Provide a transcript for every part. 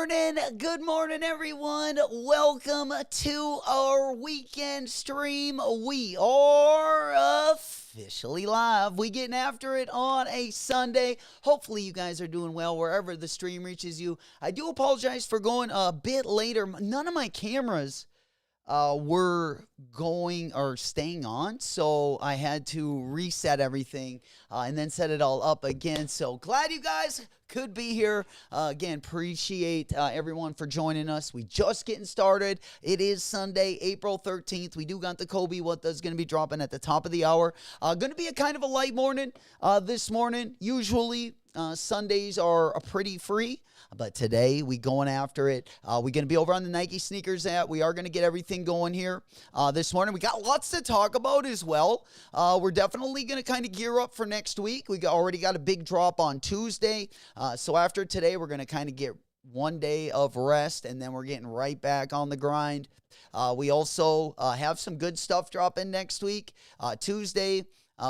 Good morning, everyone. Welcome to our weekend stream. We are officially live. We getting after it on a Sunday. Hopefully, you guys are doing well wherever the stream reaches you. I do apologize for going a bit later. None of my cameras were going or staying on, so I had to reset everything and then set it all up again. So glad you guys could be here. Again, appreciate everyone for joining us. We just getting started. It is Sunday, April 13th. We do got the Kobe what that's going to be dropping at the top of the hour. Going to be a kind of a light morning this morning. Usually Sundays are pretty free, but today we going after it. We're going to be over on the Nike Sneakers app. We are going to get everything going here this morning. We got lots to talk about as well. We're definitely going to kind of gear up for next week. We already got a big drop on Tuesday. So after today, we're going to kind of get one day of rest, and then we're getting right back on the grind. We also have some good stuff dropping next week. Tuesday,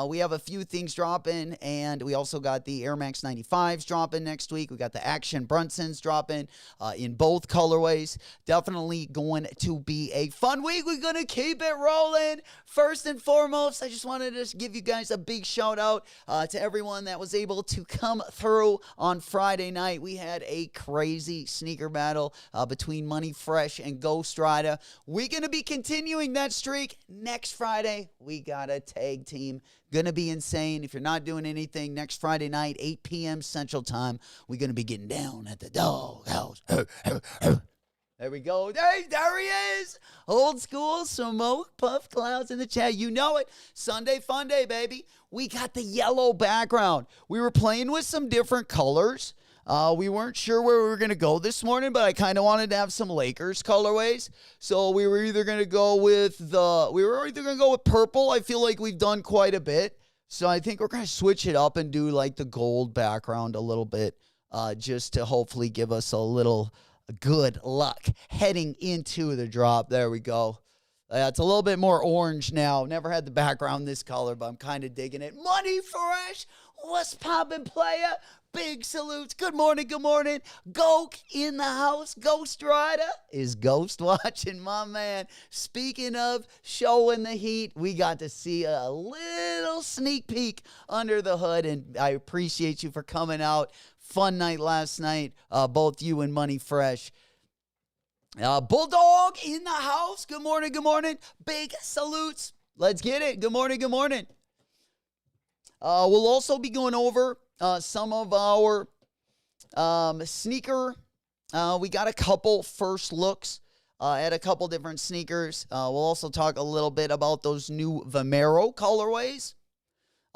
we have a few things dropping, and we also got the Air Max 95s dropping next week. We got the Action Brunsons dropping in both colorways. Definitely going to be a fun week. We're going to keep it rolling. First and foremost, I just wanted to give you guys a big shout out to everyone that was able to come through on Friday night. We had a crazy sneaker battle between Money Fresh and Ghost Rider. We're going to be continuing that streak next Friday. We got a tag team. Gonna be insane. If you're not doing anything, next Friday night, 8 p.m. Central Time, we're gonna be getting down at the dog house. There we go. There he is. Old school smoke puff clouds in the chat. You know it. Sunday fun day, baby. We got the yellow background. We were playing with some different colors. We weren't sure where we were going to go this morning, but I kind of wanted to have some Lakers colorways. So we were either going to go with purple. I feel like we've done quite a bit. So I think we're going to switch it up and do like the gold background a little bit, just to hopefully give us a little good luck heading into the drop. There we go. It's a little bit more orange now. Never had the background this color, but I'm kind of digging it. Money Fresh, what's poppin', player? Big salutes. Good morning, good morning. Goke in the house. Ghost Rider is ghost watching, my man. Speaking of showing the heat, we got to see a little sneak peek under the hood, and I appreciate you for coming out. Fun night last night, both you and Money Fresh. Bulldog in the house. Good morning, good morning. Big salutes. Let's get it. Good morning, good morning. We'll also be going over some of our sneaker. We got a couple first looks at a couple different sneakers. We'll also talk a little bit about those new Vomero colorways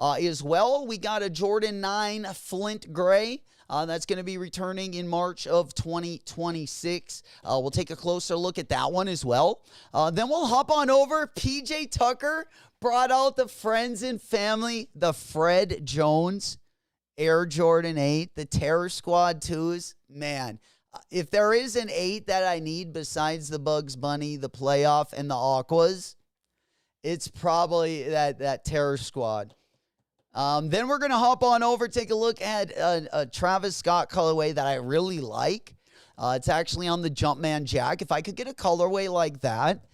as well. We got a Jordan 9 Flint Gray. That's going to be returning in March of 2026. We'll take a closer look at that one as well. Then we'll hop on over. PJ Tucker brought out the friends and family, the Fred Jones Air Jordan 8, the Terror Squad 2s. Man, if there is an 8 that I need besides the Bugs Bunny, the Playoff, and the Aquas, it's probably that Terror Squad. Then we're going to hop on over, take a look at a Travis Scott colorway that I really like. It's actually on the Jumpman Jack. If I could get a colorway like that,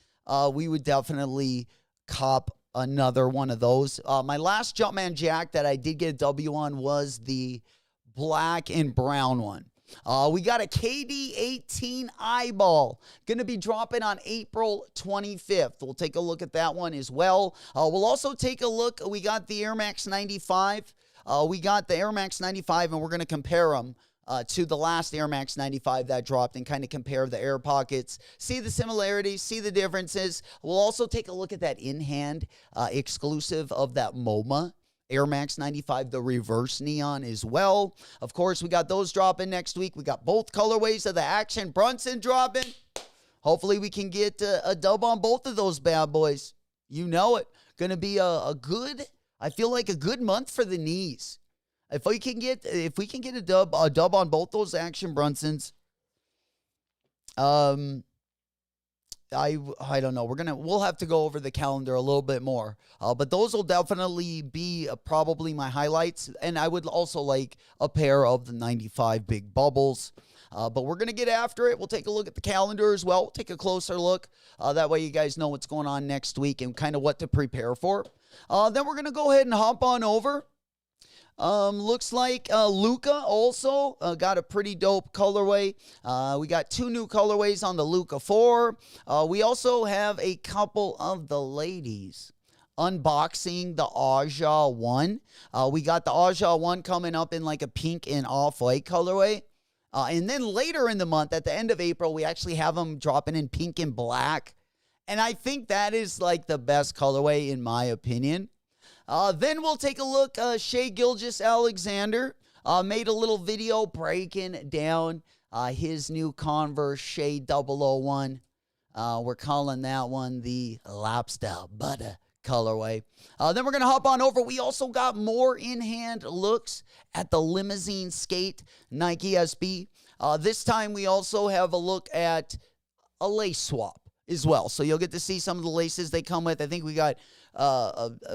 we would definitely cop another one of those. My last Jumpman Jack that I did get a W on was the black and brown one. We got a KD18 eyeball going to be dropping on April 25th. We'll take a look at that one as well. We'll also take a look. We got the Air Max 95. We got the Air Max 95, and we're going to compare them to the last Air Max 95 that dropped and kind of compare the air pockets, see the similarities, see the differences. We'll also take a look at that in-hand exclusive of that MoMA Air Max 95, the reverse neon as well. Of course, we got those dropping next week. We got both colorways of the Action Brunson dropping. Hopefully, we can get a dub on both of those bad boys. You know it. Going to be a good, I feel like a good month for the knees. If we can get a dub on both those Action Brunsons, I don't know. We'll have to go over the calendar a little bit more. But those will definitely be probably my highlights. And I would also like a pair of the 95 Big Bubbles. But we're going to get after it. We'll take a look at the calendar as well. We'll take a closer look. That way you guys know what's going on next week and kind of what to prepare for. Then we're going to go ahead and hop on over. Looks like Luca also got a pretty dope colorway. We got 2 new colorways on the Luca 4. We also have a couple of the ladies unboxing the Aja 1. We got the Aja 1 coming up in like a pink and off-white colorway. And then later in the month, at the end of April, we actually have them dropping in pink and black. And I think that is like the best colorway in my opinion. Then we'll take a look. Shea Gilgeous-Alexander made a little video breaking down his new Converse Shea 001. We're calling that one the Lobster Butter colorway. Then we're going to hop on over. We also got more in-hand looks at the Limousine Skate Nike SB. This time we also have a look at a lace swap as well. So you'll get to see some of the laces they come with. I think we got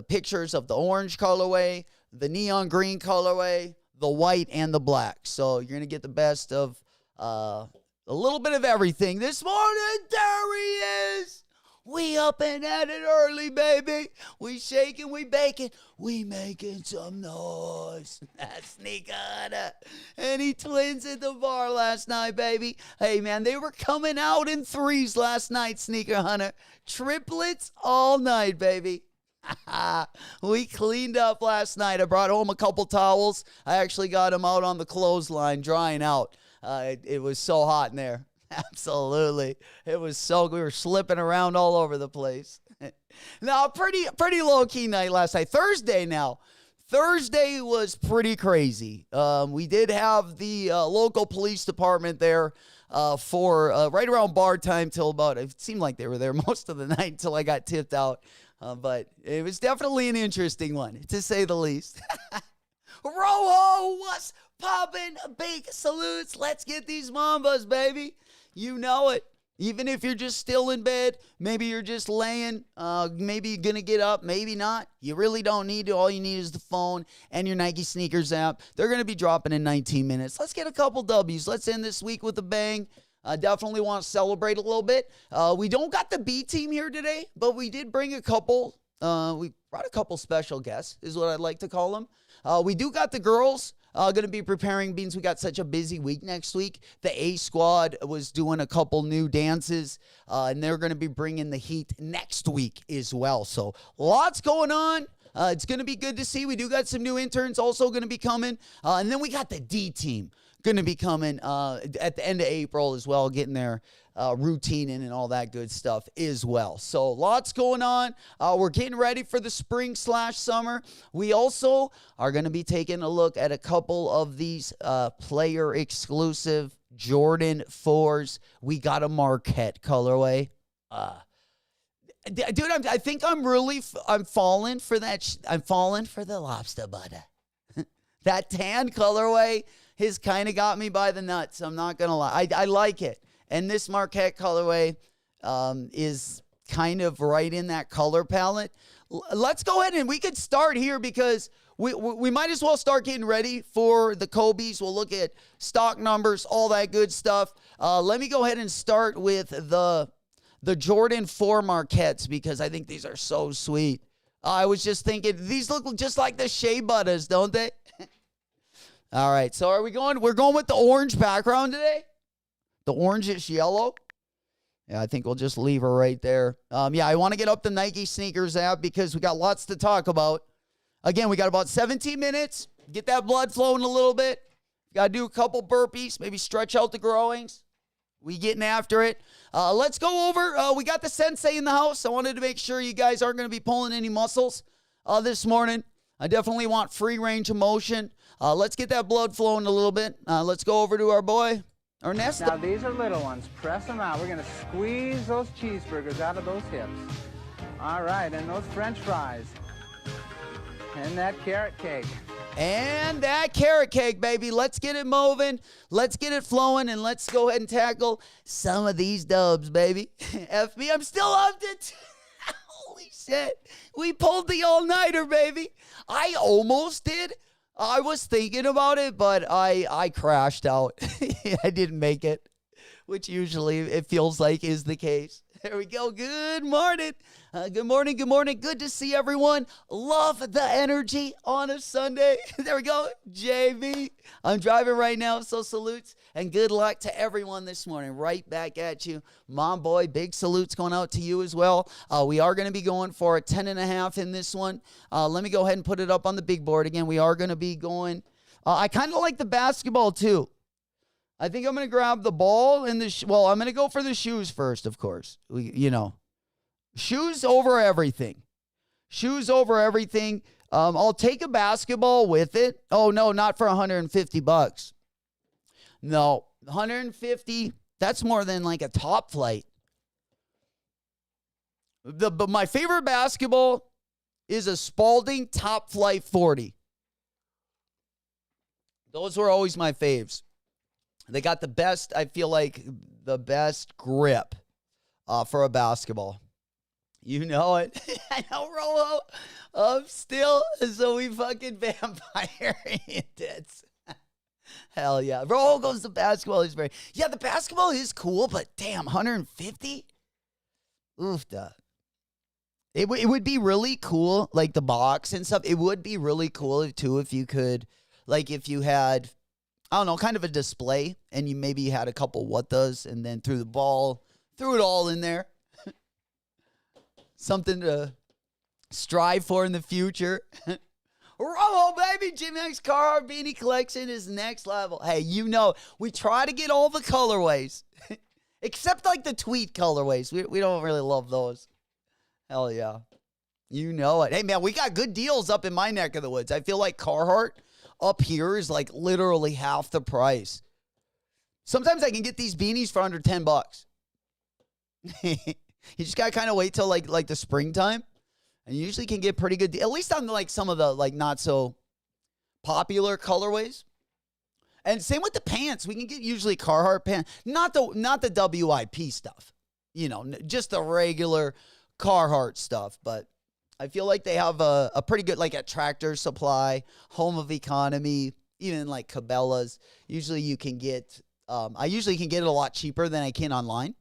pictures of the orange colorway, the neon green colorway, the white, and the black. So you're going to get the best of a little bit of everything. This morning, there he is. We up and at it early, baby. We shaking, we baking, we making some noise. That's Sneaker Hunter. And he twins at the bar last night, baby. Hey, man, they were coming out in threes last night, Sneaker Hunter. Triplets all night, baby. We cleaned up last night. I brought home a couple towels. I actually got them out on the clothesline drying out. It was so hot in there. Absolutely. It was so good. We were slipping around all over the place. Now, pretty low-key night last night. Thursday was pretty crazy. We did have the local police department there for right around bar time till about, it seemed like they were there most of the night until I got tipped out. But it was definitely an interesting one, to say the least. Rojo, what's poppin'? Big salutes. Let's get these Mambas, baby. You know it. Even if you're just still in bed, maybe you're just laying, maybe you're going to get up, maybe not. You really don't need to. All you need is the phone and your Nike Sneakers app. They're going to be dropping in 19 minutes. Let's get a couple W's. Let's end this week with a bang. Definitely want to celebrate a little bit. We don't got the B team here today, but we did bring a couple. We brought a couple special guests, is what I'd like to call them. We do got the girls. Going to be preparing beans. We got such a busy week next week. The A squad was doing a couple new dances, and they're going to be bringing the heat next week as well. So lots going on. It's going to be good to see. We do got some new interns also going to be coming. And then we got the D team going to be coming at the end of April as well, getting their routine in and all that good stuff as well. So lots going on. We're getting ready for the spring/summer. We also are going to be taking a look at a couple of these player exclusive Jordan 4s. We got a Marquette colorway. Dude, I think I'm falling for that. I'm falling for the lobster butter. That tan colorway has kind of got me by the nuts. I'm not going to lie. I like it. And this Marquette colorway is kind of right in that color palette. Let's go ahead and we could start here because we might as well start getting ready for the Kobe's. We'll look at stock numbers, all that good stuff. Let me go ahead and start with the Jordan 4 Marquettes because I think these are so sweet. I was just thinking, these look just like the Shea Butters, don't they? All right, so are we going? We're going with the orange background today? The orangish yellow? Yeah, I think we'll just leave her right there. Yeah, I want to get up the Nike Sneakers app because we got lots to talk about. Again, we got about 17 minutes. Get that blood flowing a little bit. Got to do a couple burpees, maybe stretch out the groins. We getting after it. Let's go over. We got the sensei in the house. I wanted to make sure you guys aren't going to be pulling any muscles this morning. I definitely want free range of motion. Let's get that blood flowing a little bit. Let's go over to our boy, Ernesto. Now these are little ones. Press them out. We're going to squeeze those cheeseburgers out of those hips. All right, and those French fries. And that carrot cake. And that carrot cake, baby. Let's get it moving. Let's get it flowing, and let's go ahead and tackle some of these dubs, baby. FB, I'm still up to... Holy shit. We pulled the all-nighter, baby. I almost did I was thinking about it, but I crashed out. I didn't make it, which usually it feels like is the case. There we go. Good morning. Good morning. Good morning. Good to see everyone. Love the energy on a Sunday. There we go. JV. I'm driving right now, so salutes and good luck to everyone this morning. Right back at you. Mom, boy, big salutes going out to you as well. We are going to be going for a 10.5 in this one. Let me go ahead and put it up on the big board again. We are going to be going. I kind of like the basketball too. I think I'm going to grab the ball and the well, I'm going to go for the shoes first, of course. Shoes over everything. Shoes over everything. I'll take a basketball with it. Oh, no, not for $150. No, 150, that's more than like a Top Flight. But my favorite basketball is a Spalding Top Flight 40. Those were always my faves. They got the best, I feel like, the best grip for a basketball. You know it. I know, Rolo. Still, so we fucking vampire tits. Hell yeah. Rolo goes to basketball. Is very, yeah, the basketball is cool, but damn, 150? Oof, duh. It would be really cool, like the box and stuff. It would be really cool, too, if you could, like if you had, I don't know, kind of a display, and you maybe had a couple what does, and then threw it all in there. Something to strive for in the future. Oh, baby, Jimmy X Carhartt beanie collection is next level. Hey, we try to get all the colorways, except like the tweet colorways. We don't really love those. Hell yeah. You know it. Hey, man, we got good deals up in my neck of the woods. I feel like Carhartt up here is like literally half the price. Sometimes I can get these beanies for under $10. You just gotta kind of wait till like the springtime, and you usually can get pretty good, at least on like some of the like not so popular colorways. And same with the pants. We can get usually Carhartt pants, not the WIP stuff, just the regular Carhartt stuff. But I feel like they have a pretty good, like at Tractor Supply, Home of Economy, even like Cabela's. Usually you can get, I usually can get it a lot cheaper than I can online.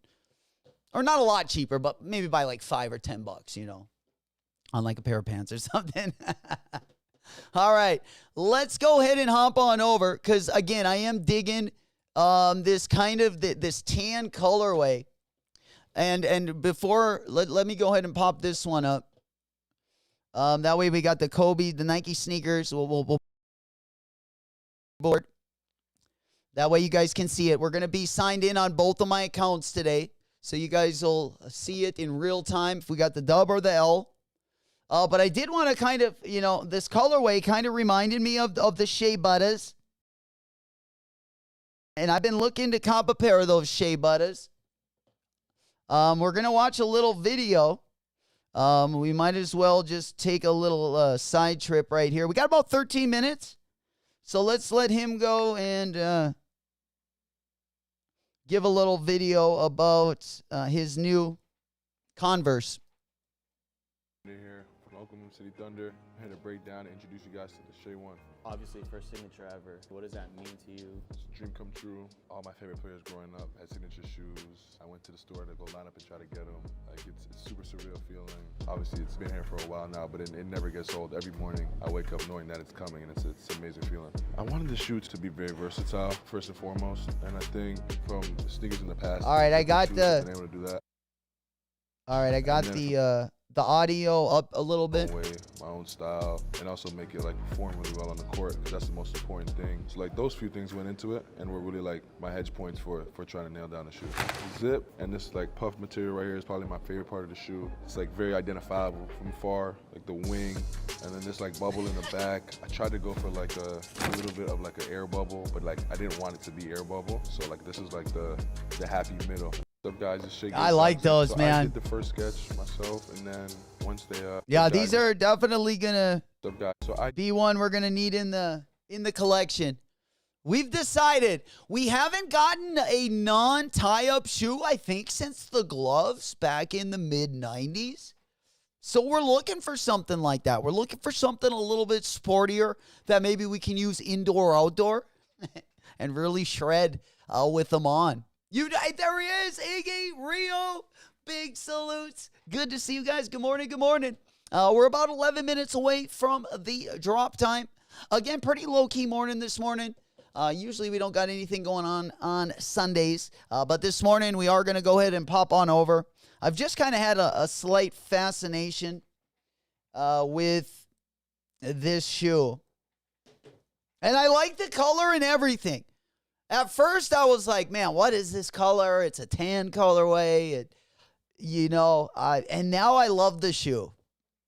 Or not a lot cheaper, but maybe by like $5 or $10, on like a pair of pants or something. All right, let's go ahead and hop on over, because again, I am digging this kind of this tan colorway, and before let me go ahead and pop this one up. That way we got the Nike sneakers. We'll board. That way you guys can see it. We're gonna be signed in on both of my accounts today, so you guys will see it in real time if we got the dub or the L. But I did want to kind of, this colorway kind of reminded me of the Shea Buttas. And I've been looking to cop a pair of those Shea Buttas. We're going to watch a little video. We might as well just take a little side trip right here. We got about 13 minutes. So let's let him go and give a little video about his new Converse. Here from Oklahoma City Thunder. I'm here to break down and introduce you guys to the Shea One. Obviously, first signature ever. What does that mean to you? It's a dream come true. All my favorite players growing up had signature shoes. I went to the store to go line up and try to get them. Like it's super surreal feeling. Obviously, it's been here for a while now, but it never gets old. Every morning, I wake up knowing that it's coming, and it's an amazing feeling. I wanted the shoes to be very versatile, first and foremost, and I think from sneakers in the past. All right, I got been able to do that. All right, I got the audio up a little bit. My own style, and also make it like perform really well on the court, because that's the most important thing. So like those few things went into it, and were really like my hedge points for trying to nail down the shoe. The zip and this like puff material right here is probably my favorite part of the shoe. It's like very identifiable from far, like the wing, and then this like bubble in the back. I tried to go for like a little bit of like an air bubble, but like I didn't want it to be air bubble. So like this is like the happy middle. What's up, guys? It's Shea. I like those, so man. I did the first sketch myself, and then once they yeah, these are definitely gonna so be one we're gonna need in the collection. We've decided we haven't gotten a non-tie-up shoe, I think, since the gloves back in the mid-90s. So we're looking for something like that. We're looking for something a little bit sportier that maybe we can use indoor or outdoor and really shred with them on. There he is, Iggy, Rio, big salutes. Good to see you guys. Good morning, good morning. We're about 11 minutes away from the drop time. Again, pretty low-key morning this morning. Usually we don't got anything going on Sundays, but this morning we are going to go ahead and pop on over. I've just kind of had a slight fascination with this shoe. And I like the color and everything. At first I was like, man, what is this color? It's a tan colorway. And now I love the shoe.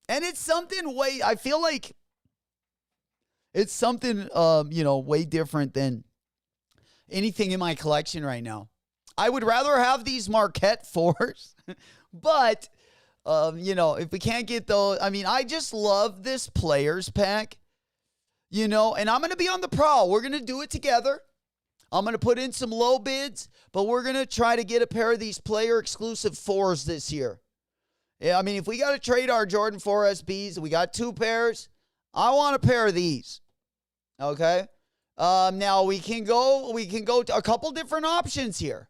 And it's something I feel like it's something, way different than anything in my collection right now. I would rather have these Marquette 4s, but, if we can't get those, I just love this players pack, and I'm going to be on the prowl. We're going to do it together. I'm going to put in some low bids, but we're going to try to get a pair of these player exclusive 4s this year. Yeah, if we got to trade our Jordan 4 SBs, we got 2 pairs. I want a pair of these. Okay. Now we can go to a couple different options here.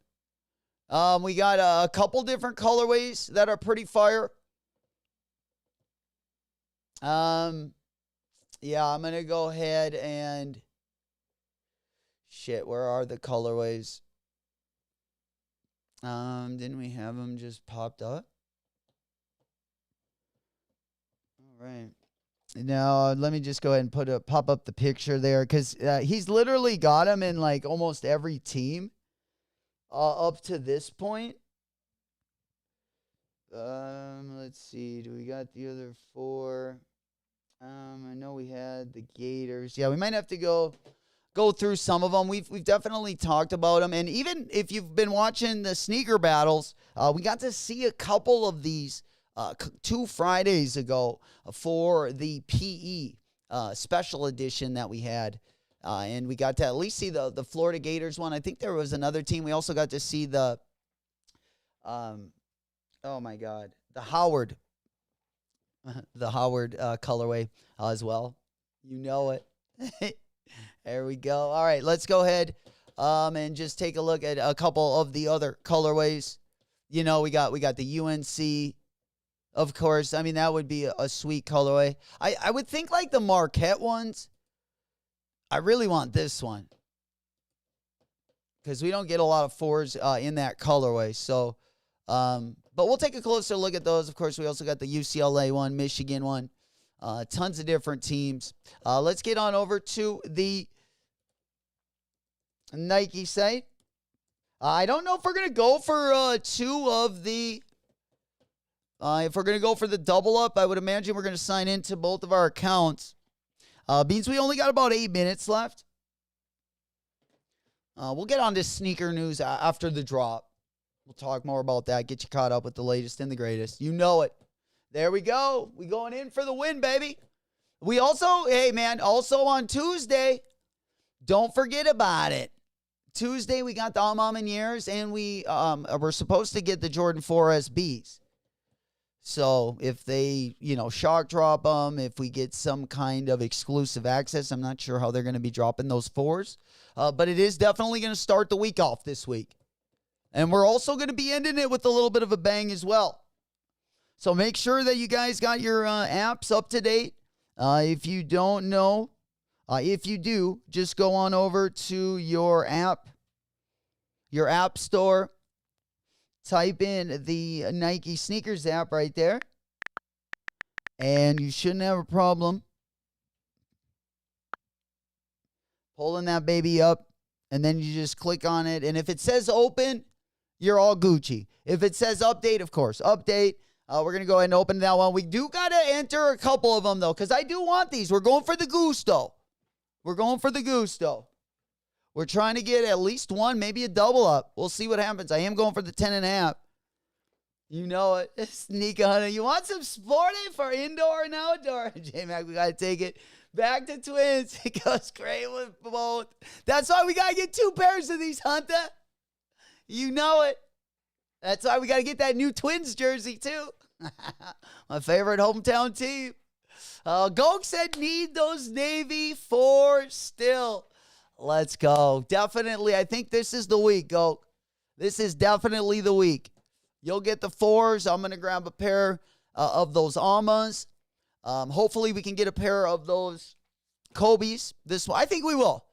We got a couple different colorways that are pretty fire. Yeah, I'm going to go ahead and where are the colorways? Didn't we have them just popped up? All right. Now, let me just go ahead and pop up the picture there because he's literally got them in like almost every team up to this point. Let's see. Do we got the other 4? I know we had the Gators. Yeah, we might have to go through some of them. We've definitely talked about them. And even if you've been watching the sneaker battles, we got to see a couple of these 2 Fridays ago for the PE special edition that we had. And we got to at least see the Florida Gators one. I think there was another team. We also got to see the, the Howard. The Howard colorway as well. You know it. There we go. All right, let's go ahead and just take a look at a couple of the other colorways. We got the UNC, of course. That would be a sweet colorway. I would think like the Marquette ones. I really want this one because we don't get a lot of 4s in that colorway. So, but we'll take a closer look at those. Of course, we also got the UCLA one, Michigan one, tons of different teams. Let's get on over to the Nike site. I don't know if we're going to go for 2 of the, if we're going to go for the double up, I would imagine we're going to sign into both of our accounts. Means we only got about 8 minutes left. We'll get on to sneaker news after the drop. We'll talk more about that, get you caught up with the latest and the greatest. You know it. There we go. We going in for the win, baby. We also, also on Tuesday, don't forget about it. Tuesday, we got the Almamaniers, and we're supposed to get the Jordan 4 SBs. So if they, shock drop them, if we get some kind of exclusive access, I'm not sure how they're going to be dropping those 4s. But it is definitely going to start the week off this week. And we're also going to be ending it with a little bit of a bang as well. So make sure that you guys got your apps up to date. If you don't know, if you do, just go on over to your app store. Type in the Nike Sneakers app right there. And you shouldn't have a problem pulling that baby up. And then you just click on it. And if it says open, you're all Gucci. If it says update, of course, update. We're going to go ahead and open that one. We do got to enter a couple of them, though, because I do want these. We're going for the gusto. We're trying to get at least one, maybe a double up. We'll see what happens. I am going for the 10.5. You know it. Sneaker Hunter. You want some sporty for indoor and outdoor? J-Mac, we got to take it back to twins. It goes great with both. That's why we got to get 2 pairs of these, Hunter. You know it. That's why we got to get that new Twins jersey, too. My favorite hometown team. Gok said need those Navy 4 still. Let's go. Definitely. I think this is the week, Gok. This is definitely the week. You'll get the 4s. I'm going to grab a pair of those Almas. Hopefully we can get a pair of those Kobe's. I think we will.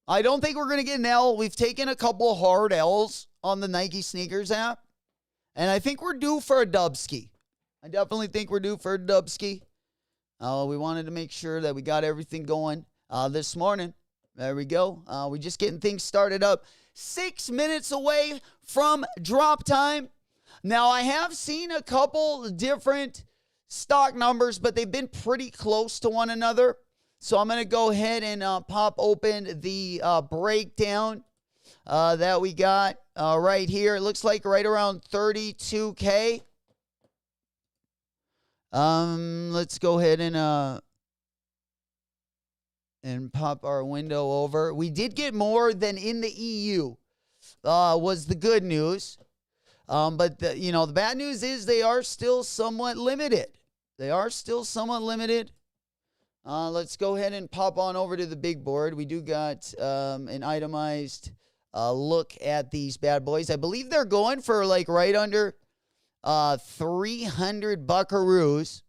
I don't think we're going to get an L. We've taken a couple hard L's on the Nike sneakers app. And I think we're due for a Dubski. I definitely think we're due for a Dubski. We wanted to make sure that we got everything going this morning. There we go. We're just getting things started up. 6 minutes away from drop time. Now, I have seen a couple different stock numbers, but they've been pretty close to one another. So I'm going to go ahead and pop open the breakdown that we got right here. It looks like right around 32K. Let's go ahead and pop our window over. We did get more than in the EU, was the good news. But the bad news is they are still somewhat limited. Let's go ahead and pop on over to the big board. We do got an itemized look at these bad boys. I believe they're going for like right under 300 buckaroos.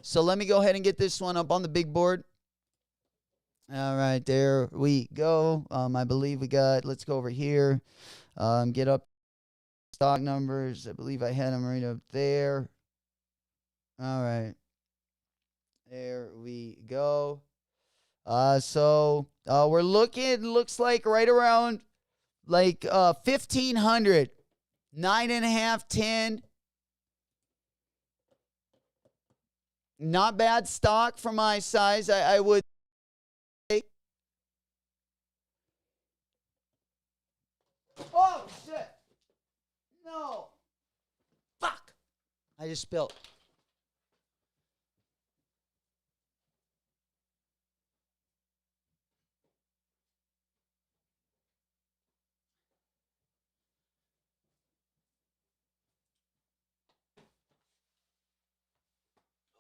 So let me go ahead and get this one up on the big board. All right, there we go. I believe we got, let's go over here. Get up stock numbers. I believe I had them right up there. All right. There we go. So we're looking, looks like right around like 1,500. 9.5, 10. Not bad stock for my size. I would say. Oh, shit. No. Fuck. I just spilled.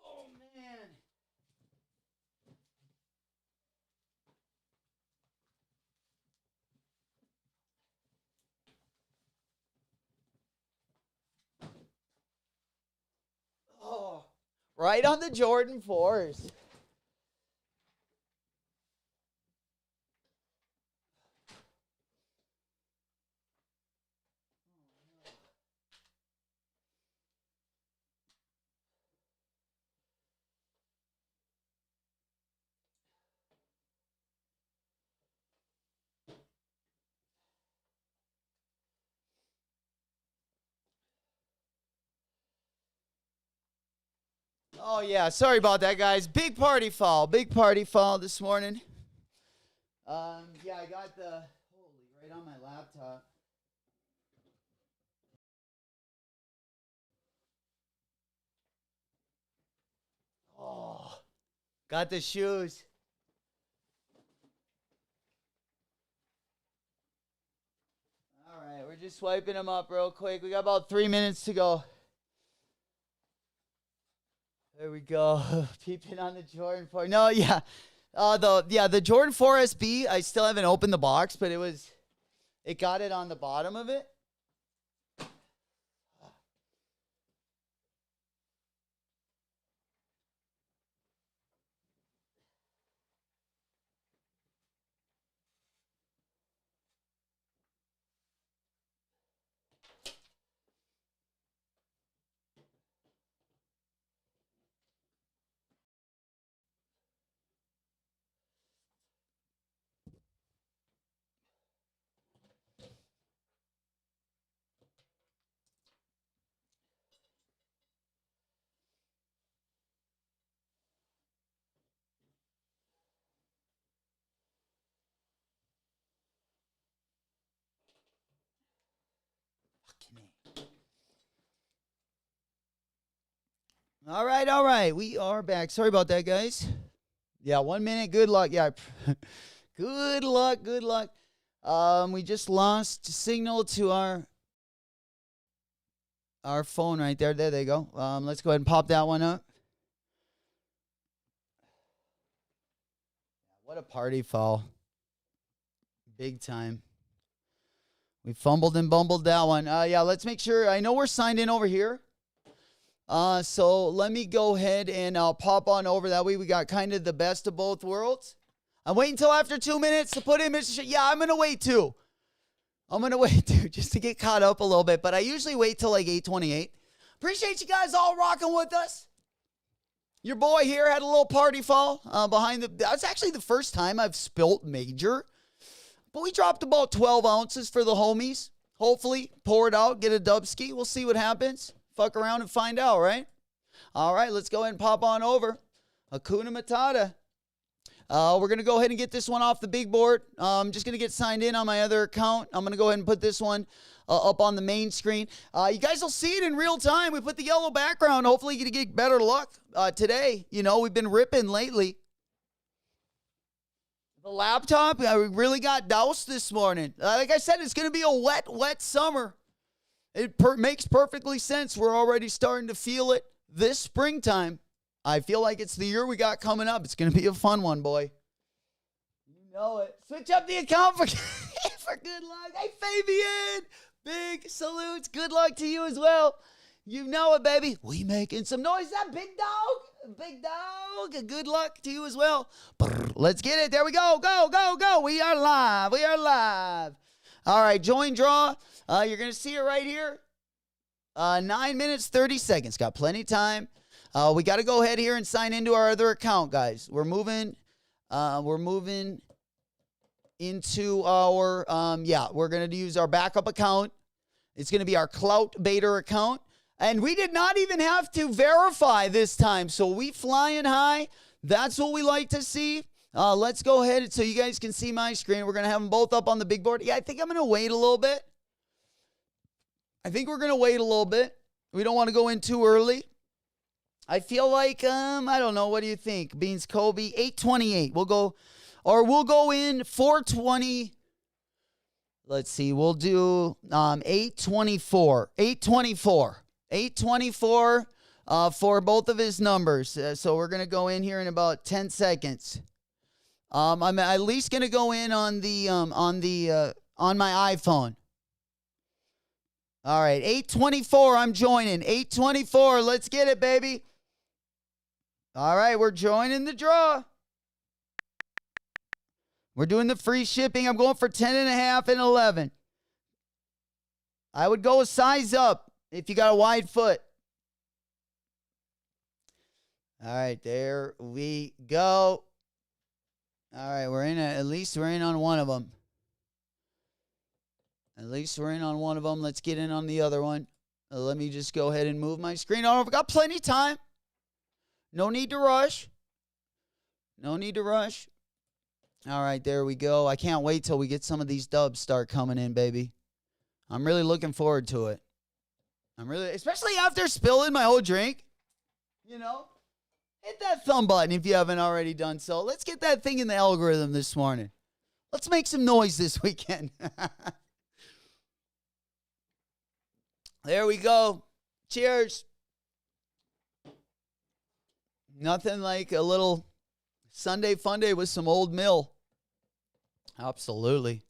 Oh, man. Oh, right on the Jordan 4s. Oh, yeah. Sorry about that, guys. Big party fall this morning. Yeah, I got the, holy, right on my laptop. Oh, got the shoes. All right, we're just swiping them up real quick. We got about 3 minutes to go. There we go. Peeping on the Jordan 4. No, yeah. The Jordan 4 SB, I still haven't opened the box, but it got it on the bottom of it. All right. We are back. Sorry about that, guys. Yeah, 1 minute. Good luck. Yeah. Good luck. We just lost signal to our our phone right there. There they go. Let's go ahead and pop that one up. What a party foul. Big time. We fumbled and bumbled that one. Yeah, let's make sure. I know we're signed in over here. So let me go ahead and pop on over. That way we got kind of the best of both worlds. I'm waiting until after 2 minutes to put in Mr. Yeah, I'm going to wait too. I'm going to wait too, just to get caught up a little bit. But I usually wait till like 8:28. Appreciate you guys all rocking with us. Your boy here had a little party fall behind the... That's actually the first time I've spilt major. But we dropped about 12 ounces for the homies. Hopefully, pour it out, get a dubski. We'll see what happens. Fuck around and find out, right? All right, let's go ahead and pop on over. Hakuna Matata. We're going to go ahead and get this one off the big board. I'm just going to get signed in on my other account. I'm going to go ahead and put this one up on the main screen. You guys will see it in real time. We put the yellow background. Hopefully, you're going to get better luck today. You know, we've been ripping lately. The laptop, I really got doused this morning. Like I said, it's going to be a wet summer. It makes perfectly sense. We're already starting to feel it this springtime. I feel like it's the year we got coming up. It's going to be a fun one, boy. You know it. Switch up the account for, for good luck. Hey, Fabian. Big salutes. Good luck to you as well. You know it, baby. We making some noise. That big dog. Big dog. Good luck to you as well. Let's get it. There we go. Go, go, go. We are live. We are live. All right. Join draw. You're going to see it right here. 9 minutes, 30 seconds. Got plenty of time. We got to go ahead here and sign into our other account, guys. We're moving into our, we're going to use our backup account. It's going to be our Clout Baiter account. And we did not even have to verify this time. So we flying high. That's what we like to see. Let's go ahead so you guys can see my screen. We're going to have them both up on the big board. Yeah, I think I'm going to wait a little bit. I think we're going to wait a little bit. We don't want to go in too early. I feel like, I don't know. What do you think? Beans Kobe, 8:28. We'll go in 4:20. Let's see. We'll do 8:24. 8:24. 8:24 for both of his numbers. So we're going to go in here in about 10 seconds. I'm at least going to go in on my iPhone. All right, 8:24, I'm joining. 8:24, let's get it, baby. All right, we're joining the draw. We're doing the free shipping. I'm going for 10.5 and 11. I would go a size up if you got a wide foot. All right, there we go. All right, at least we're in on one of them. At least we're in on one of them. Let's get in on the other one. Let me just go ahead and move my screen on. I've got plenty of time. No need to rush. No need to rush. All right, there we go. I can't wait till we get some of these dubs start coming in, baby. I'm really looking forward to it. Especially after spilling my whole drink. You know? Hit that thumb button if you haven't already done so. Let's get that thing in the algorithm this morning. Let's make some noise this weekend. There we go. Cheers. Nothing like a little Sunday fun day with some Old Mill. Absolutely.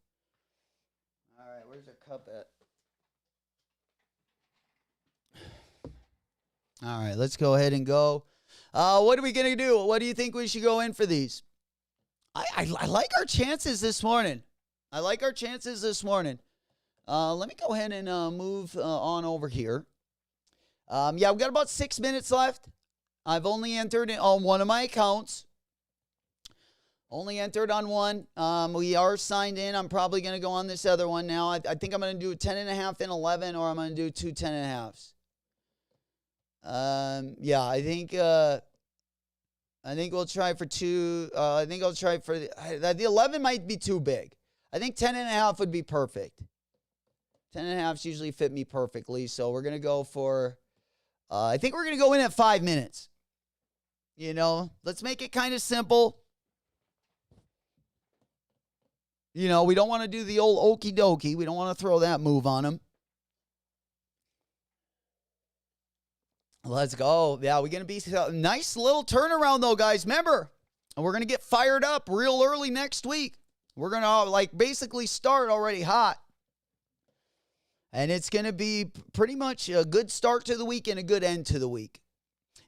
All right, where's our cup at? All right, let's go ahead and go. What are we going to do? What do you think we should go in for these? I like our chances this morning. Let me go ahead and move on over here. We've got about 6 minutes left. I've only entered on one of my accounts. Only entered on one. We are signed in. I'm probably going to go on this other one now. I think I'm going to do 10.5 and 11, or I'm going to do 2 10.5s. I think we'll try for 2. I think I'll try for the 11 might be too big. I think 10.5 would be perfect. 10.5s usually fit me perfectly, so we're going to go for, I think we're going to go in at 5 minutes. You know, let's make it kind of simple. You know, we don't want to do the old okie dokie. We don't want to throw that move on him. Let's go. Yeah, we're going to be a nice little turnaround, though, guys. Remember, we're going to get fired up real early next week. We're going to, like, basically start already hot. And it's going to be pretty much a good start to the week and a good end to the week.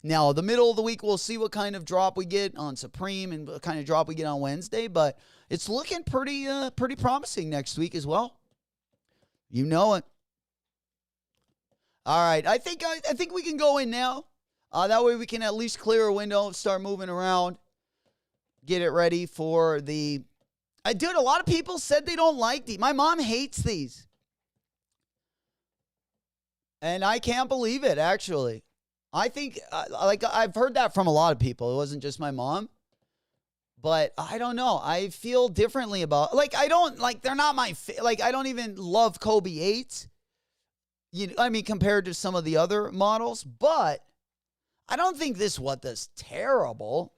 Now, the middle of the week, we'll see what kind of drop we get on Supreme and what kind of drop we get on Wednesday. But it's looking pretty promising next week as well. You know it. All right, I think we can go in now. That way we can at least clear a window, start moving around, get it ready for the. Dude, a lot of people said they don't like these. My mom hates these, and I can't believe it. Actually, I think I've heard that from a lot of people. It wasn't just my mom, but I don't know. I feel differently about I don't they're not my I don't even love Kobe 8s. Compared to some of the other models, but I don't think this is terrible.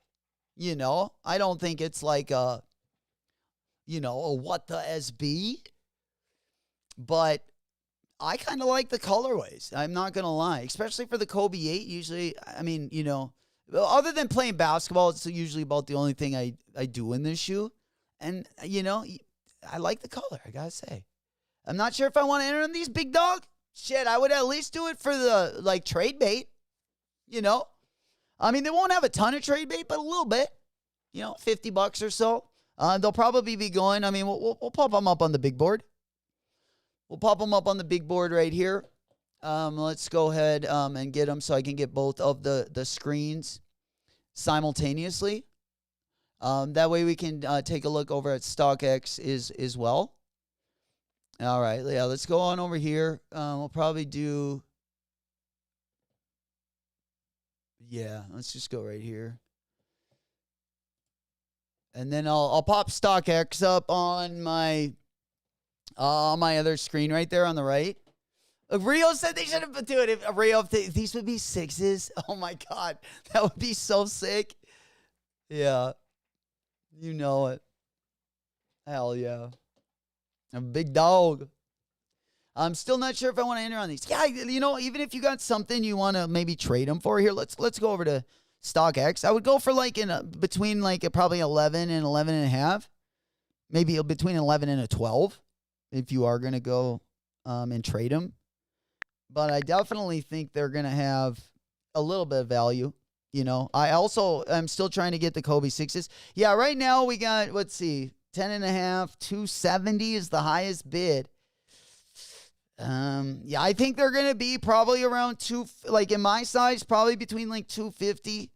I don't think it's like a what the SB, but I kind of like the colorways. I'm not going to lie, especially for the Kobe 8. Usually, other than playing basketball, it's usually about the only thing I do in this shoe. And, I like the color, I got to say. I'm not sure if I want to enter in these, big dog. Shit, I would at least do it for the, trade bait, they won't have a ton of trade bait, but a little bit, $50 or so. They'll probably be going, we'll pop them up on the big board. We'll pop them up on the big board right here. Let's go ahead and get them so I can get both of the screens simultaneously. That way we can take a look over at StockX as well. All right, yeah, let's go on over here. We'll probably do, let's just go right here. And then I'll pop StockX up on my other screen right there on the right. Rio said they should have do it. Rio, if these would be 6s. Oh my God, that would be so sick. Yeah, you know it. Hell yeah. A big dog. I'm still not sure if I want to enter on these. Yeah, even if you got something you want to maybe trade them for, here, let's go over to StockX. I would go for between probably 11 and 11 and a half. Maybe between 11 and a 12 if you are going to go and trade them. But I definitely think they're going to have a little bit of value. I also am still trying to get the Kobe 6s. Yeah, right now we got, let's see, 10 and a half, 270 is the highest bid. I think they're going to be probably around in my size, probably between 250.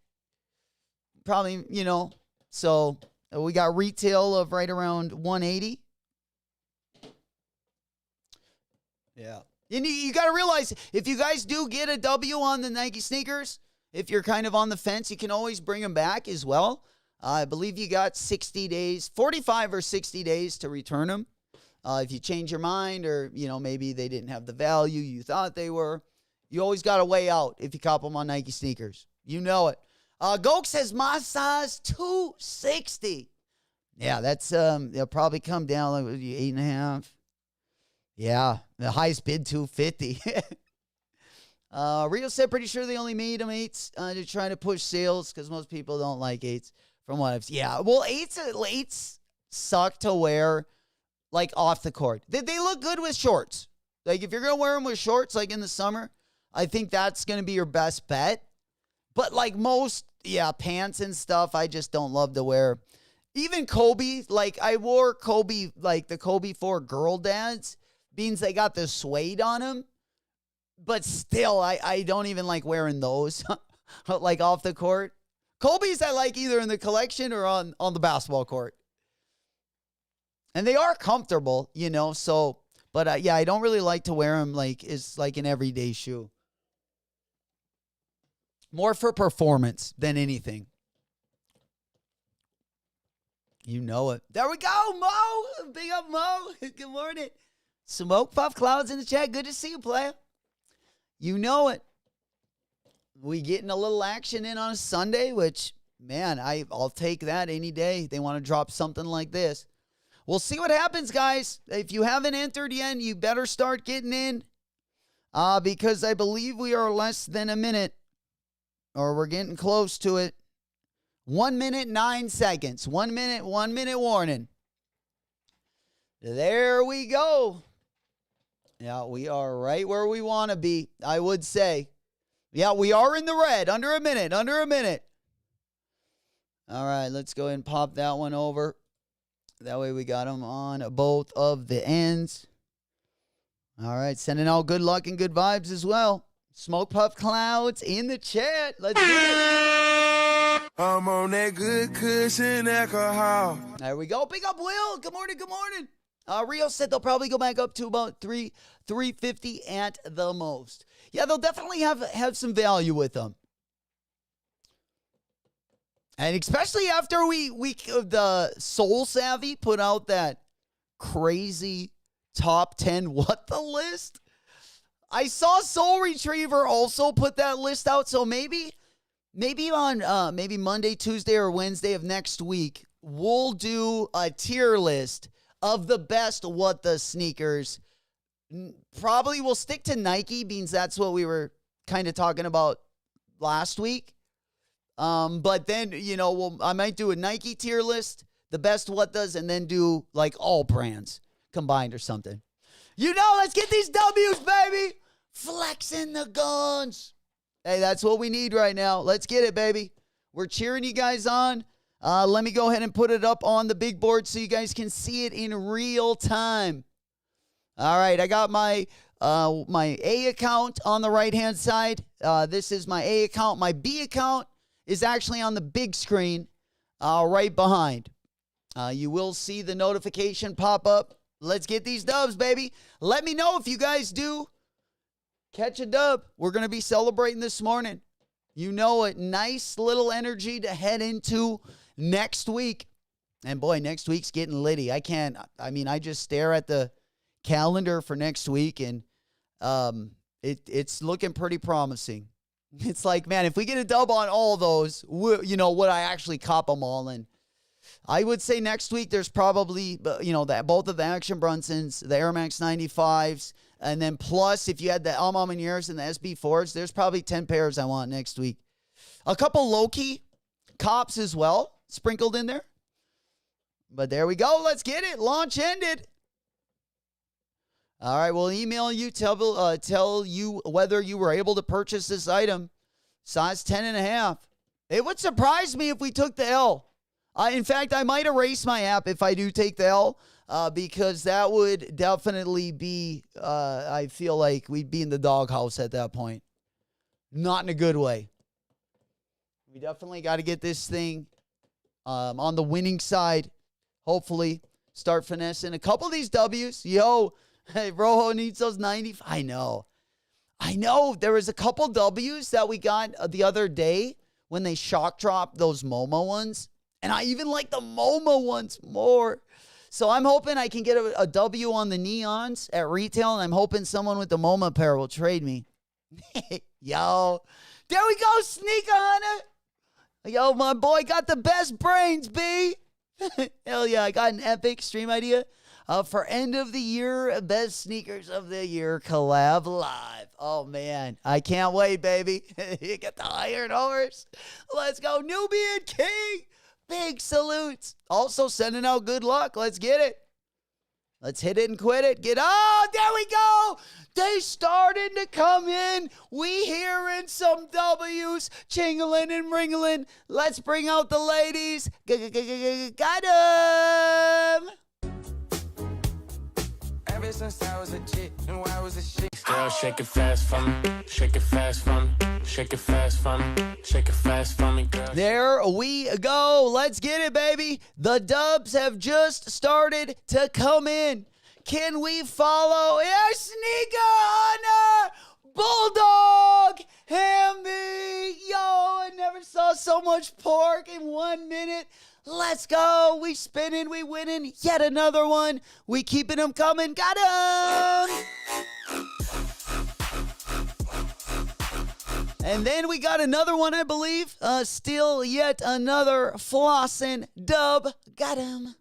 Probably, so we got retail of right around 180. Yeah. And you got to realize, if you guys do get a W on the Nike sneakers, if you're kind of on the fence, you can always bring them back as well. I believe you got 60 days, 45 or 60 days to return them. If you change your mind or, maybe they didn't have the value you thought they were, you always got a way out if you cop them on Nike sneakers. You know it. Gok says my size 260. Yeah, that's, they'll probably come down 8.5. Yeah, the highest bid 250. Rio said pretty sure they only made them 8s to try to push sales because most people don't like 8s. From what I've seen. Yeah, well, 8s suck to wear, off the court. They look good with shorts. If you're going to wear them with shorts, in the summer, I think that's going to be your best bet. But, most, pants and stuff, I just don't love to wear. Even Kobe, I wore Kobe, the Kobe 4 girl dads, means they got the suede on them. But still, I don't even like wearing those, off the court. Kobe's I like either in the collection or on the basketball court. And they are comfortable, so, but I don't really like to wear them as an everyday shoe. More for performance than anything. You know it. There we go, Mo. Big up, Mo. Good morning. Smoke Puff Clouds in the chat. Good to see you, player. You know it. We getting a little action in on a Sunday, which, man, I'll take that any day. They want to drop something like this. We'll see what happens, guys. If you haven't entered yet, you better start getting in because I believe we are less than a minute or we're getting close to it. 1 minute, 9 seconds. 1 minute, 1 minute warning. There we go. Yeah, we are right where we want to be, I would say. Yeah, we are in the red. Under a minute. All right, let's go ahead and pop that one over. That way we got them on both of the ends. All right, sending out good luck and good vibes as well. Smoke Puff Clouds in the chat. Let's do it. I'm on that good cushion alcohol. There we go. Big up, Will. Good morning. Rio said they'll probably go back up to about 350 at the most. Yeah, they'll definitely have some value with them. And especially after we the Soul Savvy put out that crazy top 10 what the list. I saw Soul Retriever also put that list out, so maybe on maybe Monday, Tuesday, or Wednesday of next week, we'll do a tier list of the best what the sneakers. Probably we'll stick to Nike, means that's what we were kind of talking about last week. But then, I might do a Nike tier list, the best what does, and then do like all brands combined or something. Let's get these W's, baby. Flexing the guns. Hey, that's what we need right now. Let's get it, baby. We're cheering you guys on. Let me go ahead and put it up on the big board so you guys can see it in real time. All right, I got my A account on the right-hand side. This is my A account. My B account is actually on the big screen right behind. You will see the notification pop up. Let's get these dubs, baby. Let me know if you guys do catch a dub. We're going to be celebrating this morning. A nice little energy to head into next week. And boy, next week's getting litty. I just stare at the calendar for next week, and it's looking pretty promising. It's like, man, if we get a dub on all those, would I actually cop them all? And I would say next week there's probably, that both of the Action Brunsons, the Air Max 95s, and then plus if you had the El Mamaniers and the SB4s, there's probably 10 pairs I want next week. A couple low-key cops as well sprinkled in there. But there we go. Let's get it. Launch ended. All right, we'll email you, tell you whether you were able to purchase this item. Size 10.5. It would surprise me if we took the L. In fact, I might erase my app if I do take the L, because that would definitely be, I feel like we'd be in the doghouse at that point. Not in a good way. We definitely got to get this thing on the winning side. Hopefully, start finessing a couple of these W's. Hey, Rojo needs those 90. I know. There was a couple W's that we got the other day when they shock dropped those MoMA ones. And I even like the MoMA ones more. So I'm hoping I can get a W on the neons at retail. And I'm hoping someone with the MoMA pair will trade me. Yo. There we go, Sneaker Hunter. Yo, my boy got the best brains, B. Hell yeah, I got an epic stream idea for end of the year, best sneakers of the year collab live. Oh, man. I can't wait, baby. You get the Iron Horse. Let's go, Nubian King. Big salutes. Also sending out good luck. Let's get it. Let's hit it and quit it. There we go. They starting to come in. We hearing some W's chingling and ringling. Let's bring out the ladies. Got 'em. Ever since I was a chick, and I was a shit. Girl, shake it fast for me. Shake it fast for me. Shake it fast for me. Shake it fast for me, girl. There we go. Let's get it, baby. The dubs have just started to come in. Can we follow? Yeah, Sneaker Hunter, Bulldog, Hamby. Yo, I never saw so much pork in 1 minute. Let's go. We spinning, we winning. Yet another one. We keeping them coming. Got him. And then we got another one, I believe. Still yet another flossing dub. Got him.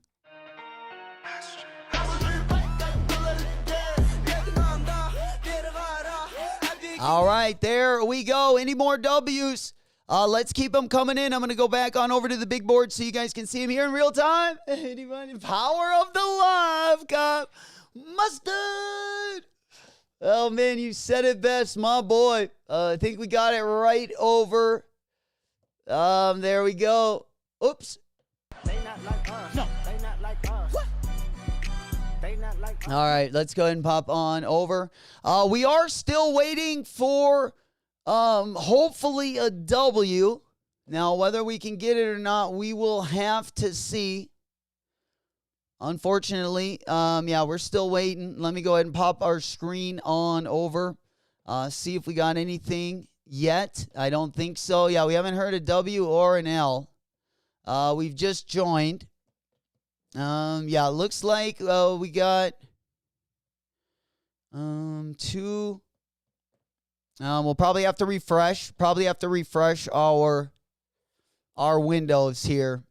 All right, there we go. Any more W's? Let's keep them coming in. I'm going to go back on over to the big board so you guys can see them here in real time. Anyone? Power of the Live Cup. Mustard. Oh, man, you said it best, my boy. I think we got it right over. There we go. Oops. They not like us. No. They not like us. What? They not like us. All right, let's go ahead and pop on over. We are still waiting for hopefully a W. Now, whether we can get it or not, we will have to see. Unfortunately, yeah, we're still waiting. Let me go ahead and pop our screen on over. See if we got anything yet. I don't think so. Yeah, we haven't heard a W or an L. We've just joined. Yeah, it looks like we got two. We'll probably have to refresh. Our windows here.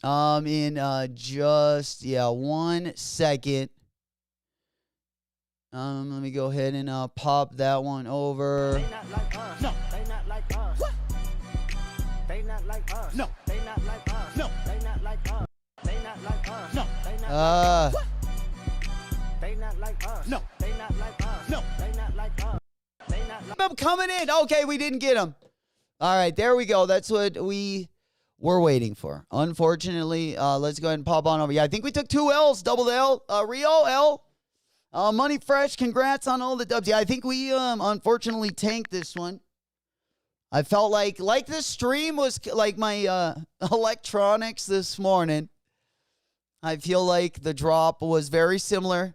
In just 1 second. Let me go ahead and pop that one over. They not like us. No. They not like us. What? They not like us. No. They not like us. No. They not like us. They not like us. No. They not like us. They not like us. No. They not like us. No. They not like us. They not like I'm coming in. Okay, we didn't get them. All right, there we go. That's what we were waiting for. Unfortunately, let's go ahead and pop on over. Yeah, I think we took 2 L's, double L. Rio L. Money Fresh, congrats on all the dubs. Yeah, I think we unfortunately tanked this one. I felt like this stream was like my electronics this morning. I feel like the drop was very similar.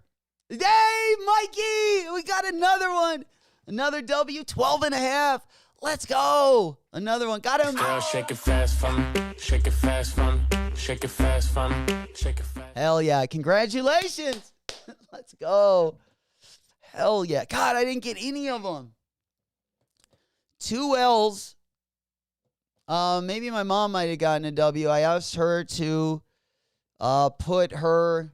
Hey, Mikey, we got another one. Another W, 12.5. Let's go. Another one. Got him. Girl, shake it fast for me. Shake it fast for me. Shake it fast for me. Shake it fast. Hell yeah. Congratulations. Let's go. Hell yeah. God, I didn't get any of them. 2 L's. Maybe my mom might have gotten a W. I asked her to put her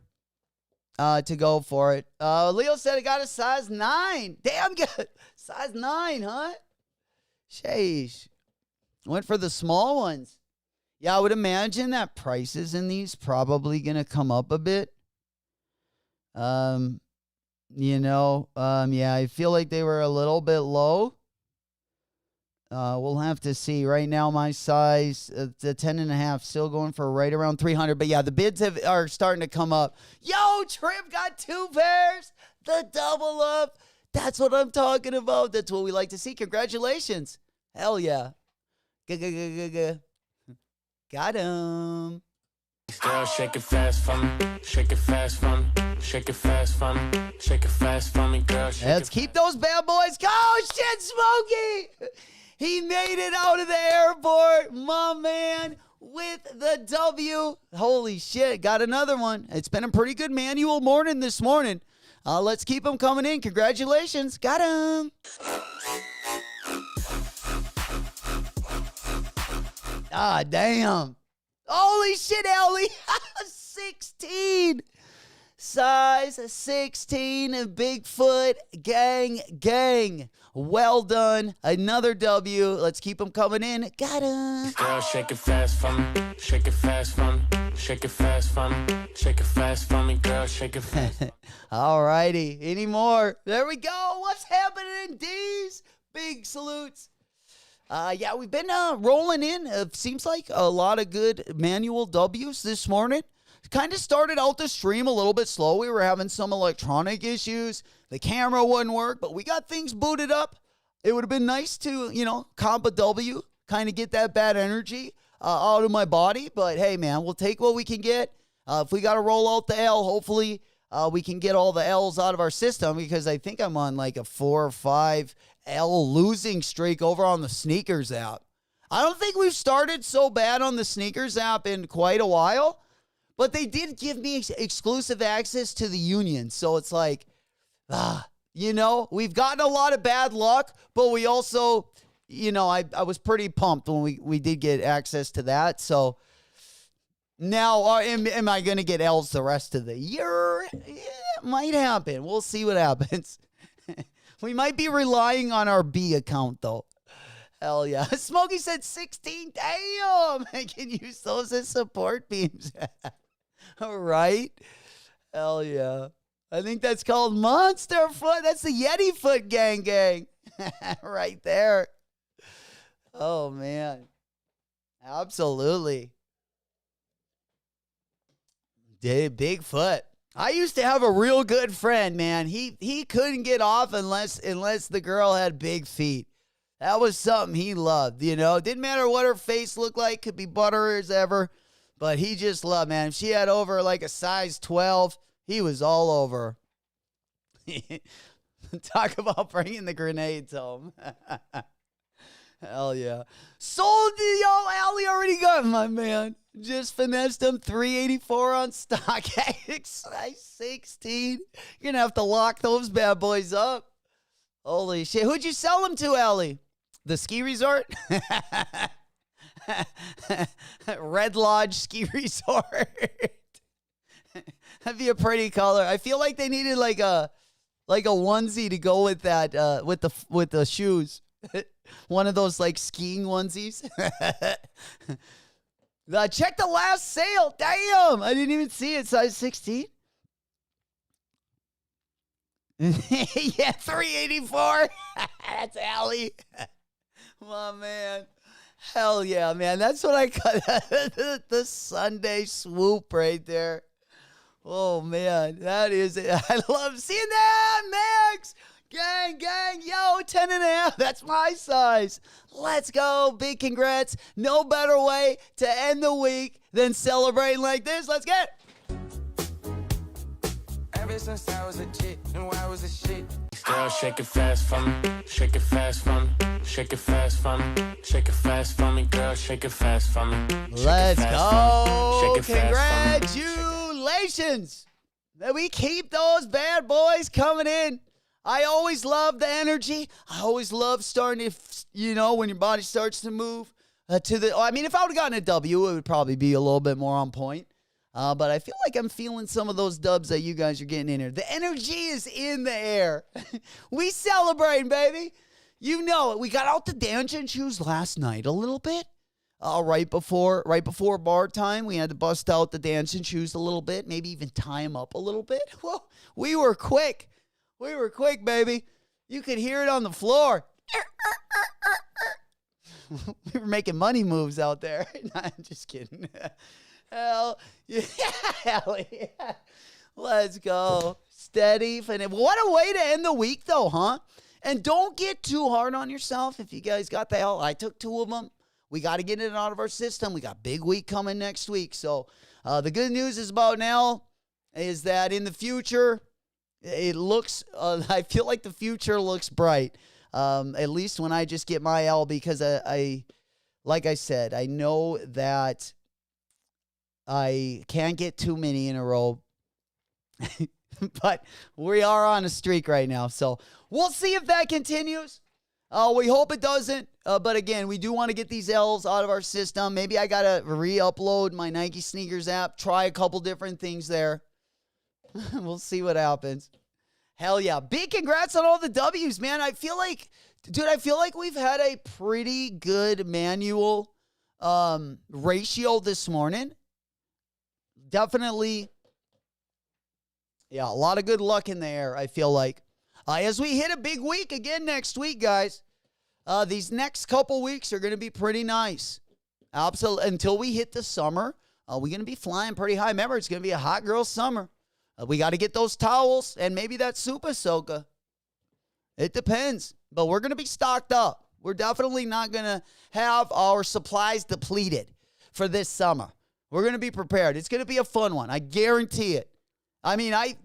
to go for it. Leo said it got a size 9. Damn good. Size 9, huh? Sheesh. Went for the small ones. Yeah, I would imagine that prices in these probably going to come up a bit. Yeah, I feel like they were a little bit low. We'll have to see. Right now, my size, the 10.5, still going for right around 300. But yeah, the bids are starting to come up. Yo, Trip got 2 pairs. The double up. That's what I'm talking about. That's what we like to see. Congratulations. Hell yeah. Got him. Girl, shake it fast for me. Shake it fast for me. Shake it fast for me. Shake it fast for me, girl. Let's keep those bad boys. Go, shit, Smokey. He made it out of the airport, my man, with the W. Holy shit, got another one. It's been a pretty good manual morning this morning. Let's keep them coming in. Congratulations. Got him. Ah, damn. Holy shit, Ellie. 16. Size 16. Bigfoot. Gang. Well done. Another W. Let's keep them coming in. Got him. Girl, shake it fast for me. Shake it fast for me. Shake it fast for me. Shake it fast for me, girl. Shake it fast. All righty. Any more? There we go. What's happening, D's? Big salutes. Yeah, we've been rolling in. It seems like a lot of good manual W's this morning. Kind of started out the stream a little bit slow. We were having some electronic issues. The camera wouldn't work, but we got things booted up. It would have been nice to, comp a W, kind of get that bad energy out of my body. But hey, man, we'll take what we can get. If we got to roll out the L, hopefully we can get all the L's out of our system, because I think I'm on like a 4 or 5 L losing streak over on the Sneakers app. I don't think we've started so bad on the Sneakers app in quite a while, but they did give me exclusive access to the Union. So it's like, we've gotten a lot of bad luck, but we also, I was pretty pumped when we did get access to that. So now, am I going to get L's the rest of the year? Yeah, it might happen. We'll see what happens. We might be relying on our B account, though. Hell yeah. Smokey said 16. Damn. I can use those as support beams. All right. Hell yeah. I think that's called Monster Foot. That's the Yeti Foot gang. Right there. Oh, man. Absolutely. Bigfoot. I used to have a real good friend, man. He couldn't get off unless the girl had big feet. That was something he loved, you know. Didn't matter what her face looked like, could be butter as ever, but he just loved, man. If she had over like a size 12, he was all over. Talk about bringing the grenades home. Hell yeah. Sold yo, Allie already got my man. Just finessed him 384 on StockX. Size 16. You're gonna have to lock those bad boys up. Holy shit. Who'd you sell them to, Allie? The ski resort? Red Lodge Ski Resort. That'd be a pretty color. I feel like they needed like a onesie to go with that with the shoes. One of those like skiing onesies. Check the last sale. Damn, I didn't even see it. Size 16. Yeah, 384. That's Allie. My man. Hell yeah, man. That's what I call the Sunday swoop right there. Oh, man. That is it. I love seeing that, Max. Gang, yo, 10 and a half. That's my size. Let's go. Big congrats. No better way to end the week than celebrating like this. Let's get it. Ever since I was a kid, knew I was a shit. Girl, shake it fast for me. Shake it fast for me. Shake it fast for me. Shake it fast for me. Girl, shake it fast for me. Let's go. Shake it fast for me. Congratulations. We keep those bad boys coming in. I always love the energy. I always love starting to, when your body starts to move if I would have gotten a W, it would probably be a little bit more on point. But I feel like I'm feeling some of those dubs that you guys are getting in here. The energy is in the air. We celebrating, baby. You know it. We got out the dancing shoes last night a little bit. Right before bar time, we had to bust out the dancing shoes a little bit, maybe even tie them up a little bit. Well, we were quick. We were quick, baby. You could hear it on the floor. We were making money moves out there. No, I'm just kidding. Hell yeah. Let's go. Steady. What a way to end the week, though, huh? And don't get too hard on yourself if you guys got the hell. I took 2 of them. We got to get it out of our system. We got big week coming next week. So the good news is about now is that in the future, it looks, I feel like the future looks bright. At least when I just get my L, because I like I said, I know that I can't get too many in a row. But we are on a streak right now. So we'll see if that continues. We hope it doesn't. But again, we do want to get these L's out of our system. Maybe I got to re-upload my Nike Sneakers app. Try a couple different things there. We'll see what happens. Hell yeah. Big congrats on all the W's, man. I feel like we've had a pretty good manual ratio this morning. Definitely. Yeah, a lot of good luck in the air, I feel like. As we hit a big week again next week, guys. These next couple weeks are going to be pretty nice. Absolutely. Until we hit the summer, we're going to be flying pretty high. Remember, it's going to be a hot girl summer. We got to get those towels and maybe that Super Soaker. It depends. But we're going to be stocked up. We're definitely not going to have our supplies depleted for this summer. We're going to be prepared. It's going to be a fun one. I guarantee it. I mean, I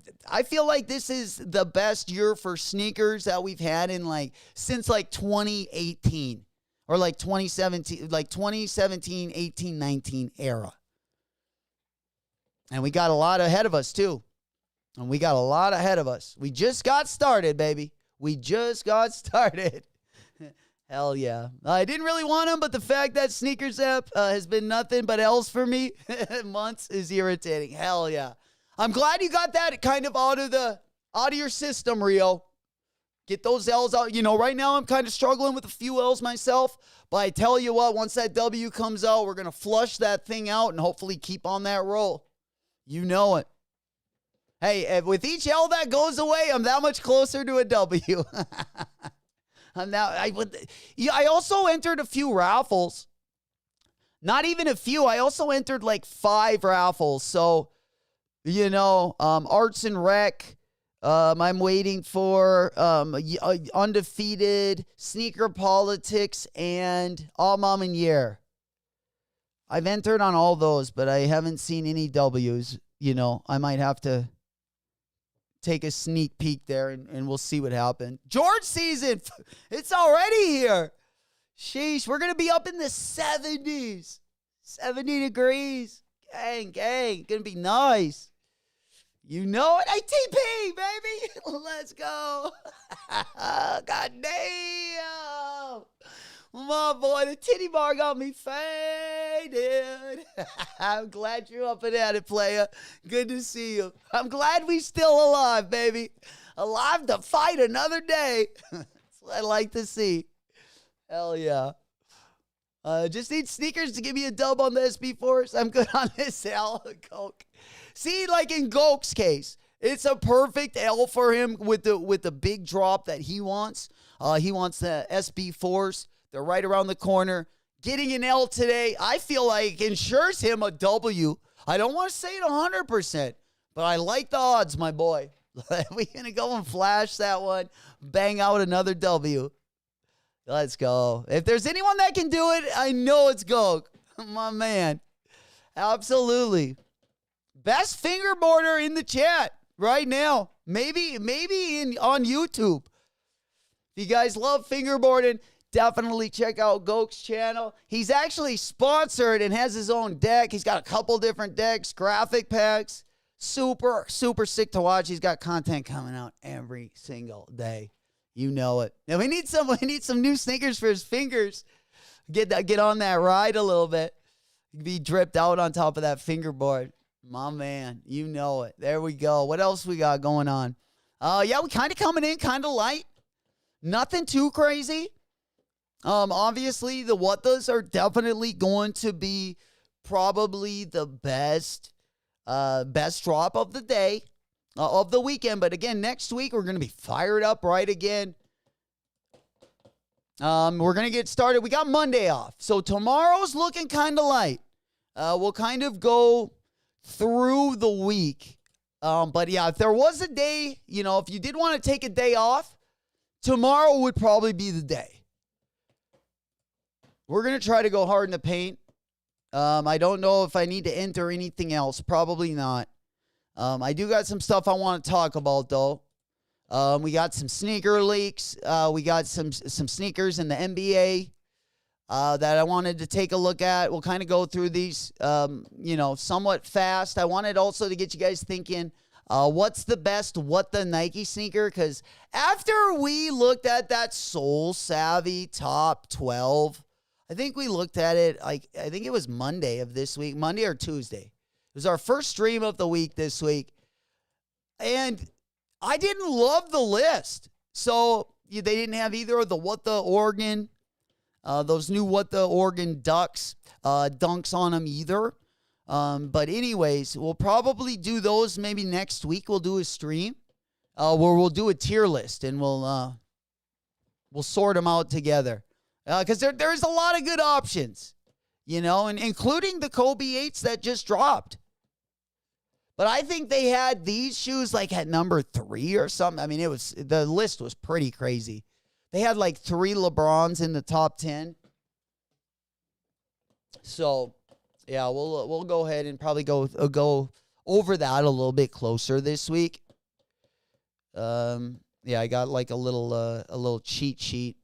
feel like this is the best year for sneakers that we've had since 2018 or 2017, 18, 19 era. And we got a lot ahead of us too. We just got started, baby. We just got started. Hell yeah. I didn't really want them, but the fact that Sneakers app has been nothing but L's for me months is irritating. Hell yeah. I'm glad you got that kind of out of your system, Rio. Get those L's out. You know, right now I'm kind of struggling with a few L's myself. But I tell you what, once that W comes out, we're going to flush that thing out and hopefully keep on that roll. You know it. Hey, with each L that goes away, I'm that much closer to a W. I also entered a few raffles. Not even a few. I also entered like 5 raffles. So, you know, Arts and Rec. I'm waiting for Undefeated, Sneaker Politics, and All Mom and Year. I've entered on all those, but I haven't seen any W's. You know, I might have to take a sneak peek there, and we'll see what happens. George season, it's already here. Sheesh, we're going to be up in the 70s. 70 degrees. Gang. Going to be nice. You know it. ATP, baby. Let's go. God damn. My boy, the titty bar got me faded. I'm glad you're up and at it, player. Good to see you. I'm glad we still alive, baby. Alive to fight another day. That's what I like to see. Hell yeah. Just need sneakers to give me a dub on the SB Force. I'm good on this L. Coke. See, like in Gok's case, it's a perfect L for him with the big drop that he wants. He wants the SB Force. They're right around the corner. Getting an L today, I feel like ensures him a W. I don't want to say it 100%, but I like the odds, my boy. We're going to go and flash that one. Bang out another W. Let's go. If there's anyone that can do it, I know it's Gok. My man. Absolutely. Best fingerboarder in the chat right now. Maybe on YouTube. If you guys love fingerboarding, definitely check out Gok's channel. He's actually sponsored and has his own deck. He's got a couple different decks, graphic packs. Super, super sick to watch. He's got content coming out every single day. You know it. Now we need some new sneakers for his fingers. Get on that ride a little bit. Be dripped out on top of that fingerboard. My man, you know it. There we go. What else we got going on? Yeah, we kind of coming in kind of light. Nothing too crazy. Obviously, the What-Thas are definitely going to be probably the best drop of the day, of the weekend. But again, next week, we're going to be fired up right again. We're going to get started. We got Monday off. So tomorrow's looking kind of light. We'll kind of go through the week. But yeah, if there was a day, you know, if you did want to take a day off, tomorrow would probably be the day. We're going to try to go hard in the paint. I don't know if I need to enter anything else. Probably not. I do got some stuff I want to talk about, though. We got some sneaker leaks. We got some sneakers in the NBA that I wanted to take a look at. We'll kind of go through these, somewhat fast. I wanted also to get you guys thinking, what's the best What-The Nike sneaker? Because after we looked at that Soul Savvy Top 12, I think we looked at it, I think it was Monday of this week, Monday or Tuesday. It was our first stream of the week this week. And I didn't love the list. So they didn't have either of the What the Oregon, those new What the Oregon Ducks, dunks on them either. But anyways, we'll probably do those maybe next week. We'll do a stream where we'll do a tier list and we'll sort them out together. Because there's a lot of good options, you know, and including the Kobe 8s that just dropped. But I think they had these shoes like at number 3 or something. I mean, the list was pretty crazy. They had like 3 LeBrons in the top 10. So, yeah, we'll go ahead and probably go over that a little bit closer this week. Yeah, I got like a little cheat sheet.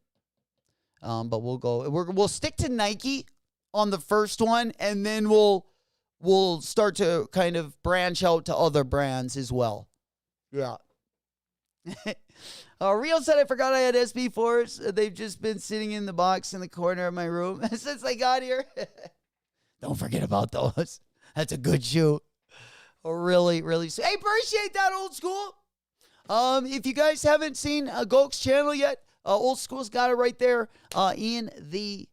But we'll stick to Nike on the first one, and then we'll start to kind of branch out to other brands as well. Yeah. Rio said, I forgot I had SB Force. They've just been sitting in the box in the corner of my room since I got here. Don't forget about those. That's a good shoe. Really, really. Hey, appreciate that, old school. If you guys haven't seen Gok's channel yet, Old School's got it right there in the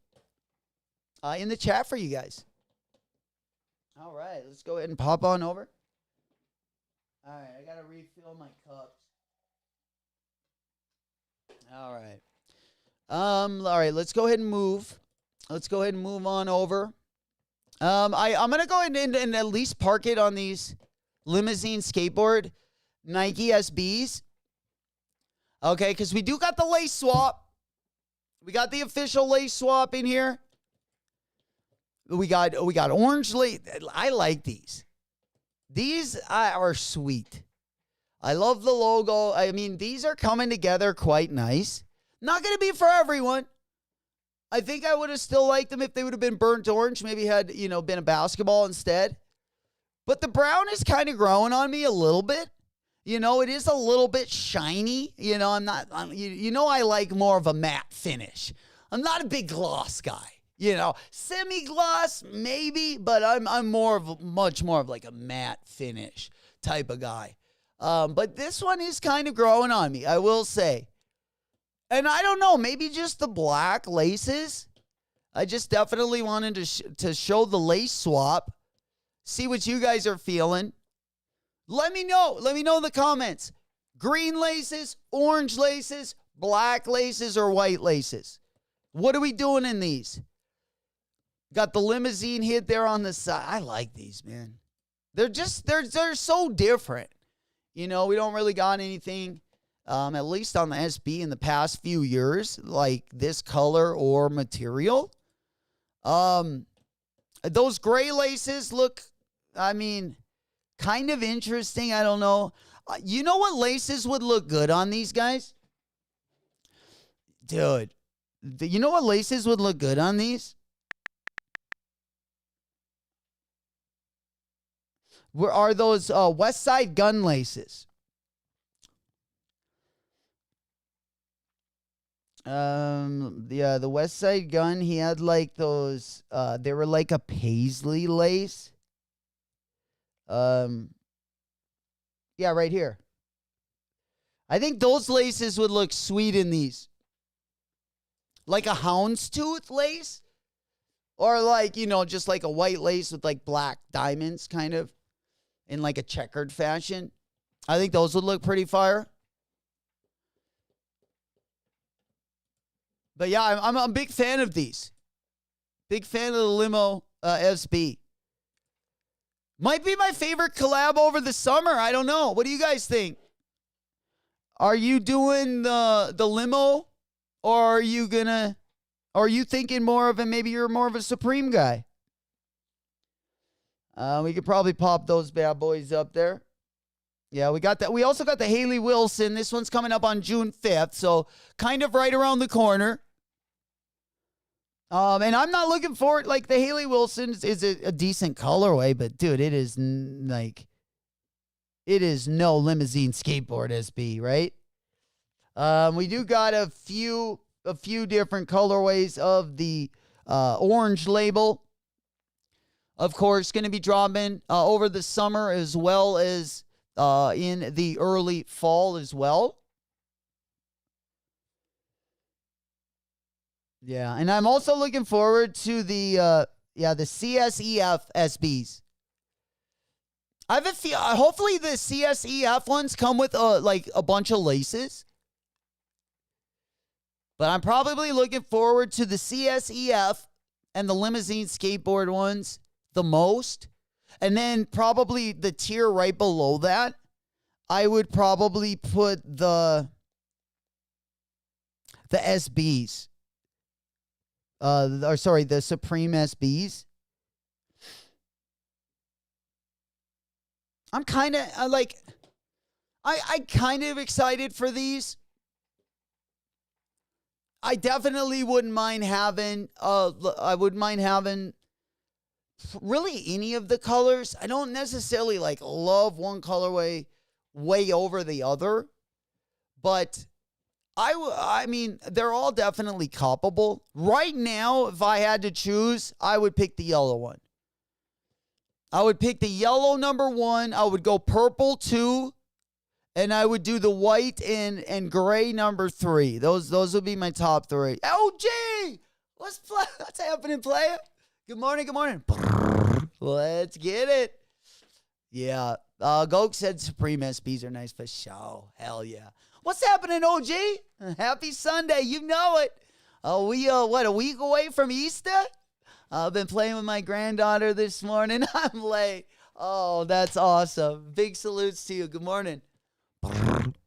chat for you guys. All right, let's go ahead and pop on over. All right, I gotta refill my cups. All right. All right, let's go ahead and move. Let's go ahead and move on over. I'm gonna go ahead and at least park it on these limousine skateboard Nike SBs. Okay, because we do got the lace swap. We got the official lace swap in here. We got orange lace. I like these. These are sweet. I love the logo. I mean, these are coming together quite nice. Not going to be for everyone. I think I would have still liked them if they would have been burnt orange. Maybe had, been a basketball instead. But the brown is kind of growing on me a little bit. It is a little bit shiny. I like more of a matte finish. I'm not a big gloss guy. Semi-gloss maybe, but I'm much more of like a matte finish type of guy. But this one is kind of growing on me, I will say. And I don't know, maybe just the black laces. I just definitely wanted to show the lace swap. See what you guys are feeling. Let me know. Let me know in the comments. Green laces, orange laces, black laces, or white laces. What are we doing in these? Got the limousine hit there on the side. I like these, man. They're so different. We don't really got anything, at least on the SB in the past few years, like this color or material. Those gray laces look, kind of interesting. I don't know. You know what laces would look good on these guys? Dude, you know what laces would look good on these? Where are those West Side Gun laces? The West Side Gun, he had like those, they were like a paisley lace. Yeah, right here. I think those laces would look sweet in these. Like a houndstooth lace. Or like, just like a white lace with like black diamonds kind of. In like a checkered fashion. I think those would look pretty fire. But yeah, I'm a big fan of these. Big fan of the Limo SB. Might be my favorite collab over the summer. I don't know. What do you guys think? Are you doing the Limo? Or are you thinking more of maybe you're more of a Supreme guy? We could probably pop those bad boys up there. Yeah, we got that. We also got the Haley Wilson. This one's coming up on June 5th, so kind of right around the corner. And I'm not looking for it. Like, the Haley Wilson is a decent colorway, but, dude, it is no limousine skateboard SB, right? We do got a few different colorways of the orange label. Of course, going to be dropping over the summer as well as in the early fall as well. Yeah, and I'm also looking forward to the CSEF SBs. I have a few. Hopefully, the CSEF ones come with a bunch of laces. But I'm probably looking forward to the CSEF and the limousine skateboard ones the most. And then probably the tier right below that, I would probably put the SBs. The Supreme SBs. I'm kind of I kind of excited for these. I definitely wouldn't mind having really any of the colors. I don't necessarily love one colorway way over the other, but I mean, they're all definitely copable. Right now, if I had to choose, I would pick the yellow one. I would pick the yellow number 1. I would go purple 2. And I would do the white and gray number 3. Those would be my top 3. OG! What's happening, player? Good morning, good morning. Let's get it. Yeah. Goke said Supreme SBs are nice for show. Hell yeah. What's happening, OG? Happy Sunday. You know it. We a week away from Easter? I've been playing with my granddaughter this morning. I'm late. Oh, that's awesome. Big salutes to you. Good morning.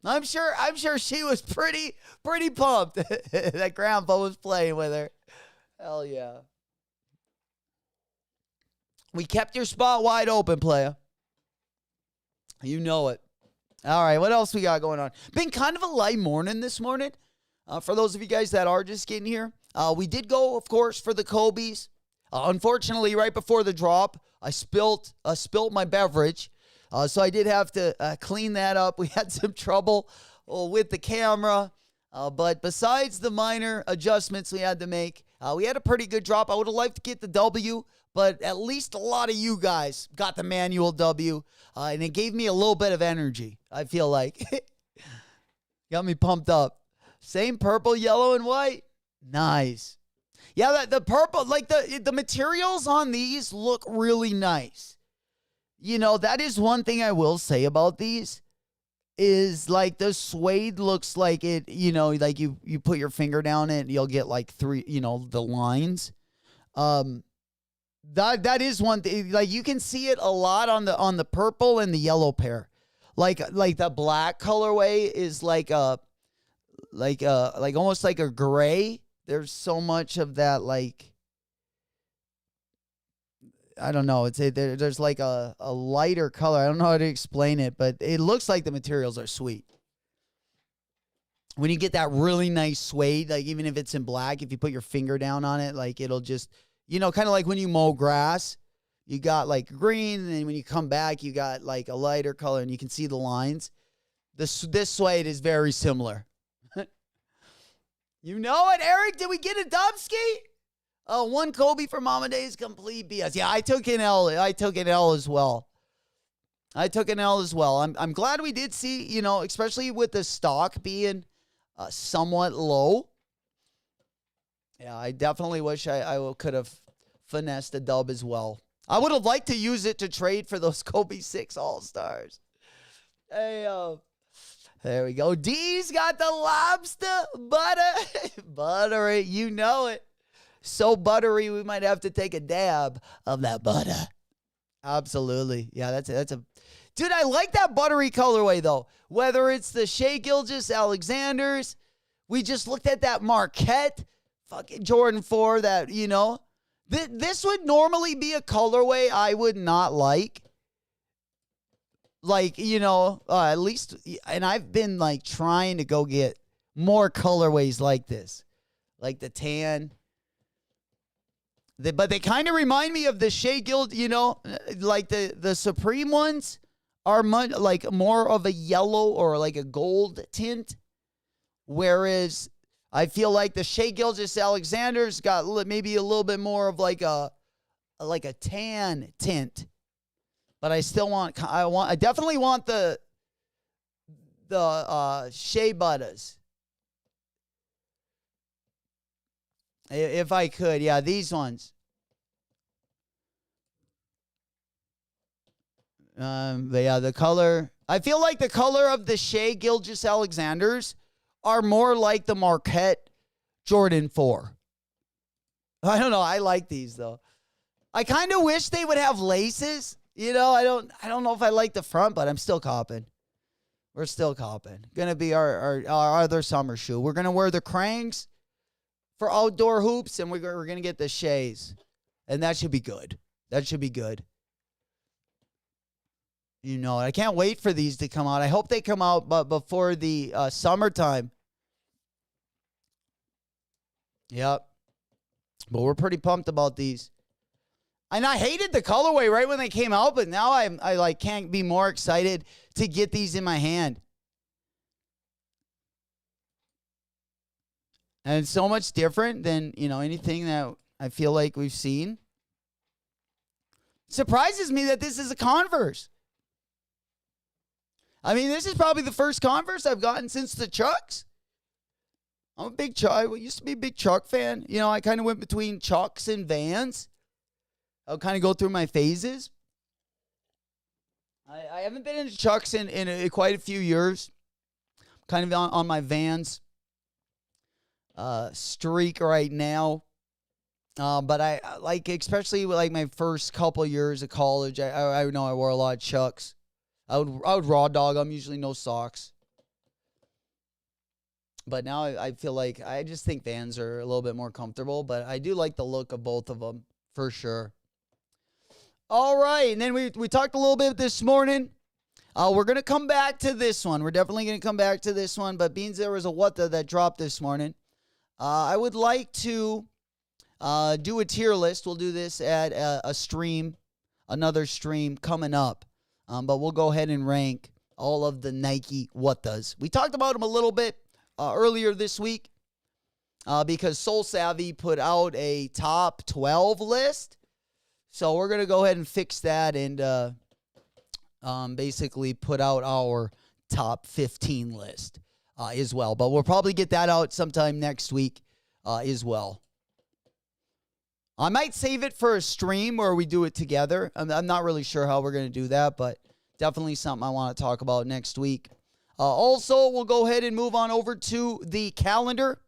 I'm sure she was pretty pumped that grandpa was playing with her. Hell yeah. We kept your spot wide open, player. You know it. All right, what else we got going on? Been kind of a light morning this morning. For those of you guys that are just getting here, we did go, of course, for the Kobe's. Unfortunately, right before the drop, I spilt my beverage. So I did have to clean that up. We had some trouble with the camera. But besides the minor adjustments we had to make, we had a pretty good drop. I would have liked to get the W, but at least a lot of you guys got the manual W. And it gave me a little bit of energy, I feel like. Got me pumped up. Same purple, yellow, and white. Nice. Yeah, the purple, like the materials on these look really nice. You know, that is one thing I will say about these is like the suede looks like it, you know, like you put your finger down it and you'll get like 3, you know, the lines. That is one thing. Like you can see it a lot on the purple and the yellow pair. Like the black colorway is like almost like a gray. There's so much of that, like, I don't know. There's like a lighter color. I don't know how to explain it, but it looks like the materials are sweet. When you get that really nice suede, like even if it's in black, if you put your finger down on it, like it'll just, you know, kind of like when you mow grass, you got like green, and then when you come back, you got like a lighter color, and you can see the lines. This suede is very similar. You know it, Eric? Did we get a Dubski? One Kobe for Mama Days, complete BS. Yeah, I took an L. I took an L as well. I'm glad we did see, you know, especially with the stock being somewhat low. Yeah, I definitely wish I could have finessed a dub as well. I would have liked to use it to trade for those Kobe 6 All-Stars. Hey, there we go. D's got the lobster butter. Buttery, you know it. So buttery, we might have to take a dab of that butter. Absolutely. Yeah, that's a... Dude, I like that buttery colorway, though. Whether it's the Shea Gilgeous-Alexanders, we just looked at that Marquette, fucking Jordan 4, that, you know. This would normally be a colorway I would not like. Like, you know, at least, and I've been like trying to go get more colorways like this, like the tan. But they kind of remind me of the Shea Gild, you know, like the Supreme ones are like more of a yellow or like a gold tint. Whereas I feel like the Shea Gilgeous-Alexander's got maybe a little bit more of like a tan tint. But I still I definitely want the Shea Butters. If I could, yeah, these ones. But yeah, the color. I feel like the color of the Shea Gilgeous-Alexanders are more like the Marquette Jordan 4. I don't know. I like these though. I kind of wish they would have laces. You know, I don't know if I like the front, but I'm still copping. We're still copping. Gonna be our other summer shoe. We're gonna wear the Cranks for outdoor hoops, and we're gonna get the Shays, and that should be good. That should be good. You know, I can't wait for these to come out. I hope they come out, but before the summertime. Yep. But we're pretty pumped about these. And I hated the colorway right when they came out, but now I like can't be more excited to get these in my hand. And it's so much different than, you know, anything that I feel like we've seen. Surprises me that this is a Converse. I mean, this is probably the first Converse I've gotten since the Chucks. I'm a big Chuck. I used to be a big Chuck fan. You know, I kind of went between Chucks and Vans. I'll kind of go through my phases. I haven't been into Chucks in quite a few years. Kind of on my Vans streak right now. But I like, especially like my first couple years of college, I know I wore a lot of Chucks. I would raw dog them, usually no socks. But now I feel like I just think Vans are a little bit more comfortable, but I do like the look of both of them for sure. All right, and then we talked a little bit this morning. We're going to come back to this one. We're definitely going to come back to this one, but beans, there was a what the that dropped this morning. I would like to do a tier list. We'll do this at a stream, another stream coming up. But we'll go ahead and rank all of the Nike what does. We talked about them a little bit earlier this week because Soul Savvy put out a top 12 list. So we're going to go ahead and fix that and basically put out our top 15 list as well. But we'll probably get that out sometime next week as well. I might save it for a stream where we do it together. I'm not really sure how we're going to do that, but definitely something I want to talk about next week. Also, we'll go ahead and move on over to the calendar.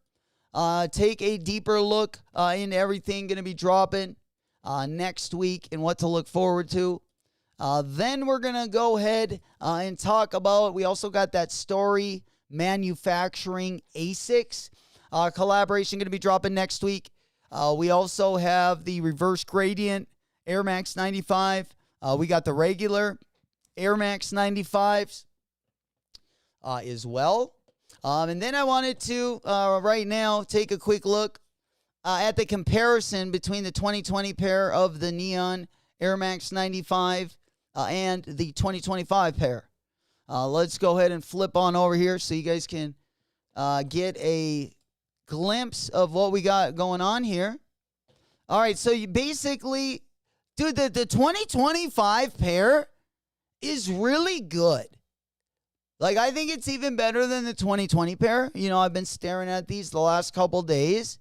Take a deeper look into everything going to be dropping next week and what to look forward to. Then we're going to go ahead and talk about, we also got that Story Manufacturing ASICS collaboration going to be dropping next week. We also have the Reverse Gradient Air Max 95. We got the regular Air Max 95s as well. And then I wanted to, right now, take a quick look at the comparison between the 2020 pair of the Neon Air Max 95 and the 2025 pair. Let's go ahead and flip on over here so you guys can get a glimpse of what we got going on here. All right, so you basically, dude, the 2025 pair is really good. Like, I think it's even better than the 2020 pair. You know, I've been staring at these the last couple days,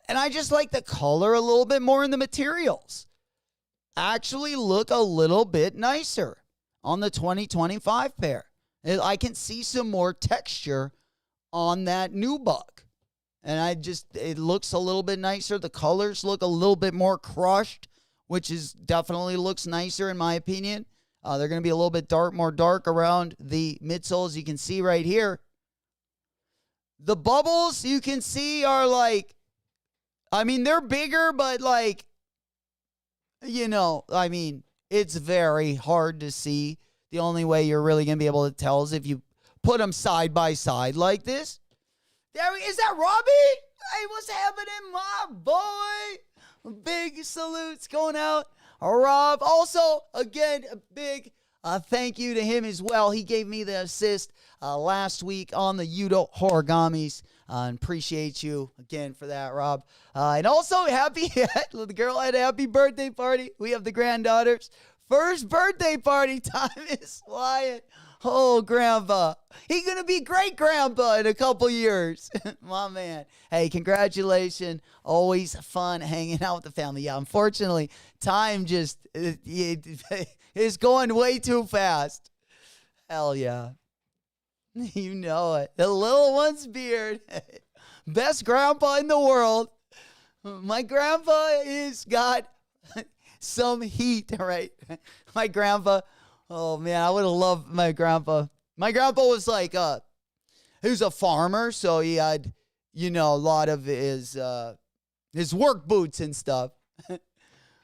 and I just like the color a little bit more in the materials. Actually look a little bit nicer on the 2025 pair. I can see some more texture on that new buck. And it looks a little bit nicer. The colors look a little bit more crushed, which is definitely looks nicer in my opinion. They're going to be a little bit more dark around the midsoles. You can see right here. The bubbles you can see are like, I mean, they're bigger, but like, you know, I mean, it's very hard to see. The only way you're really going to be able to tell is if you put them side by side like this. Is that Robbie? Hey, what's happening, my boy? Big salutes going out. Rob. Also, again, a big thank you to him as well. He gave me the assist last week on the Yudo Origamis. Appreciate you again for that, Rob. And also, the girl had a happy birthday party. We have the granddaughters. First birthday party. Time is flying. Oh, Grandpa. He's going to be great Grandpa in a couple years. My man. Hey, congratulations. Always fun hanging out with the family. Yeah, unfortunately, time just is going way too fast. Hell yeah. You know it. The little one's beard. Best grandpa in the world. My grandpa has got some heat, right? My grandpa... Oh, man, I would have loved my grandpa. My grandpa was like, he was a farmer, so he had, you know, a lot of his work boots and stuff.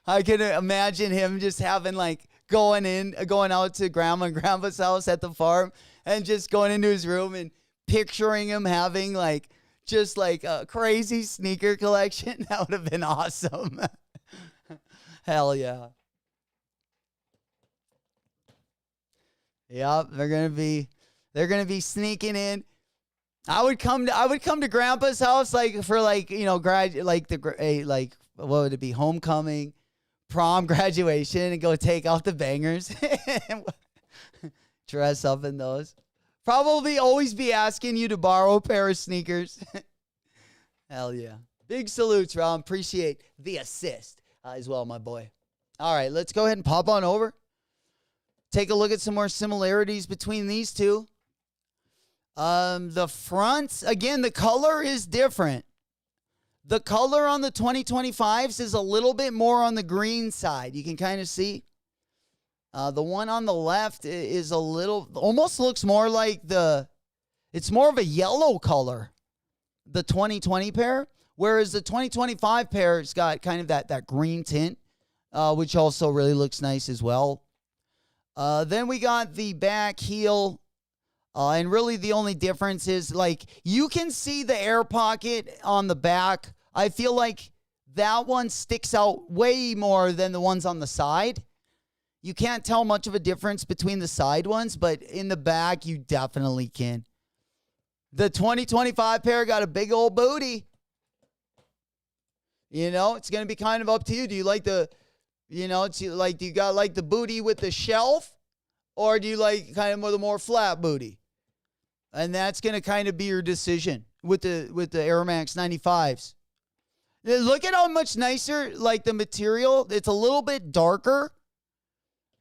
I can imagine him just having, like, going out to Grandma and Grandpa's house at the farm and just going into his room and picturing him having, like, just, like, a crazy sneaker collection. That would have been awesome. Hell yeah. Yep, they're gonna be sneaking in. I would come to Grandpa's house for what would it be, homecoming, prom, graduation, and go take out the bangers. dress up in those. Probably always be asking you to borrow a pair of sneakers. Hell yeah. Big salutes, Ron. Appreciate the assist as well, my boy. All right, let's go ahead and pop on over. Take a look at some more similarities between these two. The fronts, again, the color is different. The color on the 2025s is a little bit more on the green side. You can kind of see. The one on the left is a little, almost looks more like it's more of a yellow color, the 2020 pair, whereas the 2025 pair has got kind of that green tint, which also really looks nice as well. Then we got the back heel, and really the only difference is, like, you can see the air pocket on the back. I feel like that one sticks out way more than the ones on the side. You can't tell much of a difference between the side ones, but in the back, you definitely can. The 2025 pair got a big old booty. You know, it's going to be kind of up to you. Do you like do you got like the booty with the shelf, or do you like kind of the more flat booty? And that's going to kind of be your decision with the Air Max 95s. Look at how much nicer, like, the material. It's a little bit darker.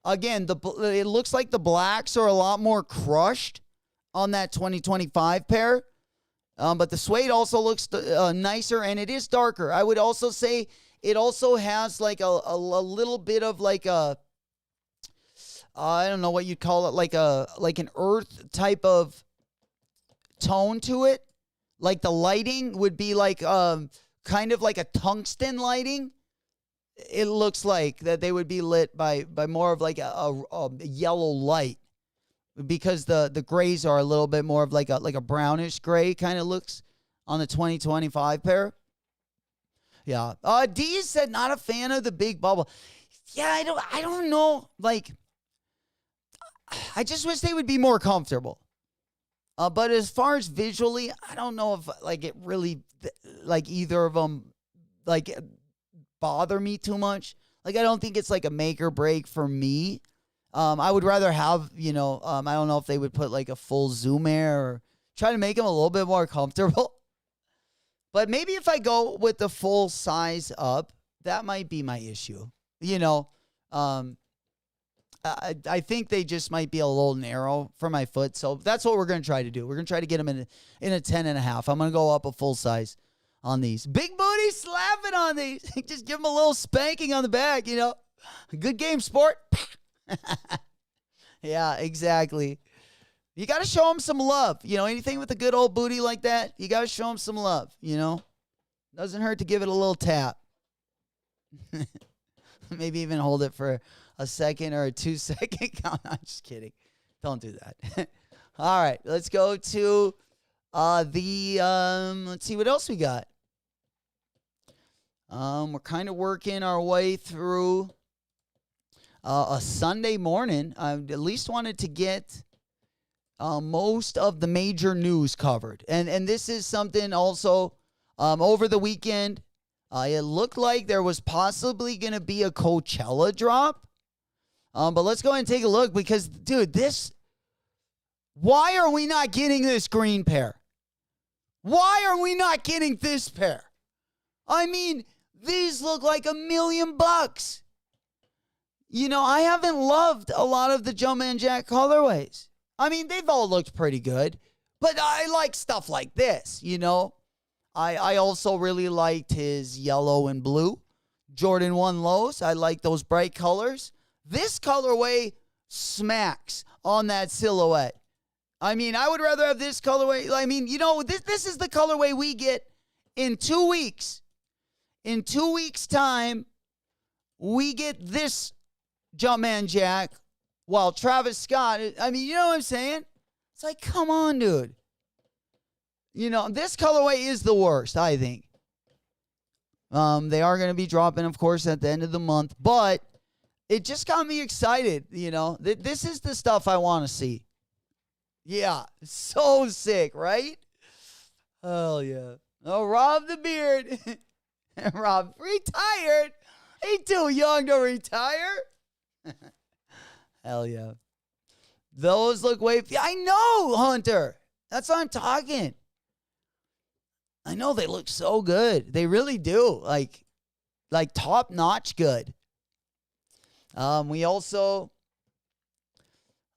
Again, it looks like the blacks are a lot more crushed on that 2025 pair. But the suede also looks nicer, and it is darker. I would also say it also has like a little bit of like a, I don't know what you'd call it, like an earth type of tone to it. Like the lighting would be like kind of like a tungsten lighting. It looks like that they would be lit by more of like a yellow light, because the grays are a little bit more of like a brownish gray kind of looks on the 2025 pair. Yeah. D said not a fan of the big bubble. Yeah, I don't know. Like, I just wish they would be more comfortable. But as far as visually, I don't know if like it really, like, either of them like bother me too much. Like, I don't think it's like a make or break for me. I would rather have, I don't know if they would put like a full Zoom Air or try to make them a little bit more comfortable. But maybe if I go with the full size up, that might be my issue. I think they just might be a little narrow for my foot. So that's what we're going to try to do. We're going to try to get them in a 10.5. I'm going to go up a full size on these. Big booty slapping on these. Just give them a little spanking on the back, Good game, sport. Yeah, exactly. You got to show them some love. Anything with a good old booty like that, you got to show them some love, Doesn't hurt to give it a little tap. Maybe even hold it for a second or a 2-second count. I'm just kidding. Don't do that. All right, let's go to let's see what else we got. We're kind of working our way through a Sunday morning. I at least wanted to get most of the major news covered. And this is something also over the weekend. It looked like there was possibly going to be a Coachella drop. But let's go ahead and take a look because, dude, why are we not getting this green pair? Why are we not getting this pair? I mean, these look like $1 million. I haven't loved a lot of the Jumpman Jack colorways. I mean, they've all looked pretty good, but I like stuff like this, I also really liked his yellow and blue Jordan 1 lows. I like those bright colors. This colorway smacks on that silhouette. I mean, I would rather have this colorway. I mean, this is the colorway we get in 2 weeks. In 2 weeks' time, we get this Jumpman Jack, while Travis Scott, I mean, you know what I'm saying? It's like, come on, dude. This colorway is the worst, I think. They are going to be dropping, of course, at the end of the month, but it just got me excited, This is the stuff I want to see. Yeah, so sick, right? Hell yeah. Oh, Rob the Beard. Rob retired. He too young to retire. Hell yeah. Those look way. I know, Hunter. That's what I'm talking. I know they look so good. They really do. Like top notch good. We also.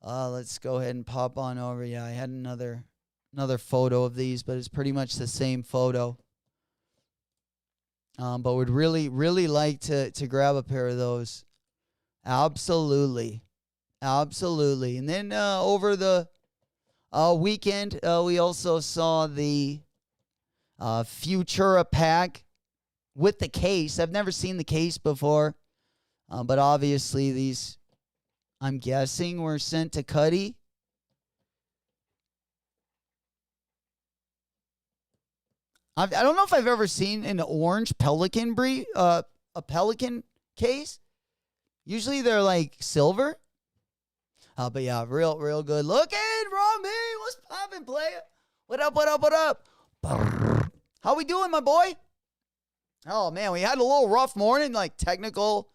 Let's go ahead and pop on over. Yeah, I had another photo of these, but it's pretty much the same photo. But would really, really like to grab a pair of those. Absolutely. Absolutely. And then over the weekend, we also saw the Futura pack with the case. I've never seen the case before. But obviously these, I'm guessing, were sent to Cuddy. I don't know if I've ever seen an orange Pelican a Pelican case. Usually they're like silver. But yeah, real good looking. Romy, what's poppin', player? What up, what up, what up? How we doing, my boy? Oh, man, we had a little rough morning, like technical.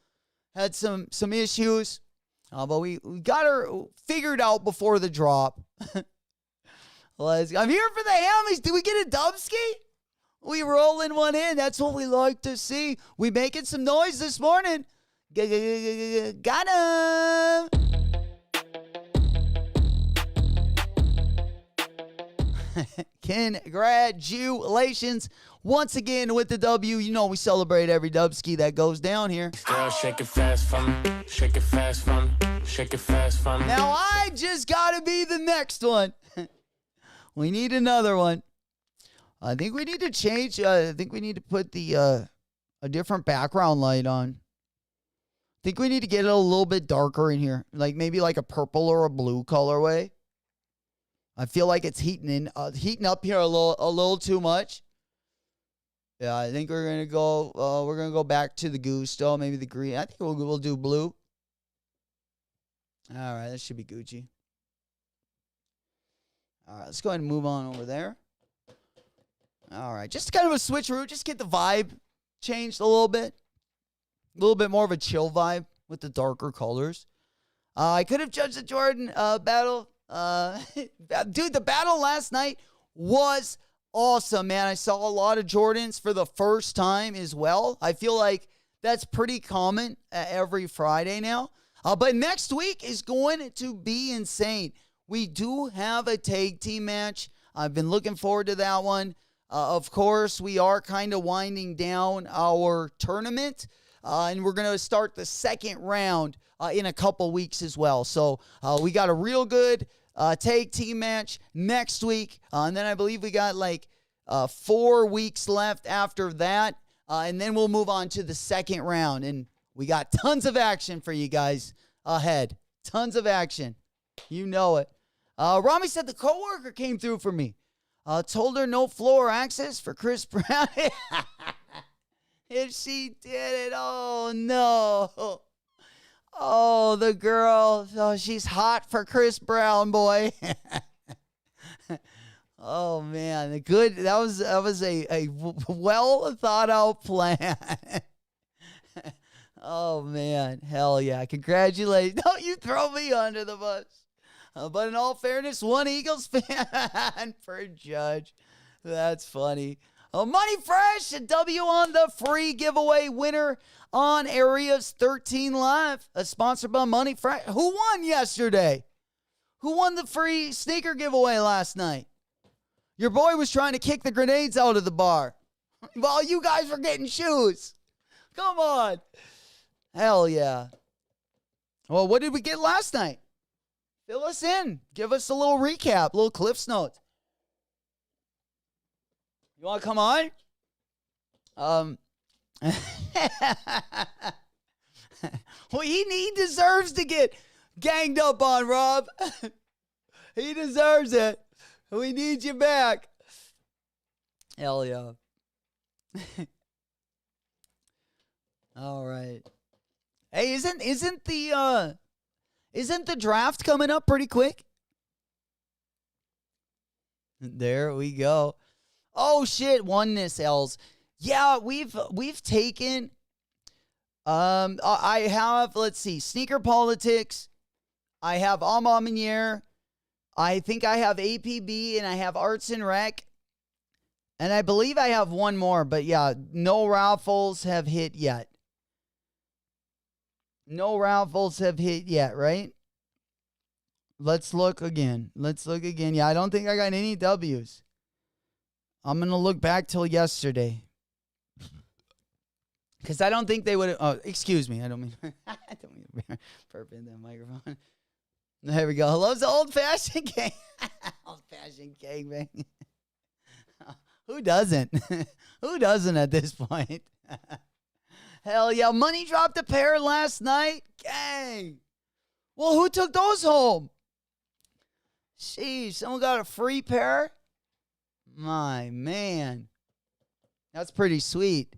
Had some issues. But we got her figured out before the drop. I'm here for the hammies. Did we get a dubski? We rolling one in. That's what we like to see. We making some noise this morning. Got him. Congratulations once again with the W. You know we celebrate every dubski that goes down here. Girl, shake it fast for me. Shake it fast for me. Shake it fast for me. Now I just gotta be the next one. We need another one. I think we need to change. I think we need to put the a different background light on. I think we need to get it a little bit darker in here, like maybe like a purple or a blue colorway. I feel like it's heating up here a little too much. Yeah, I think we're gonna go back to the Gusto, maybe the green. I think we'll do blue. All right, that should be Gucci. All right, let's go ahead and move on over there. All right, just kind of a switcheroo, just get the vibe changed a little bit more of a chill vibe with the darker colors. I could have judged the Jordan battle. Dude, the battle last night was awesome, man. I saw a lot of Jordans for the first time as well. I feel like that's pretty common every Friday now. But next week is going to be insane. We do have a tag team match. I've been looking forward to that one. Of course, we are kind of winding down our tournament, and we're going to start the second round in a couple weeks as well. So we got a real good tag team match next week, and then I believe we got like 4 weeks left after that, and then we'll move on to the second round, and we got tons of action for you guys ahead. Tons of action. You know it. Rami said the coworker came through for me. Told her no floor access for Chris Brown. If she did it, oh no. Oh, the girl. Oh, she's hot for Chris Brown, boy. Oh man, good. That was a well thought out plan. Oh man, hell yeah! Congratulations! Don't you throw me under the bus. But in all fairness, one Eagles fan per judge. That's funny. Money Fresh, a W on the free giveaway winner on Areas 13 Live, sponsored by Money Fresh. Who won yesterday? Who won the free sneaker giveaway last night? Your boy was trying to kick the grenades out of the bar while you guys were getting shoes. Come on. Hell yeah. Well, what did we get last night? Fill us in. Give us a little recap, a little Cliff's Notes. You want to come on? Well, he deserves to get ganged up on, Rob. He deserves it. We need you back. Hell yeah. All right. Hey, isn't the draft coming up pretty quick? There we go. Oh shit, oneness L's. Yeah, we've taken I have, let's see, Sneaker Politics. I have Amaminier. I think I have APB, and I have Arts and Rec. And I believe I have one more, but yeah, no raffles have hit yet. No raffles have hit yet, right? Let's look again. Yeah, I don't think I got any W's. I'm going to look back till yesterday. Because I don't think they would have. Oh, excuse me. I don't mean to burp in that microphone. There we go. Hello, the old-fashioned cake. Old-fashioned cake, man. Who doesn't? Who doesn't at this point? Hell yeah. Money dropped a pair last night. Gang. Well, who took those home? Sheesh, someone got a free pair? My man. That's pretty sweet.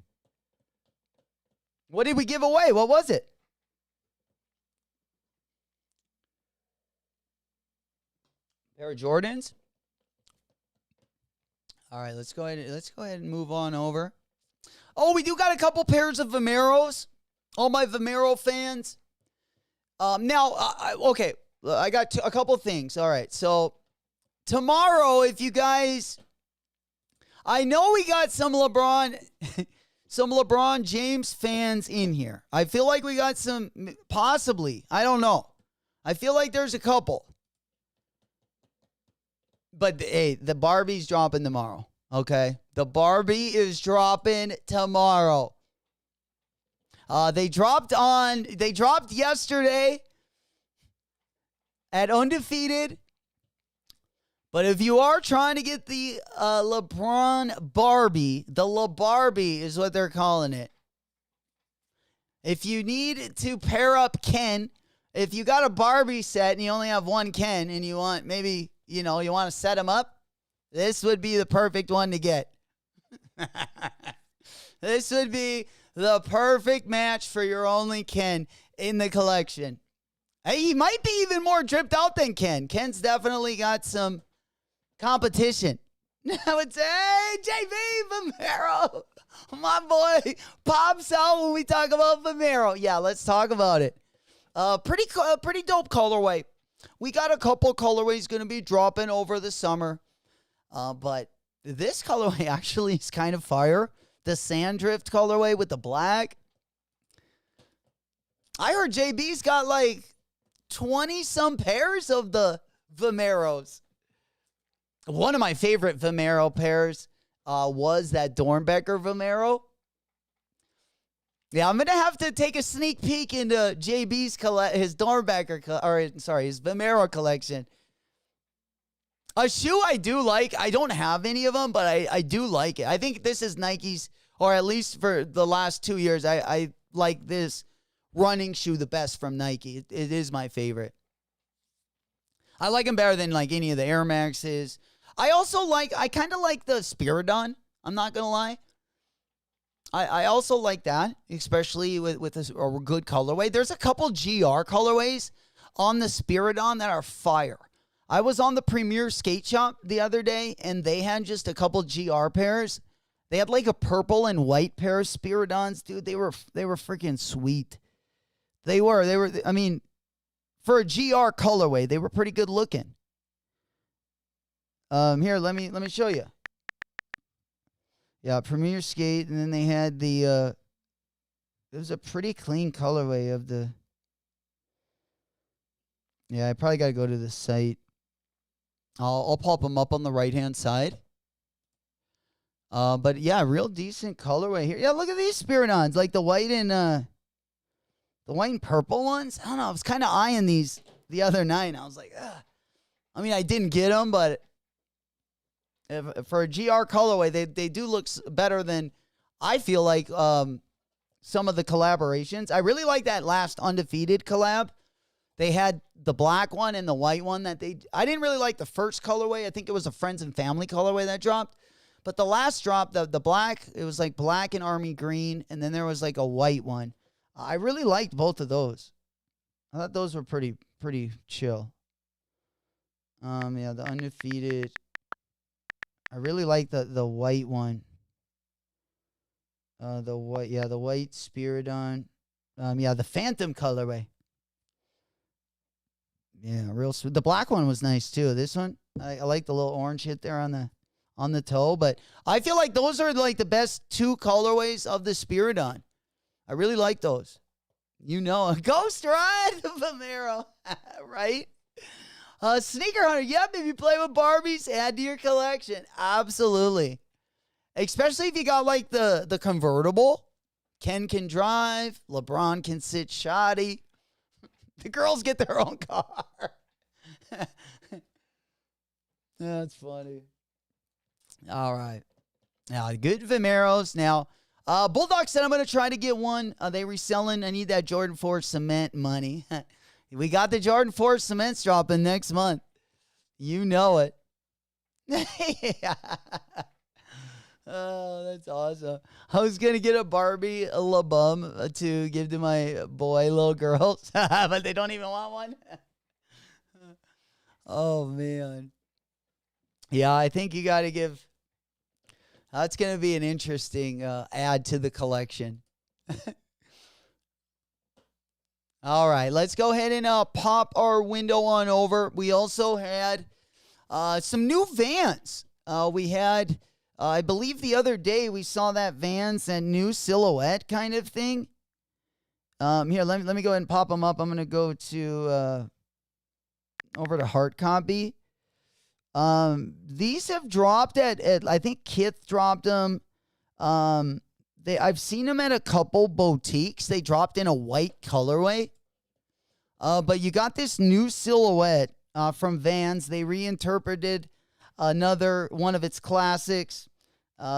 What did we give away? What was it? Pair of Jordans? All right, let's go ahead and move on over. Oh, we do got a couple pairs of Vomeros. All my Vomero fans. Okay, I got a couple things. All right, so tomorrow, if you guys, I know we got some LeBron James fans in here. I feel like we got some, possibly. I don't know. I feel like there's a couple. But, hey, the Barbie's dropping tomorrow, okay? The Barbie is dropping tomorrow. They dropped yesterday at Undefeated. But if you are trying to get the LeBron Barbie, the LeBarbie is what they're calling it. If you need to pair up Ken, if you got a Barbie set and you only have one Ken and you want maybe, you want to set them up, this would be the perfect one to get. This would be the perfect match for your only Ken in the collection. Hey, he might be even more dripped out than Ken. Ken's definitely got some competition. I would say, hey, JV Vomero, my boy, pops out when we talk about Vomero. Yeah, let's talk about it. Pretty dope colorway. We got a couple colorways going to be dropping over the summer. But this colorway actually is kind of fire. The Sandrift colorway with the black. I heard JB's got like 20-some pairs of the Vomeros. One of my favorite Vomero pairs was that Dornbecker Vomero. Yeah, I'm going to have to take a sneak peek into JB's his Dornbecker, his Vomero collection. A shoe I do like. I don't have any of them, but I do like it. I think this is Nike's, or at least for the last 2 years, I like this running shoe the best from Nike. It is my favorite. I like them better than like any of the Air Maxes. I kind of like the Spiridon. I'm not going to lie. I also like that, especially with a good colorway. There's a couple GR colorways on the Spiridon that are fire. I was on the Premier Skate Shop the other day, and they had just a couple GR pairs. They had like a purple and white pair of Spiridons, dude. They were freaking sweet. They were. I mean, for a GR colorway, they were pretty good looking. Here, let me show you. Yeah, Premier Skate, and then they had it was a pretty clean colorway of the. Yeah, I probably got to go to the site. I'll pop them up on the right-hand side. But yeah, real decent colorway here. Yeah, look at these Spiridons, like the white and purple ones. I don't know. I was kind of eyeing these the other night. And I was like, ugh. I mean, I didn't get them, but for a GR colorway, they do look better than I feel like some of the collaborations. I really like that last Undefeated collab. They had the black one and the white one I didn't really like the first colorway. I think it was a Friends and Family colorway that dropped. But the last drop, the black, it was like black and army green, and then there was like a white one. I really liked both of those. I thought those were pretty chill. Yeah, the Undefeated. I really like the white one. The white Spiridon. Yeah, the Phantom colorway. Yeah, real sweet. The black one was nice too. This one, I like the little orange hit there on the toe. But I feel like those are like the best two colorways of the Spiridon. I really like those. You know, a Ghost Ride Vomero, right? Sneaker Hunter, yep, if you play with Barbies, add to your collection. Absolutely. Especially if you got like the convertible. Ken can drive. LeBron can sit shoddy. The girls get their own car. That's funny. All right. Now, good Vomeros. Now, Bulldog said I'm going to try to get one. They reselling. I need that Jordan 4 cement money. We got the Jordan 4 cements dropping next month. You know it. Yeah. Oh, that's awesome. I was going to get a Barbie La Bum to give to my boy, little girls, but they don't even want one. Oh, man. Yeah, I think you got to give. That's going to be an interesting add to the collection. All right, let's go ahead and pop our window on over. We also had some new Vans. We had, I believe the other day we saw that Vans, that new silhouette kind of thing. Here, let me go ahead and pop them up. I'm going to go to over to hard copy. These have dropped at I think Kith dropped them. I've seen them at a couple boutiques. They dropped in a white colorway. But you got this new silhouette from Vans. They reinterpreted another one of its classics.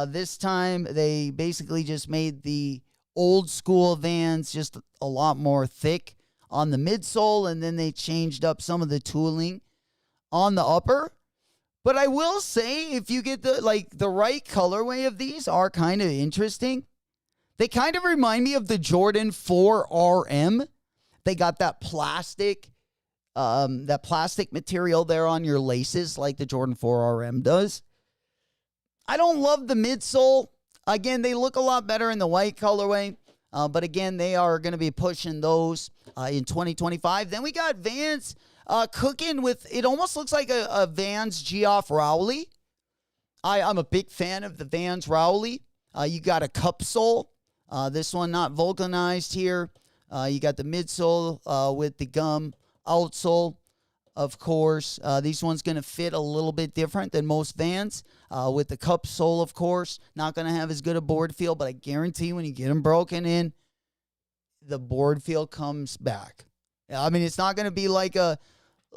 This time they basically just made the old school Vans just a lot more thick on the midsole, and then they changed up some of the tooling on the upper. But I will say, if you get the right colorway of these are kind of interesting. They kind of remind me of the Jordan 4 RM. They got that plastic material there on your laces like the Jordan 4 RM does. I don't love the midsole. Again, they look a lot better in the white colorway. But again, they are going to be pushing those in 2025. Then we got Vans cooking with, it almost looks like a Vans Geoff Rowley. I'm a big fan of the Vans Rowley. You got a cup sole. This one not vulcanized here. You got the midsole with the gum outsole, of course. These ones going to fit a little bit different than most Vans. With the cup sole, of course, not going to have as good a board feel, but I guarantee when you get them broken in, the board feel comes back. I mean, it's not going to be like an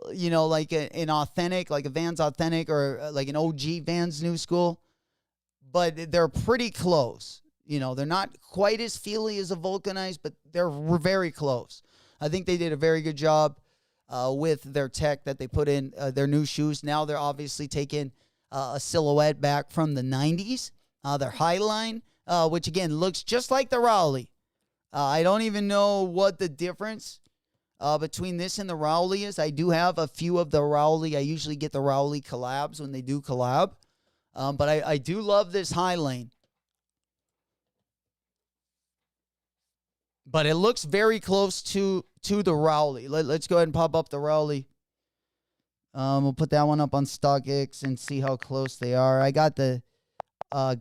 authentic, like a Vans authentic or like an OG Vans new school, but they're pretty close. They're not quite as feely as a vulcanized, but they're very close. I think they did a very good job with their tech that they put in their new shoes. Now they're obviously taking a silhouette back from the 90s. Their Highline, which again looks just like the Rowley. I don't even know what the difference between this and the Rowley is. I do have a few of the Rowley. I usually get the Rowley collabs when they do collab. But I do love this Highline. But it looks very close to the Rowley. Let's go ahead and pop up the Rowley. We'll put that one up on StockX and see how close they are. I got the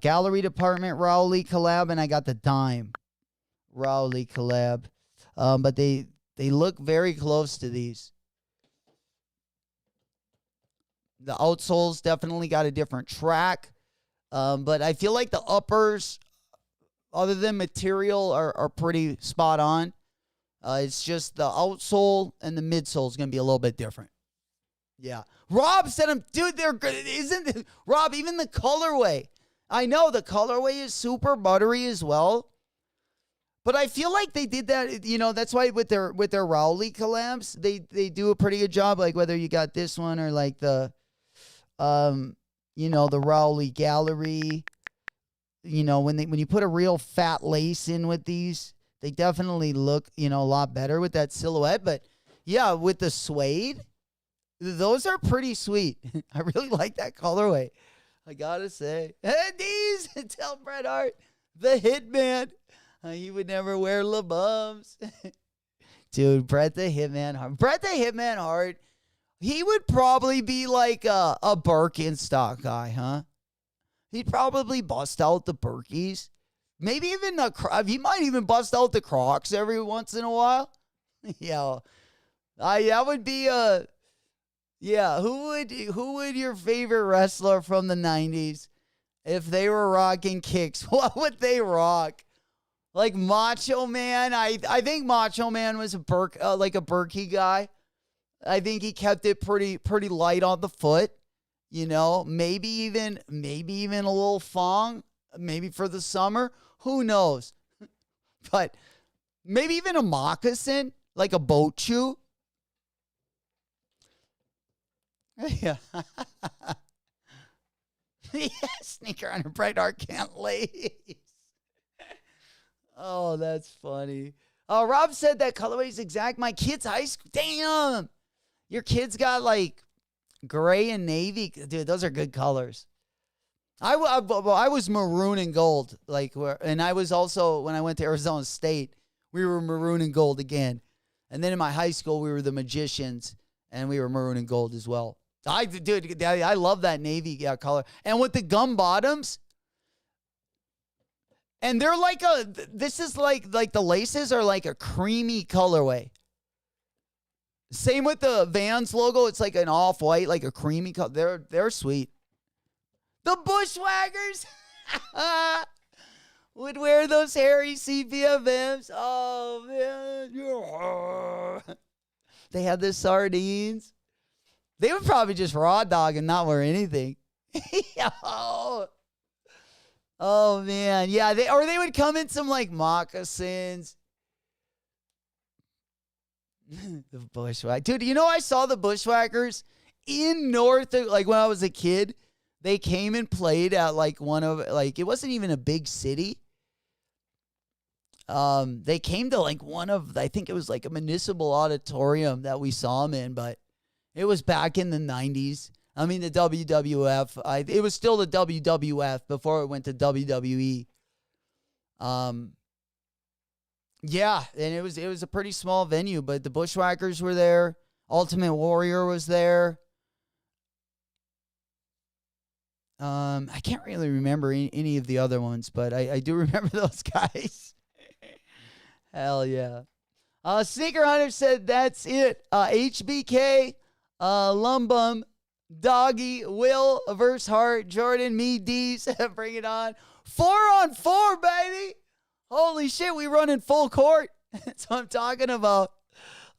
Gallery Department Rowley collab, and I got the Dime Rowley collab. But they look very close to these. The outsoles definitely got a different track. But I feel like the uppers, other than material, are pretty spot on. It's just the outsole and the midsole is going to be a little bit different. Yeah. Rob said, dude, they're good. Rob, even the colorway. I know the colorway is super buttery as well. But I feel like they did that, that's why with their Rowley collabs, they do a pretty good job. Like whether you got this one or like the Rowley Gallery. When you put a real fat lace in with these, they definitely look, a lot better with that silhouette. But yeah, with the suede, those are pretty sweet. I really like that colorway. I gotta say. And these, tell Bret Hart, the Hitman. He would never wear La Bums. Dude, Bret the Hitman Hart. Bret the Hitman Hart He would probably be like a Birkenstock guy, huh? He'd probably bust out the Birkies. Maybe even he might even bust out the Crocs every once in a while. Yeah. That would be who would your favorite wrestler from the 90s if they were rocking kicks? What would they rock? Like Macho Man? I think Macho Man was like a Berkey guy. I think he kept it pretty light on the foot, you know. Maybe even a little thong, maybe for the summer. Who knows? But maybe even a moccasin, like a boat shoe. Yeah. Yeah, sneaker on a bright art can't lace. Oh, that's funny. Rob said that colorway is exact. My kid's high school. Damn. Your kids got like gray and navy. Dude, those are good colors. I was maroon and gold. And I was also, when I went to Arizona State, we were maroon and gold again. And then in my high school, we were the Magicians, and we were maroon and gold as well. I love that navy color. And with the gum bottoms, and they're like this is like the laces are like a creamy colorway. Same with the Vans logo. It's like an off-white, like a creamy color. They're sweet. The Bushwhackers would wear those hairy CPFMs. Oh, man. They had the sardines. They would probably just raw dog and not wear anything. Oh, man. Yeah, they would come in some like moccasins. The Bushwhackers. Dude, you know, I saw the Bushwhackers in like when I was a kid. They came and played at like it wasn't even a big city. They came to like I think it was like a municipal auditorium that we saw them in, but it was back in the 90s. I mean, the WWF. It was still the WWF before it went to WWE. Yeah, and it was a pretty small venue, but the Bushwhackers were there. Ultimate Warrior was there. I can't really remember any of the other ones, but I do remember those guys. Hell yeah. Sneaker Hunter said that's it. HBK, Lumbum, Doggy, Will, Verse Hart, Jordan, me, D's. Bring it on. 4-on-4, baby. Holy shit, we running full court. That's what I'm talking about.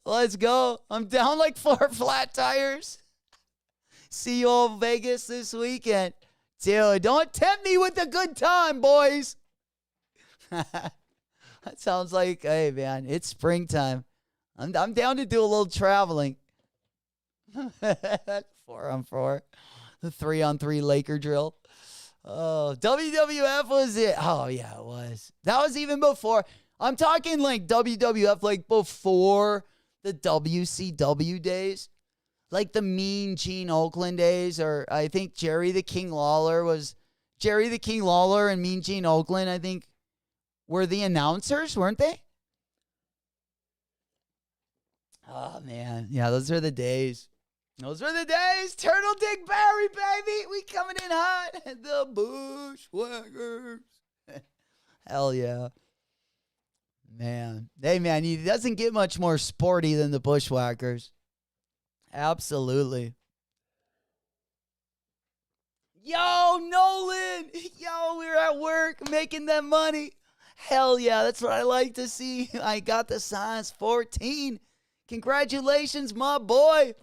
Let's go. I'm down like 4 flat tires. See you all in Vegas this weekend. Dude, don't tempt me with a good time, boys. That sounds like, hey, man, it's springtime. I'm down to do a little traveling. 4-on-4. The 3-on-3 Laker drill. Oh, WWF was it? Oh, yeah, it was. That was even before. I'm talking like WWF, like before the WCW days. Like the Mean Gene Oakland days, or I think Jerry the King Lawler and Mean Gene Oakland, I think, were the announcers, weren't they? Oh, man. Yeah, those are the days. Those were the days. Turtle Dick Barry, baby. We coming in hot. The Bushwhackers. Hell yeah. Man. Hey, man, he doesn't get much more sporty than the Bushwhackers. Absolutely. Yo, Nolan. Yo, we're at work making that money. Hell yeah, that's what I like to see. I got the size 14. Congratulations, my boy.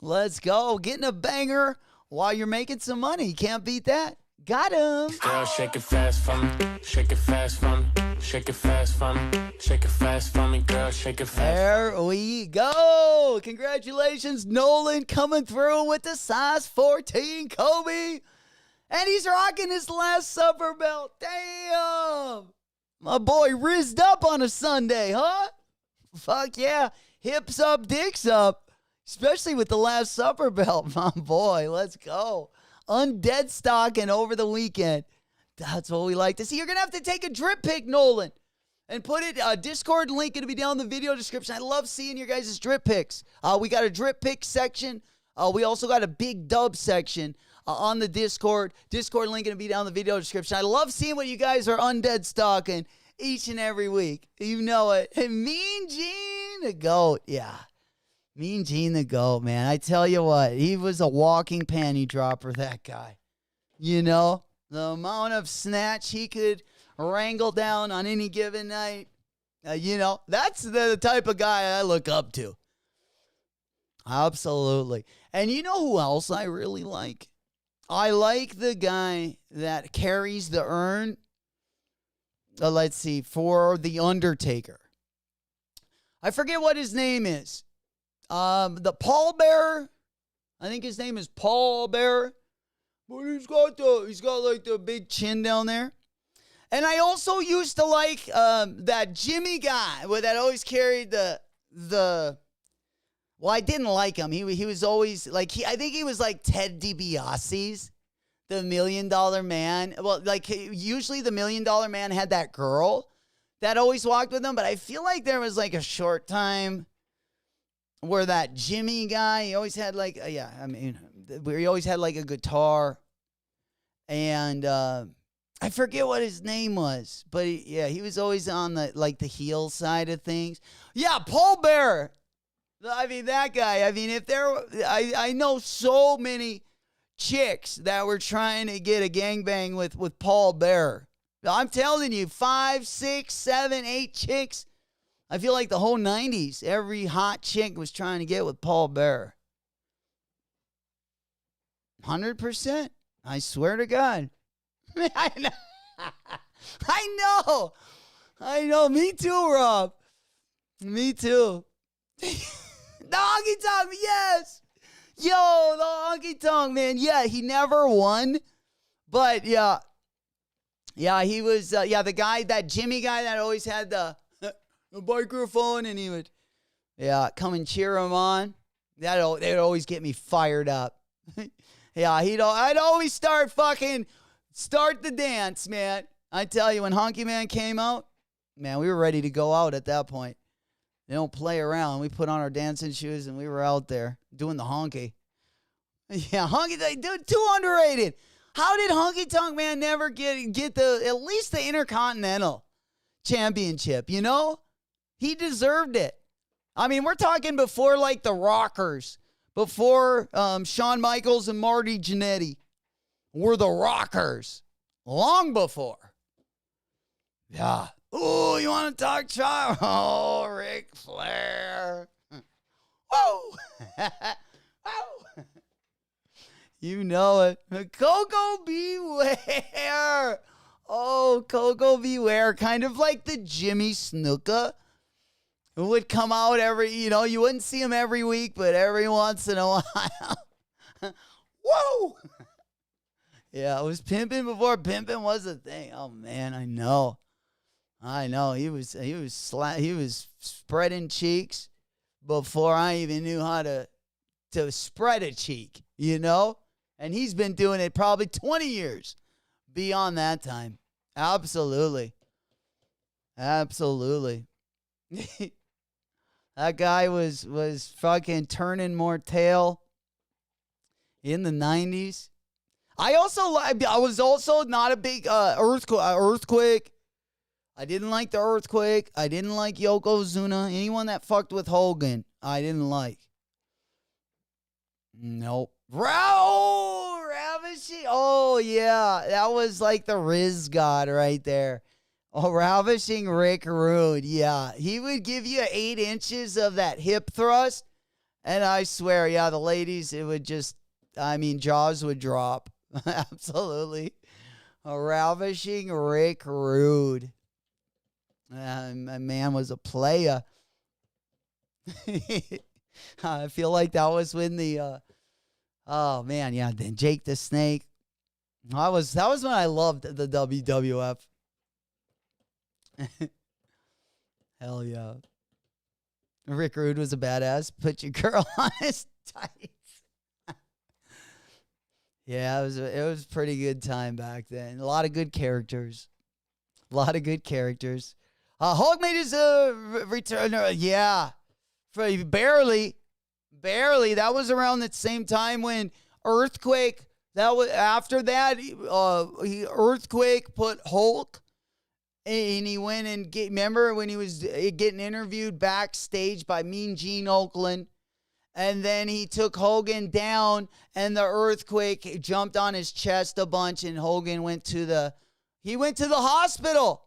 Let's go. Getting a banger while you're making some money. Can't beat that. Got him. Girl, shake it fast for me. Shake it fast for me. Shake it fast for me. Shake it fast for me, girl. Shake it fast. There we go. Congratulations, Nolan, coming through with the size 14 Kobe. And he's rocking his last supper belt. Damn. My boy rizzed up on a Sunday, huh? Fuck yeah. Hips up, dicks up. Especially with the last supper belt, my boy. Let's go. Undead stocking over the weekend. That's what we like to see. You're going to have to take a drip pic, Nolan. And put it, Discord link going to be down in the video description. I love seeing your guys' drip picks. We got a drip pick section. We also got a big dub section on the Discord. Discord link going to be down in the video description. I love seeing what you guys are undead stocking each and every week. You know it. And Mean Gene the GOAT. Yeah. Mean Gene the GOAT, man. I tell you what, he was a walking panty dropper, that guy. You know, the amount of snatch he could wrangle down on any given night. You know, that's the type of guy I look up to. Absolutely. And you know who else I really like? I like the guy that carries the urn, let's see, for The Undertaker. I forget what his name is. The pallbearer. I think his name is Pallbearer. But he's got like the big chin down there. And I also used to like that Jimmy guy that always carried the. Well, I didn't like him. He was always like I think he was like Ted DiBiase's, the $1 Million Man. Well, like usually the $1 Million Man had that girl that always walked with him. But I feel like there was like a short time where that Jimmy guy, he always had like where he always had like a guitar, and I forget what his name was, but he was always on the heel side of things. Yeah, Pallbearer. I mean, that guy. I mean, I know so many chicks that were trying to get a gangbang with Pallbearer. I'm telling you, 5, 6, 7, 8 chicks. I feel like the whole 90s, every hot chick was trying to get with Pallbearer. 100%. I swear to God. I know. Me too, Rob. Me too. The honky tonk, yes. Yo, the honky tonk, man. Yeah, he never won. But yeah. Yeah, he was, the guy, that Jimmy guy that always had the microphone, and he would, come and cheer him on. They'd always get me fired up. Yeah, I'd always start the dance, man. I tell you, when Honky Man came out, man, we were ready to go out at that point. They don't play around. We put on our dancing shoes, and we were out there doing the honky. Yeah, honky, dude, too underrated. How did Honky Tonk Man never get at least the Intercontinental Championship, you know? He deserved it. I mean, we're talking before like the Rockers, before Shawn Michaels and Marty Jannetty were the Rockers. Long before. Yeah. Ooh, you want to talk child? Oh, Ric Flair. Whoa. Oh. You know it. Coco Beware. Oh, Coco Beware. Kind of like the Jimmy Snuka, who would come out you wouldn't see him every week, but every once in a while. Whoa. Yeah, it was pimping before pimping was a thing. Oh, man, I know. He was spreading cheeks before I even knew how to spread a cheek, you know? And he's been doing it probably 20 years beyond that time. Absolutely. Absolutely. That guy was fucking turning more tail in the 90s. I was also not a big Earthquake. I didn't like the Earthquake. I didn't like Yokozuna. Anyone that fucked with Hogan, I didn't like. Nope. Ravishing. Oh, yeah. That was like the Riz God right there. Oh, Ravishing Rick Rude. Yeah. He would give you 8 inches of that hip thrust. And I swear, yeah, the ladies, it would just, jaws would drop. Absolutely. A Ravishing Rick Rude. My man was a player. I feel like that was when then Jake the Snake. That was when I loved the WWF. Hell yeah. Rick Rude was a badass. Put your girl on his tights. Yeah, it was a pretty good time back then. A lot of good characters. Hulk made his return. Yeah, barely. That was around the same time when Earthquake. That was after that. Earthquake put Hulk, and he went and remember when he was getting interviewed backstage by Mean Gene Oakland. And then he took Hogan down, and the Earthquake jumped on his chest a bunch, and Hogan went to the hospital.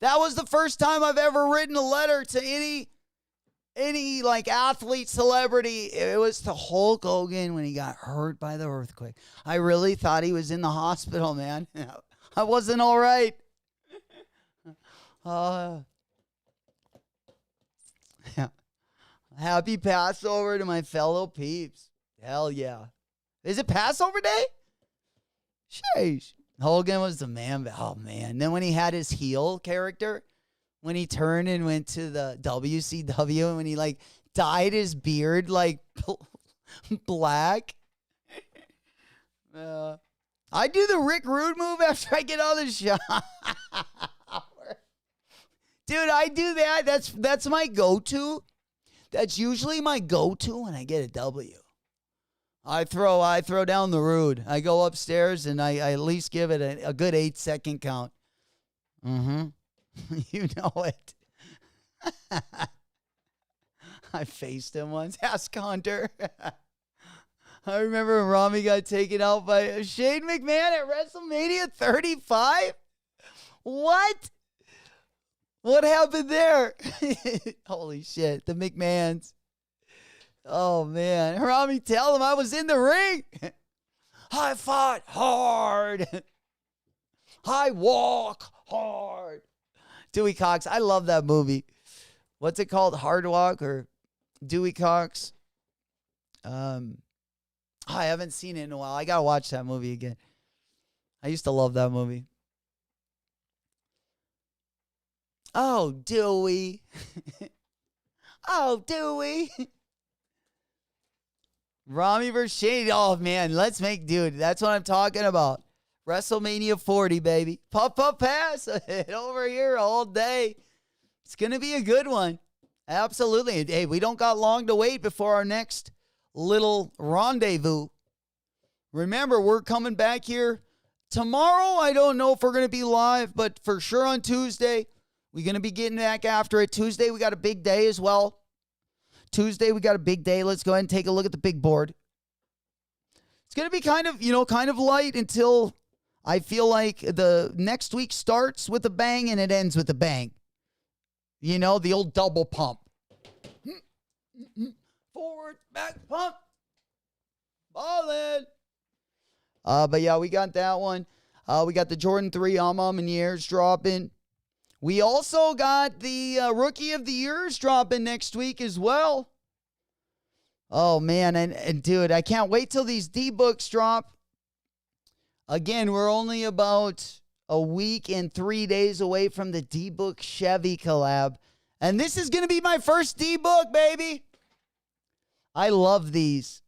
That was the first time I've ever written a letter to any like athlete, celebrity. It was to Hulk Hogan when he got hurt by the Earthquake. I really thought he was in the hospital, man. I wasn't all right. Yeah. Happy Passover to my fellow peeps. Hell yeah. Is it Passover Day? Sheesh. Hogan was the man. Oh, man. Then when he had his heel character, when he turned and went to the WCW, and when he, like, dyed his beard, like, black. I do the Rick Rude move after I get out of the shower. Dude, I do that. That's my go-to. That's usually my go-to when I get a W. I throw down the Rude. I go upstairs and I at least give it a good 8-second count. You know it. I faced him once. Ask Hunter. I remember when Rami got taken out by Shane McMahon at WrestleMania 35. What? What happened there? Holy shit. The McMahons. Oh, man. Rami, tell him I was in the ring. I fought hard. I walk hard. Dewey Cox. I love that movie. What's it called? Hard Walk or Dewey Cox? I haven't seen it in a while. I got to watch that movie again. I used to love that movie. Oh, Dewey. Oh, Dewey. Rami versus Shane. Oh, man. Let's make, dude. That's what I'm talking about. WrestleMania 40, baby. Puff, puff, pass. Over here all day. It's going to be a good one. Absolutely. Hey, we don't got long to wait before our next little rendezvous. Remember, we're coming back here tomorrow. I don't know if we're going to be live, but for sure on Tuesday. We're going to be getting back after it. Tuesday, we got a big day as well. Tuesday, we got a big day. Let's go ahead and take a look at the big board. It's going to be kind of light until I feel like the next week starts with a bang and it ends with a bang. You know, the old double pump. Forward, back, pump. Ballin'. But yeah, we got that one. We got the Jordan 3 and years dropping. We also got the Rookie of the Years dropping next week as well. Oh, man. And dude, I can't wait till these D-books drop. Again, we're only about a week and 3 days away from the D-book Chevy collab. And this is going to be my first D-book, baby. I love these.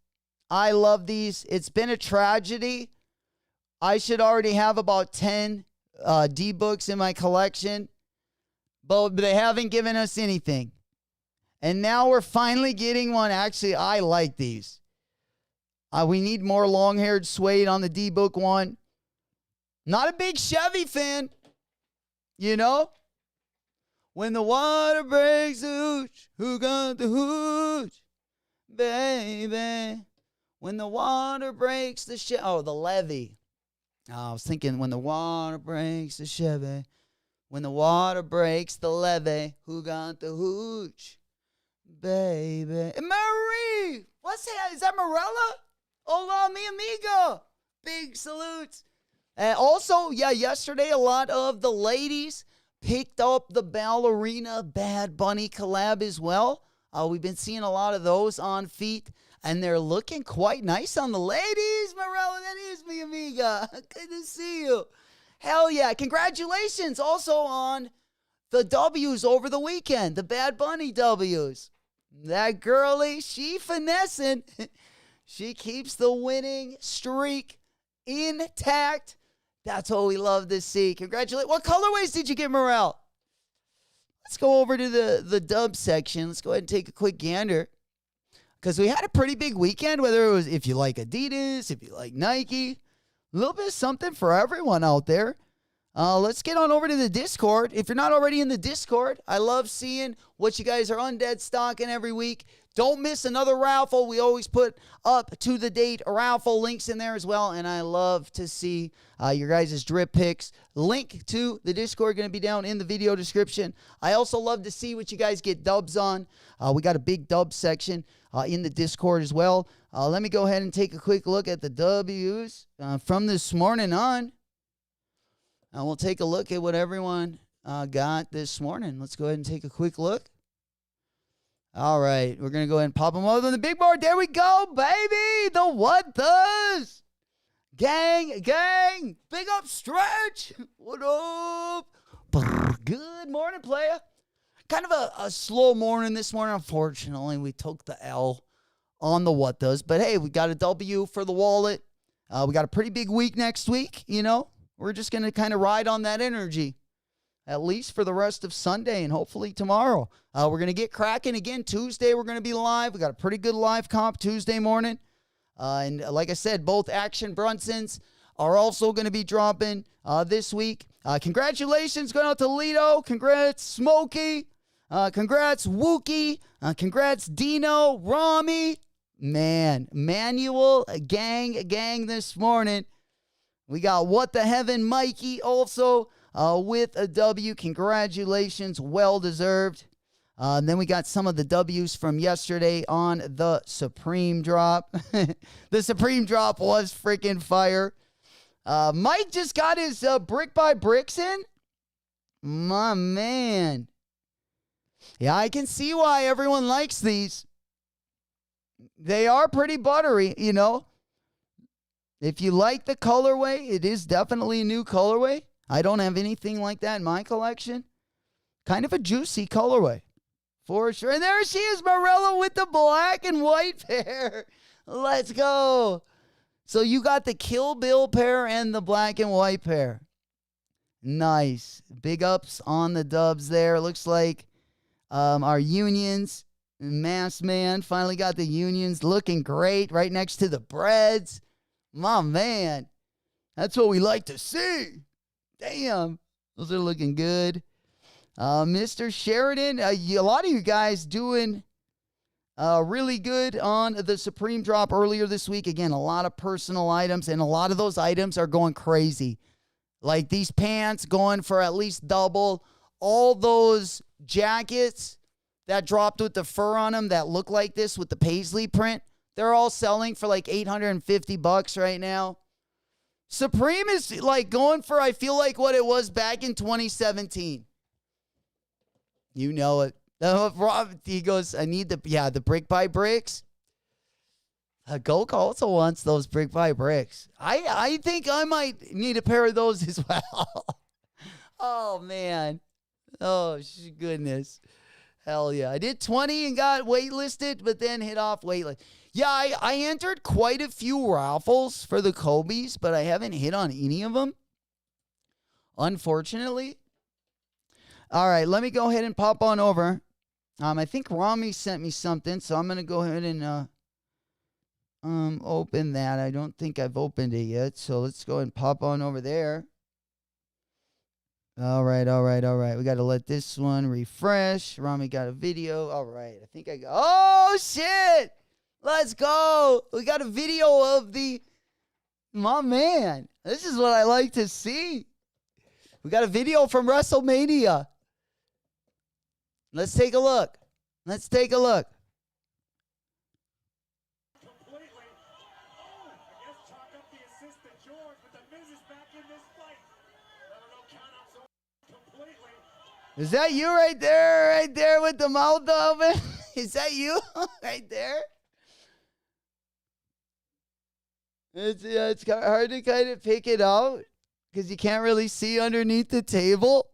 It's been a tragedy. I should already have about 10 D-books in my collection. But they haven't given us anything. And now we're finally getting one. Actually, I like these. We need more long-haired suede on the D-Book one. Not a big Chevy fan. You know? When the water breaks the hooch, who got the hooch? Baby. When the water breaks the Chevy. Oh, the levee. I was thinking when the water breaks the Chevy. When the water breaks the levee, who got the hooch? Baby. Marie! What's that? Is that Morella? Hola, mi amigo. Big salutes. Also, yesterday a lot of the ladies picked up the Ballerina Bad Bunny collab as well. We've been seeing a lot of those on feet, and they're looking quite nice on the ladies. Morella, that is mi amiga. Good to see you. Hell yeah. Congratulations also on the W's over the weekend, the Bad Bunny W's. That girlie, she finessing. She keeps the winning streak intact. That's what we love to see. Congratulations. What colorways did you get, Morel? let's go over to the dub section. Let's go ahead and take a quick gander. Because we had a pretty big weekend, whether it was if you like Adidas, if you like Nike, a little bit of something for everyone out there. Let's get on over to the Discord. If you're not already in the Discord, I love seeing what you guys are undead stocking every week. Don't miss another raffle. We always put up to the date raffle links in there as well. And I love to see your guys' drip picks. Link to the Discord going to be down in the video description. I also love to see what you guys get dubs on. We got a big dub section in the Discord as well. Let me go ahead and take a quick look at the W's from this morning on. And we'll take a look at what everyone got this morning. Let's go ahead and take a quick look. All right, we're going to go ahead and pop them over on the big board. There we go, baby. The what does? Gang. Big up stretch. What up? Good morning, player. Kind of a slow morning this morning. Unfortunately, we took the L on the what does. But, hey, we got a W for the wallet. We got a pretty big week next week, you know. We're just going to kind of ride on that energy, at least for the rest of Sunday and hopefully tomorrow. We're going to get cracking again. Tuesday, we're going to be live. We got a pretty good live comp Tuesday morning. And like I said, both Action Brunsons are also going to be dropping this week. Congratulations going out to Lito. Congrats, Smokey. Congrats, Wookie. Congrats, Dino, Rami. Man, Manuel, gang this morning. We got What the Heaven, Mikey, also with a W. Congratulations, well-deserved. And then we got some of the W's from yesterday on the Supreme Drop. The Supreme Drop was freaking fire. Mike just got his brick by bricks in. My man. Yeah, I can see why everyone likes these. They are pretty buttery, you know. If you like the colorway, it is definitely a new colorway. I don't have anything like that in my collection. Kind of a juicy colorway, for sure. And there she is, Morello, with the black and white pair. Let's go. So you got the Kill Bill pair and the black and white pair. Nice. Big ups on the dubs there. Looks like our unions, Mass Man, finally got the unions looking great right next to the breads. My man, that's what we like to see. Damn, those are looking good. Mr. Sheridan, a lot of you guys doing really good on the Supreme Drop earlier this week. Again, a lot of personal items, and a lot of those items are going crazy. Like these pants going for at least double. All those jackets that dropped with the fur on them that look like this with the paisley print, they're all selling for like $850 right now. Supreme is like going for, I feel like, what it was back in 2017. You know it. He goes, I need the brick by bricks. Goka also wants those brick by bricks. I think I might need a pair of those as well. Oh, man. Oh, goodness. Hell yeah. I did 20 and got waitlisted, but then hit off waitlist. Yeah, I entered quite a few raffles for the Kobe's, but I haven't hit on any of them, unfortunately. All right, let me go ahead and pop on over. I think Rami sent me something, so I'm going to go ahead and open that. I don't think I've opened it yet, so let's go and pop on over there. All right. We got to let this one refresh. Rami got a video. All right, I think I got... Oh, shit! Let's go. We got a video of my man. This is what I like to see. We got a video from WrestleMania. Let's take a look. Completely. Oh, I guess chalk up the assist to George, but the Miz is back in this fight. No count-outs completely. Is that you right there with the mouth open? Is that you right there? It's hard to kind of pick it out because you can't really see underneath the table.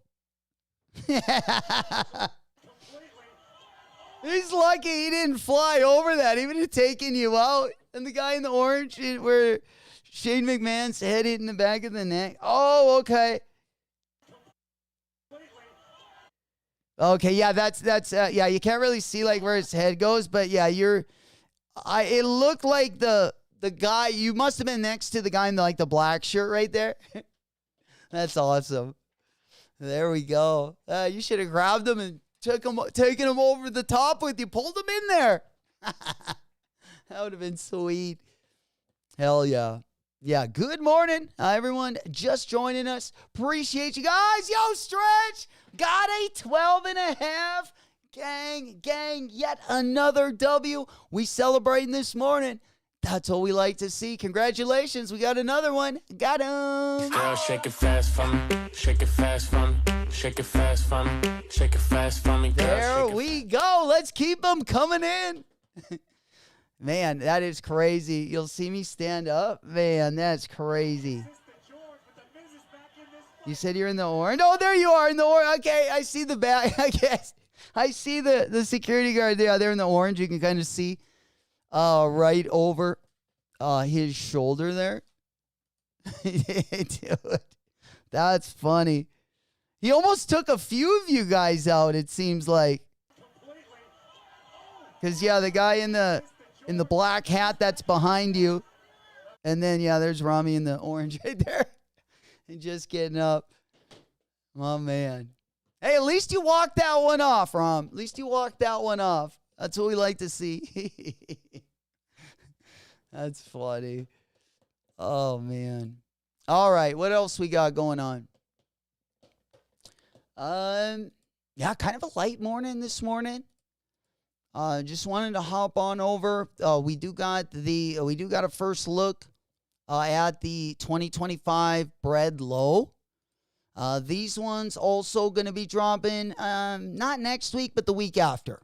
He's lucky he didn't fly over that. He would have taken you out. And the guy in the orange where Shane McMahon's head hit in the back of the neck. Oh, okay. Okay, yeah, that's yeah, you can't really see like where his head goes, but yeah, it looked like the guy, you must have been next to the guy in the black shirt right there. That's awesome. There we go. You should have grabbed him and taken him over the top with you, pulled him in there. That would have been sweet. Hell yeah. Yeah, good morning, everyone just joining us. Appreciate you guys. Yo, Stretch, got a 12.5. Gang, yet another W. We celebrating this morning. That's what we like to see. Congratulations, we got another one. Got him. Girl, shake it fast for me. Shake it fast for me. Shake it fast for me. Shake it fast for me. Girl, There we go. Let's keep them coming in. Man, that is crazy. You'll see me stand up. Man, that's crazy. You said you're in the orange? Oh, there you are in the orange. Okay, I see the back. I guess I see the security guard there. They're in the orange. You can kind of see right over his shoulder there. Dude, that's funny. He almost took a few of you guys out, it seems like. Because, yeah, the guy in the black hat that's behind you. And then, yeah, there's Rami in the orange right there. And just getting up. Oh, man. Hey, at least you walked that one off, Rom. At least you walked that one off. That's what we like to see. That's funny. Oh, man. All right, what else we got going on? Yeah, kind of a light morning this morning. Just wanted to hop on over. We do got a first look at the 2025 bread low. These ones also going to be dropping not next week, but the week after.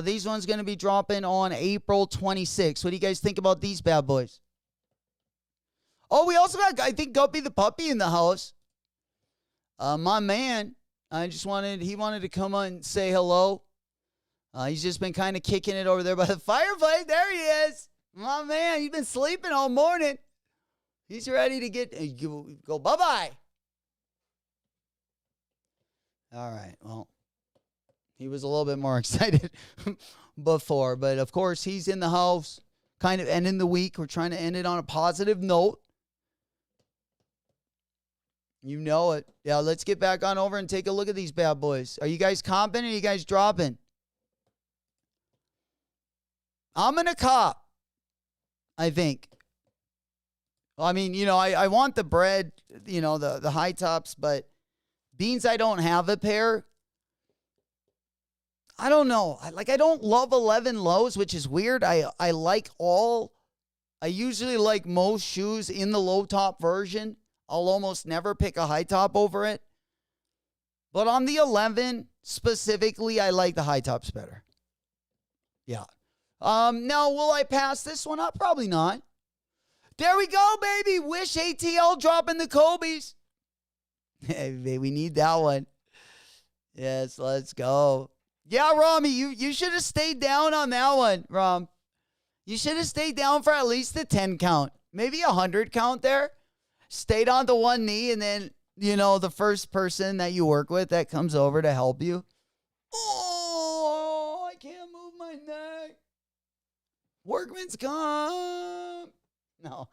These ones going to be dropping on April 26th. What do you guys think about these bad boys? Oh, we also got, I think, Guppy the Puppy in the house. My man, he wanted to come on and say hello. He's just been kind of kicking it over there by the fireplace. There he is. My man, he's been sleeping all morning. He's ready to go bye-bye. All right, well, he was a little bit more excited before, but of course, he's in the house, kind of ending the week. We're trying to end it on a positive note. You know it. Yeah, let's get back on over and take a look at these bad boys. Are you guys comping or are you guys dropping? I'm going to cop, I think. Well, I mean, I want the bread, the high tops, but beans, I don't have a pair. I don't know. I don't love 11 lows, which is weird. I usually like most shoes in the low top version. I'll almost never pick a high top over it. But on the 11 specifically, I like the high tops better. Yeah. Now, will I pass this one up? Probably not. There we go, baby. Wish ATL dropping the Kobe's. Hey, we need that one. Yes, let's go. Yeah, Rami, you should have stayed down on that one, Rom. You should have stayed down for at least the 10 count. Maybe 100 count there. Stayed on the one knee, and then, the first person that you work with that comes over to help you. Oh, I can't move my neck. Workman's comp. No.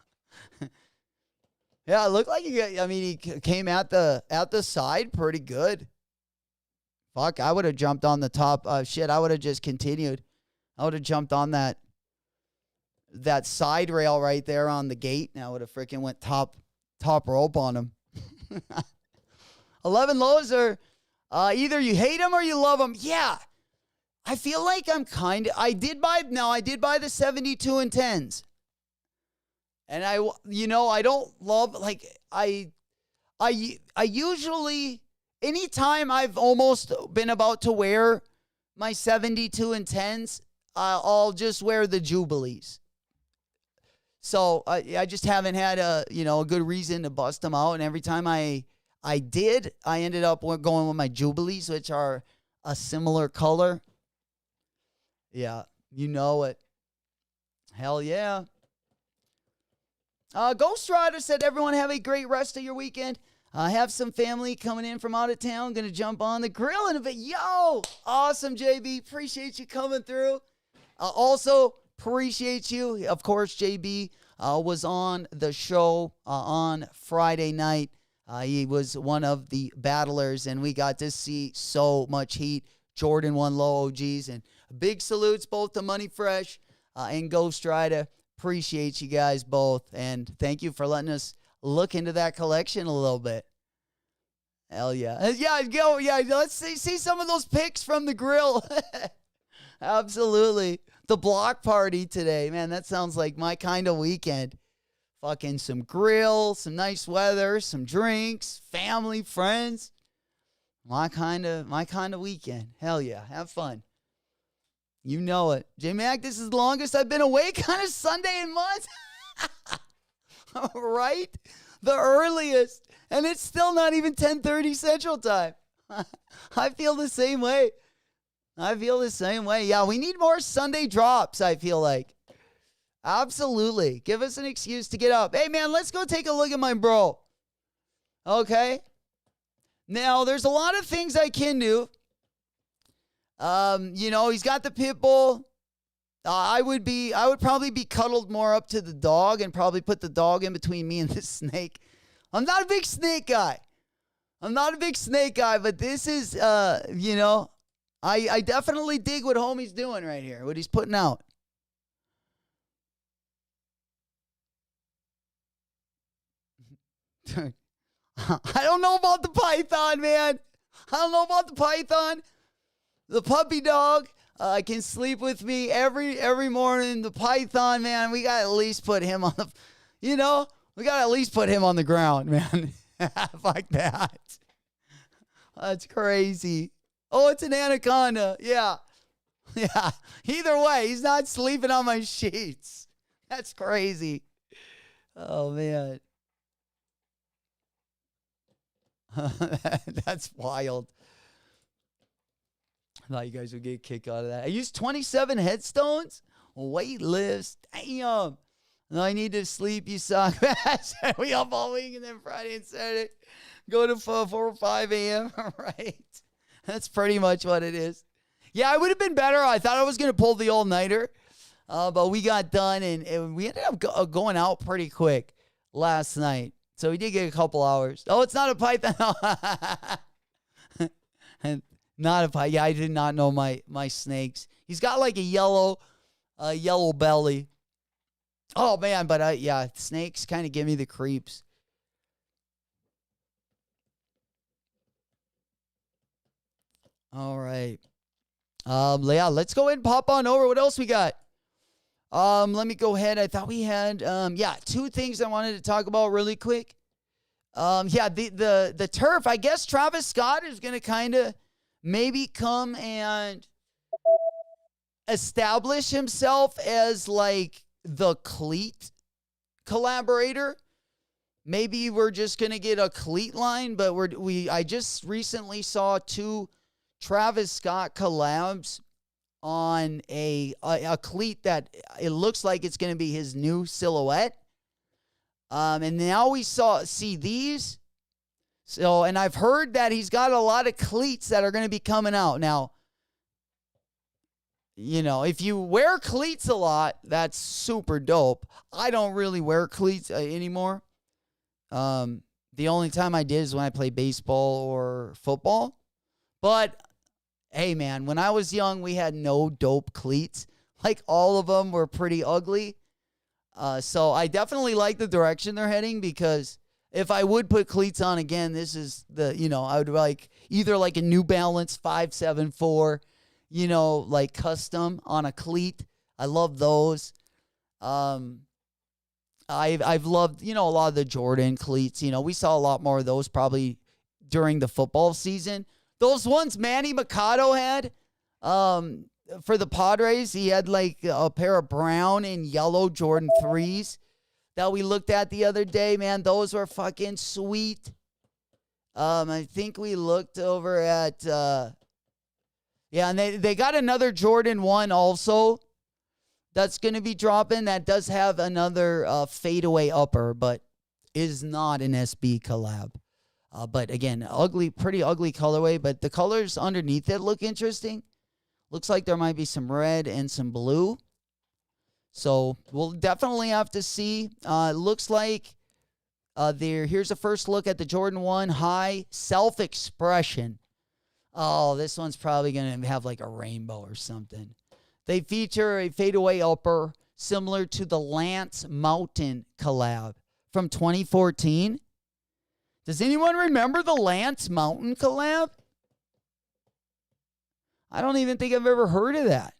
Yeah, it looked like he came at the side pretty good. Fuck, I would have jumped on the top. I would have just continued. I would have jumped on that side rail right there on the gate, and I would have freaking went top rope on him. 11 lows are either you hate them or you love them. Yeah. I feel like I did buy the 72 and 10s. And I don't love, I usually, anytime I've almost been about to wear my 72 and 10s, I'll just wear the Jubilees. So I just haven't had a good reason to bust them out. And every time I did, I ended up going with my Jubilees, which are a similar color. Yeah, you know it. Hell yeah. Ghost Rider said, everyone have a great rest of your weekend. I have some family coming in from out of town. Going to jump on the grill in a bit. Yo, awesome, JB. Appreciate you coming through. Also, appreciate you. Of course, JB was on the show on Friday night. He was one of the battlers, and we got to see so much heat. Jordan 1 Low OGs, and big salutes both to Money Fresh and Ghost Rider. Appreciate you guys both, and thank you for letting us look into that collection a little bit. Hell yeah. Yeah, go. Yeah, let's see some of those pics from the grill. Absolutely. The block party today. Man, that sounds like my kind of weekend. Fucking some grill, some nice weather, some drinks, family, friends. My kind of weekend. Hell yeah. Have fun. You know it. J-Mac, this is the longest I've been awake on a Sunday in months. Right? The earliest. And it's still not even 10:30 Central Time. I feel the same way. Yeah, we need more Sunday drops, I feel like. Absolutely. Give us an excuse to get up. Hey, man, let's go take a look at my bro. Okay? Now, there's a lot of things I can do. He's got the pit bull. I would probably be cuddled more up to the dog and probably put the dog in between me and the snake. I'm not a big snake guy, but this is, I definitely dig what homie's doing right here, what he's putting out. I don't know about the python, man. The puppy dog can sleep with me every morning. The python, man, we got to at least put him on the ground, man. Fuck that. That's crazy. Oh, it's an anaconda. Yeah. Yeah. Either way, he's not sleeping on my sheets. That's crazy. Oh, man. That's wild. I thought you guys would get a kick out of that. I used 27 headstones. Weight lifts. Damn. And I need to sleep, you suck. We up all week, and then Friday and Saturday go to 4 or 5 a.m. Right. That's pretty much what it is. Yeah, I would have been better. I thought I was going to pull the all-nighter. But we got done, and we ended up going out pretty quick last night. So we did get a couple hours. Oh, it's not a python. Not a python. Yeah, I did not know my snakes. He's got like a yellow belly. Oh, man, but snakes kind of give me the creeps. All right. Yeah, let's go ahead and pop on over. What else we got? Let me go ahead. I thought we had, two things I wanted to talk about really quick. The turf. I guess Travis Scott is going to kind of maybe come and establish himself as like the cleat collaborator. Maybe we're just going to get a cleat line, but I just recently saw 2 Travis Scott collabs on a cleat that it looks like it's going to be his new silhouette. And now we see these. So, and I've heard that he's got a lot of cleats that are going to be coming out. Now, if you wear cleats a lot, that's super dope. I don't really wear cleats anymore. The only time I did is when I play baseball or football. But hey, man, when I was young, we had no dope cleats. Like, all of them were pretty ugly. So I definitely like the direction they're heading, because if I would put cleats on again, this is I would like either like a New Balance 574, like custom on a cleat. I love those. I've loved, a lot of the Jordan cleats. We saw a lot more of those probably during the football season. Those ones Manny Machado had for the Padres, he had like a pair of brown and yellow Jordan 3s that we looked at the other day, man. Those were fucking sweet. I think we looked over at, and they got another Jordan 1 also that's going to be dropping that does have another fadeaway upper, but is not an SB collab. But again, pretty ugly colorway. But the colors underneath it look interesting. Looks like there might be some red and some blue. So we'll definitely have to see. Looks like here's a first look at the Jordan 1 High Self-Expression. Oh, this one's probably going to have like a rainbow or something. They feature a fadeaway upper similar to the Lance Mountain collab from 2014. Does anyone remember the Lance Mountain collab? I don't even think I've ever heard of that.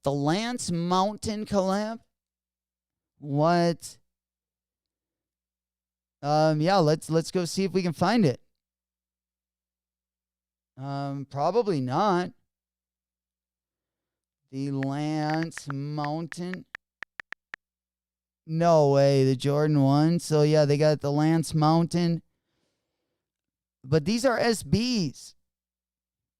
The Lance Mountain collab? What? Yeah, let's go see if we can find it. Probably not. The Lance Mountain. No way, the Jordan 1. So yeah, they got the Lance Mountain. But these are SBs.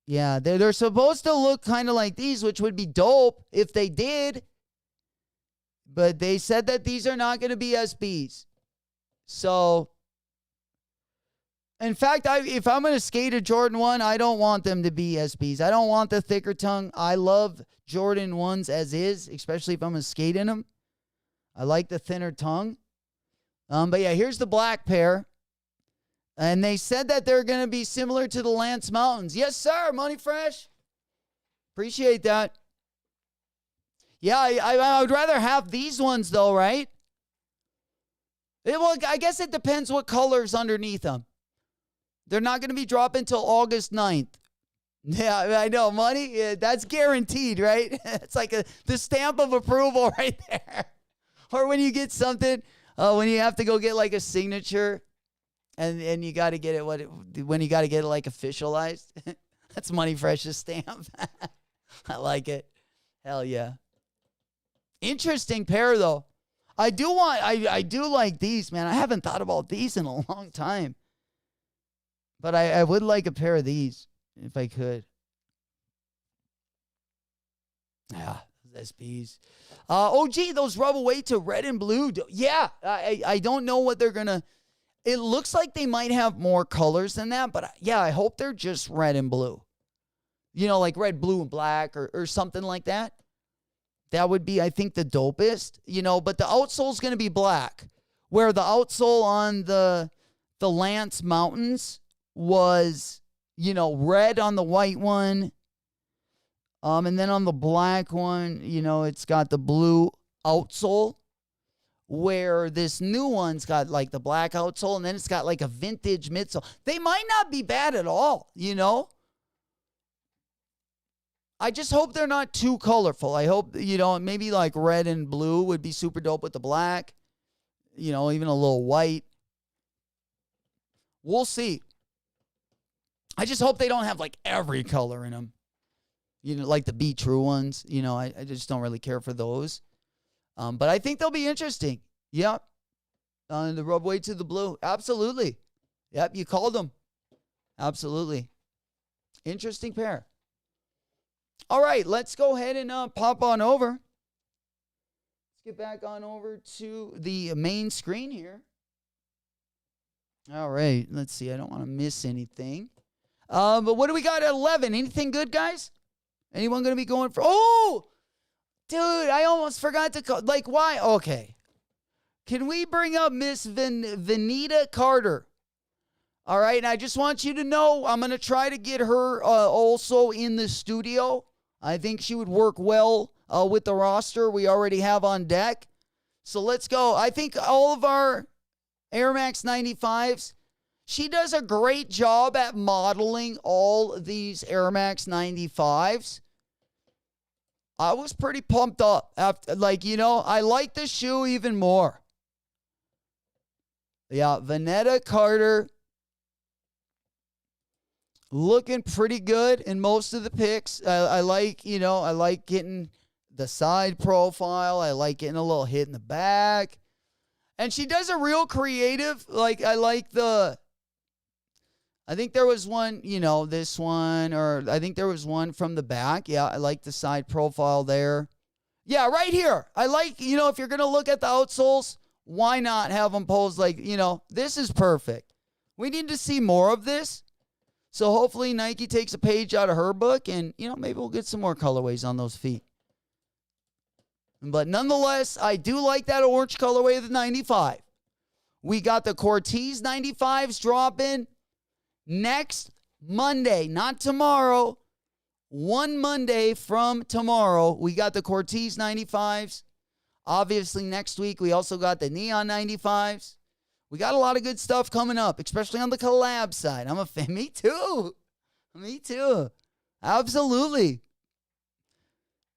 Yeah, they're supposed to look kind of like these, which would be dope if they did. But they said that these are not going to be SBs. So, in fact, if I'm going to skate a Jordan 1, I don't want them to be SBs. I don't want the thicker tongue. I love Jordan 1s as is, especially if I'm going to skate in them. I like the thinner tongue. But yeah, here's the black pair. And they said that they're going to be similar to the Lance Mountains. Yes, sir, Money Fresh. Appreciate that. Yeah, I would rather have these ones, though, right? Well, I guess it depends what color's underneath them. They're not going to be dropping until August 9th. Yeah, I know, Money. Yeah, that's guaranteed, right? It's like the stamp of approval right there. Or when you get something, when you have to go get like a signature. And you got to get it when you got to get it like officialized. That's Money Fresh's stamp. I like it. Hell yeah. Interesting pair though. I do like these, man. I haven't thought about these in a long time. But I would like a pair of these if I could. Yeah, SBs. Oh gee, those rub away to red and blue. Yeah, I don't know what they're gonna. It looks like they might have more colors than that, but yeah, I hope they're just red and blue. You know, like red, blue, and black or something like that. That would be, I think, the dopest. You know, but the outsole's going to be black. Where the outsole on the Lance Mountains was, you know, red on the white one. And then on the black one, you know, it's got the blue outsole. Where this new one's got like the black outsole and then it's got like a vintage midsole. They might not be bad at all, you know? I just hope they're not too colorful. I hope, you know, maybe like red and blue would be super dope with the black. You know, even a little white. We'll see. I just hope they don't have like every color in them. You know, like the Be True ones. You know, I just don't really care for those. But I think they'll be interesting. Yep. The rub way to the blue. Absolutely. Yep, you called them. Absolutely. Interesting pair. All right, let's go ahead and pop on over. Let's get back on over to the main screen here. All right, let's see. I don't want to miss anything. But what do we got at 11? Anything good, guys? Anyone going to be going for... Oh! Dude, I almost forgot to call. Like, why? Okay. Can we bring up Miss Vanita Carter? All right, and I just want you to know I'm going to try to get her also in the studio. I think she would work well with the roster we already have on deck. So let's go. I think all of our Air Max 95s, she does a great job at modeling all these Air Max 95s. I was pretty pumped up after, like, you know, I like the shoe even more. Yeah, Vanetta Carter looking pretty good in most of the pics. I like, you know, I like getting the side profile. I like getting a little hit in the back. And she does a real creative, like, I think there was one, you know, this one, or I think there was one from the back. Yeah, I like the side profile there. Yeah, right here. I like, you know, if you're going to look at the outsoles, why not have them posed like, you know, this is perfect. We need to see more of this. So hopefully Nike takes a page out of her book and, maybe we'll get some more colorways on those feet. But nonetheless, I do like that orange colorway of the 95. We got the Cortez 95s dropping next Monday, not tomorrow. One Monday from tomorrow, we got the Cortez 95s. Obviously, next week, we also got the Neon 95s. We got a lot of good stuff coming up, especially on the collab side. I'm a fan. Me too. Me too. Absolutely.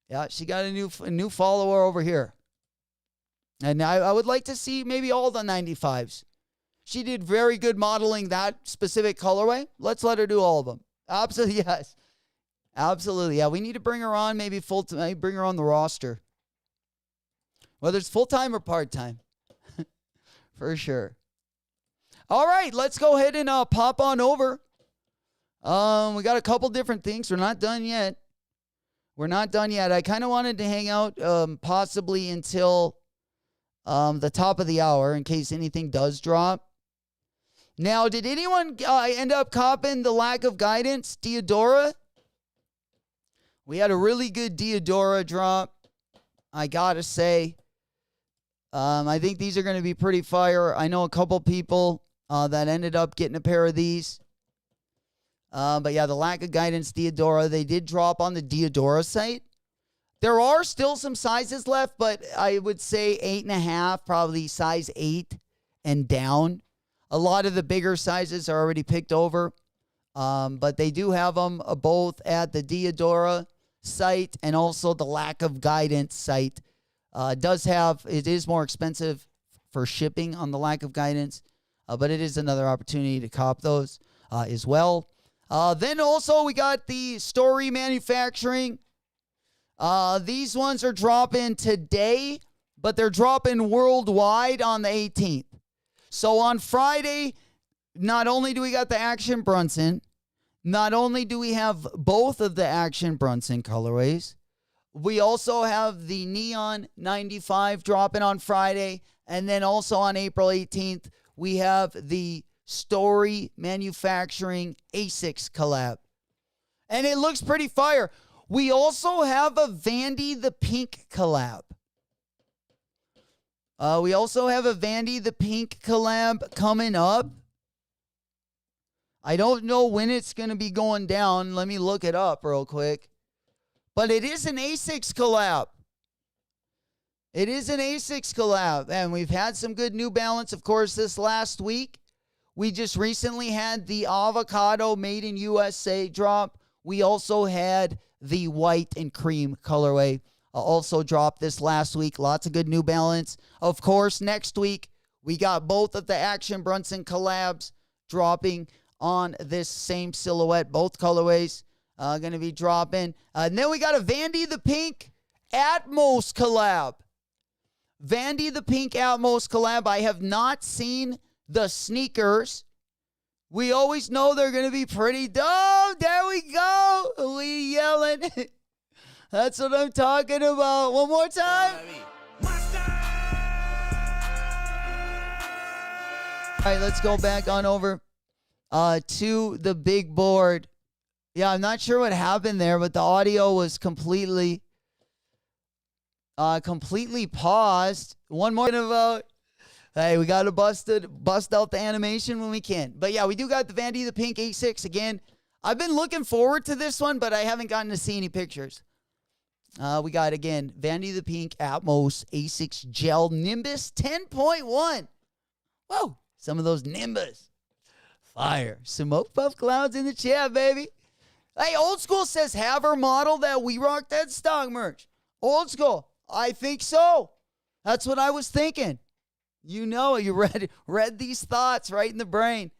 Yeah, she got a new follower over here. And I would like to see maybe all the 95s. She did very good modeling that specific colorway. Let's let her do all of them. Absolutely, yes. Absolutely. Yeah, we need to bring her on, maybe bring her on the roster. Whether it's full-time or part-time. For sure. All right, let's go ahead and pop on over. We got a couple different things. We're not done yet. I kind of wanted to hang out possibly until the top of the hour in case anything does drop. Now, did anyone end up copping the Lack of Guidance Diodora? We had a really good Diodora drop, I gotta say. I think these are going to be pretty fire. I know a couple people that ended up getting a pair of these. But yeah, the Lack of Guidance Diodora, they did drop on the Diodora site. There are still some sizes left, but I would say 8.5, probably size 8 and down. A lot of the bigger sizes are already picked over. But they do have them both at the Diodora site and also the Lack of Guidance site. It is more expensive for shipping on the Lack of Guidance, but it is another opportunity to cop those as well. Then also we got the Story Manufacturing. These ones are dropping today, but they're dropping worldwide on the 18th. So on Friday, not only do we got the Action Brunson, not only do we have both of the Action Brunson colorways, we also have the Neon 95 dropping on Friday, and then also on April 18th, we have the Story Manufacturing ASICS collab. And it looks pretty fire. We also have a Vandy the Pink collab. Coming up. I don't know when it's going to be going down. Let me look it up real quick. But it is an ASICS collab. And we've had some good New Balance, of course, this last week. We just recently had the Avocado Made in USA drop. We also had the White and Cream colorway also dropped this last week. Lots of good New Balance. Of course, next week, we got both of the Action Brunson collabs dropping on this same silhouette. Both colorways going to be dropping. And then we got a Vandy the Pink Atmos collab. I have not seen the sneakers. We always know they're going to be pretty dope. There we go. We yelling. That's what I'm talking about. One more time. All right, let's go back on over to the big board. Yeah, I'm not sure what happened there, but the audio was completely paused. One more about. Hey, we got to bust out the animation when we can. But yeah, we do got the Vandy the Pink A6 again. I've been looking forward to this one, but I haven't gotten to see any pictures. We got, again, Vandy the Pink Atmos A6 Gel Nimbus 10.1. Whoa, some of those Nimbus. Fire. Smoke puff clouds in the chat, baby. Hey, Old School says, have her model that We Rock That stock merch. Old School, I think so. That's what I was thinking. You know, you read these thoughts right in the brain.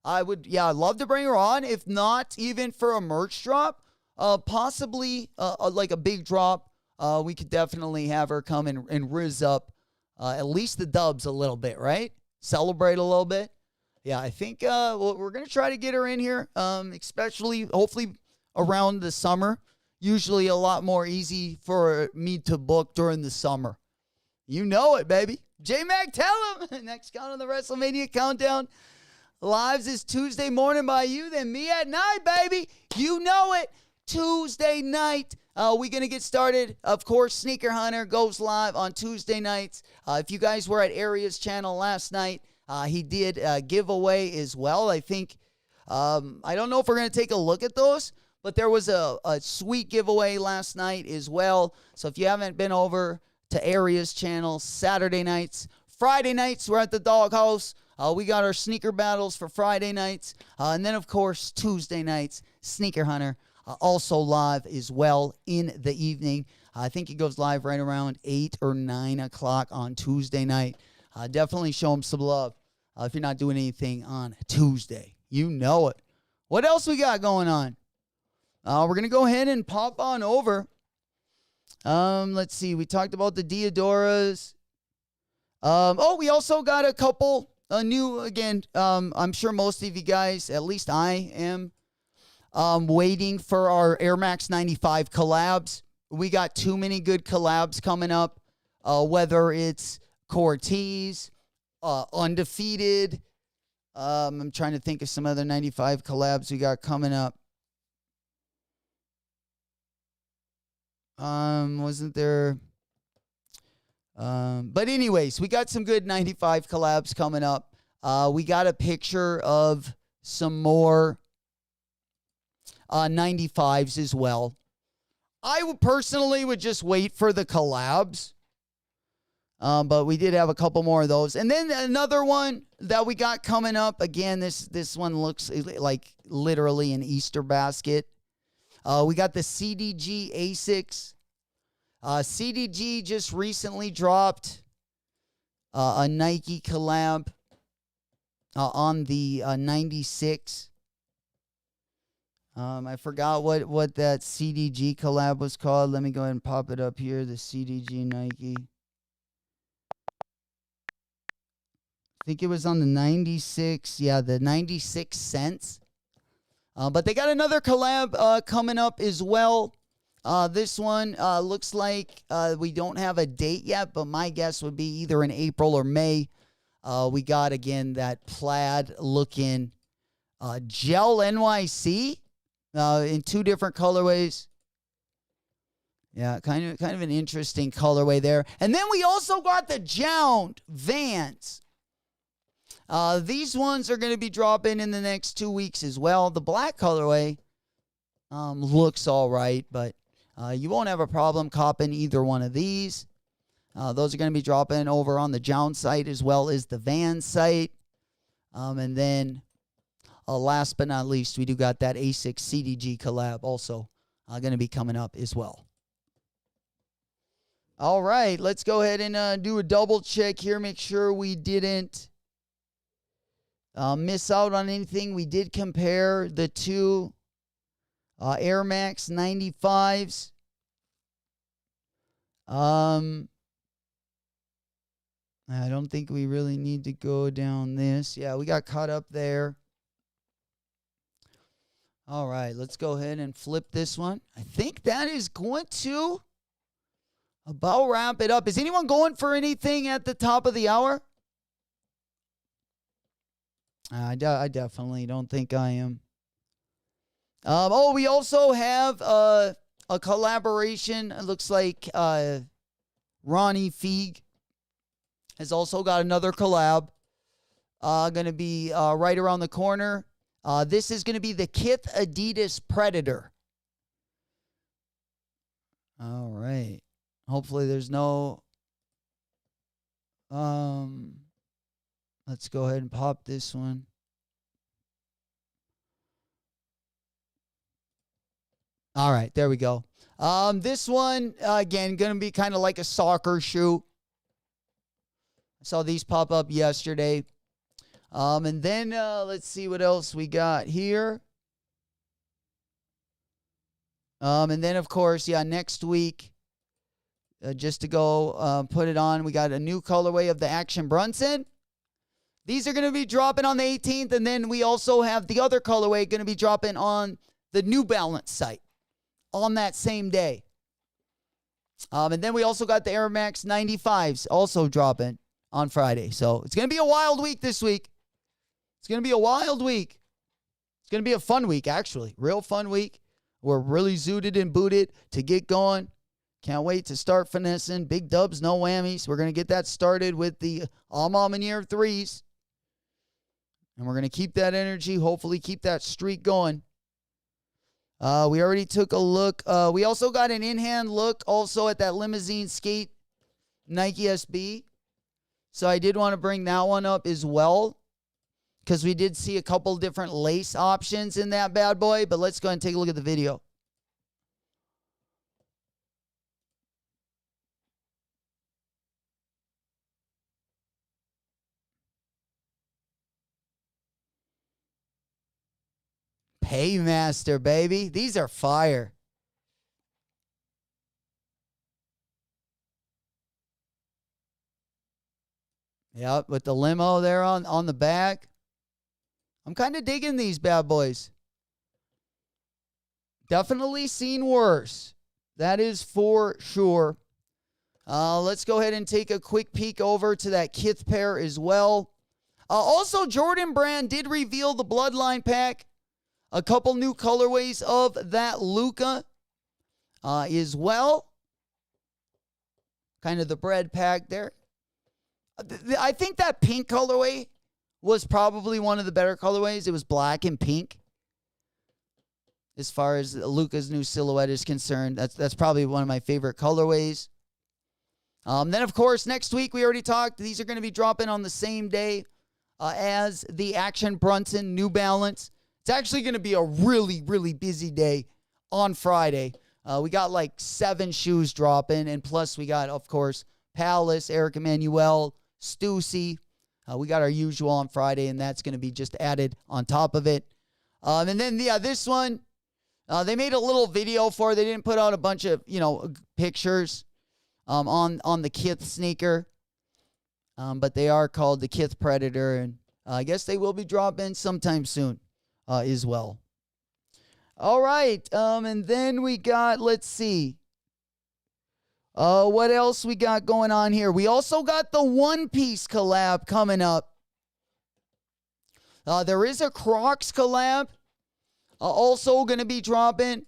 I'd love to bring her on. If not, even for a merch drop, possibly like a big drop, we could definitely have her come and rizz up at least the dubs a little bit, right? Celebrate a little bit. Yeah, I think we're going to try to get her in here, especially, hopefully, around the summer. Usually a lot more easy for me to book during the summer. You know it, baby. J-Mac, tell him. Next count on the WrestleMania countdown. Lives is Tuesday morning by you, then me at night, baby. You know it. Tuesday night. We're going to get started. Of course, Sneaker Hunter goes live on Tuesday nights. If you guys were at Aria's channel last night, he did a giveaway as well. I think, I don't know if we're going to take a look at those, but there was a sweet giveaway last night as well. So if you haven't been over to Aria's channel, Saturday nights, Friday nights, we're at the Doghouse. We got our sneaker battles for Friday nights. And then, of course, Tuesday nights, Sneaker Hunter, also live as well in the evening. I think he goes live right around 8 or 9 o'clock on Tuesday night. Definitely show him some love if you're not doing anything on Tuesday. You know it. What else we got going on? We're going to go ahead and pop on over. Let's see. We talked about the Diodoras. We also got a couple new, again, I'm sure most of you guys, at least I am, waiting for our Air Max 95 collabs. We got too many good collabs coming up, whether it's Cortez, Undefeated. I'm trying to think of some other 95 collabs we got coming up. Wasn't there? But anyways, we got some good 95 collabs coming up. We got a picture of some more 95s as well. I personally would just wait for the collabs. But we did have a couple more of those. And then another one that we got coming up. Again, this one looks like literally an Easter basket. We got the CDG Asics. CDG just recently dropped a Nike collab on the 96. I forgot what that CDG collab was called. Let me go ahead and pop it up here. The CDG Nike. I think it was on the 96. Yeah, the 96 cents. But they got another collab coming up as well. This one looks like we don't have a date yet, but my guess would be either in April or May. We got, again, that plaid-looking gel NYC in 2 different colorways. Yeah, kind of an interesting colorway there. And then we also got the Jound Vans. These ones are going to be dropping in the next 2 weeks as well. The black colorway looks all right, but you won't have a problem copping either one of these. Those are going to be dropping over on the Jound site as well as the Van site. And then last but not least, we do got that ASIC CDG collab also going to be coming up as well. All right, let's go ahead and do a double check here. Make sure we didn't miss out on anything. We did compare the 2 Air Max 95s. I don't think we really need to go down this. Yeah, we got caught up there. All right, let's go ahead and flip this one. I think that is going to about wrap it up. Is anyone going for anything at the top of the hour? I definitely don't think I am. We also have a collaboration. It looks like Ronnie Feig has also got another collab. Going to be right around the corner. This is going to be the Kith Adidas Predator. All right. Hopefully there's no... Let's go ahead and pop this one. All right, there we go. This one, again, going to be kind of like a soccer shoe. I saw these pop up yesterday. And then let's see what else we got here. And then, of course, next week, just to go put it on, we got a new colorway of the Action Brunson. These are going to be dropping on the 18th, and then we also have the other colorway going to be dropping on the New Balance site on that same day. And then we also got the Air Max 95s also dropping on Friday. So it's going to be a wild week this week. It's going to be a wild week. It's going to be a fun week, actually. Real fun week. We're really zooted and booted to get going. Can't wait to start finessing. Big dubs, no whammies. We're going to get that started with the Almamanier threes. And we're going to keep that energy, hopefully keep that streak going. We already took a look. We also got an in-hand look also at that limousine skate Nike SB. So I did want to bring that one up as well, because we did see a couple different lace options in that bad boy. But let's go ahead and take a look at the video. Paymaster, baby. These are fire. Yep, with the limo there on the back. I'm kind of digging these bad boys. Definitely seen worse. That is for sure. Let's go ahead and take a quick peek over to that Kith pair as well. Also, Jordan Brand did reveal the Bloodline pack. A couple new colorways of that Luka as well. Kind of the bread pack there. I think that pink colorway was probably one of the better colorways. It was black and pink. As far as Luka's new silhouette is concerned, that's probably one of my favorite colorways. Then, of course, next week, we already talked. These are going to be dropping on the same day as the Action Brunson New Balance. It's actually going to be a really, really busy day on Friday. We got like 7 shoes dropping, and plus we got, of course, Palace, Eric Emanuel, Stussy. We got our usual on Friday, and that's going to be just added on top of it. And then, this one, they made a little video for it. They didn't put out a bunch of, pictures on the Kith sneaker. But they are called the Kith Predator, and I guess they will be dropping sometime soon as well. All right, and then we got, let's see. What else we got going on here? We also got the One Piece collab coming up. There is a Crocs collab also going to be dropping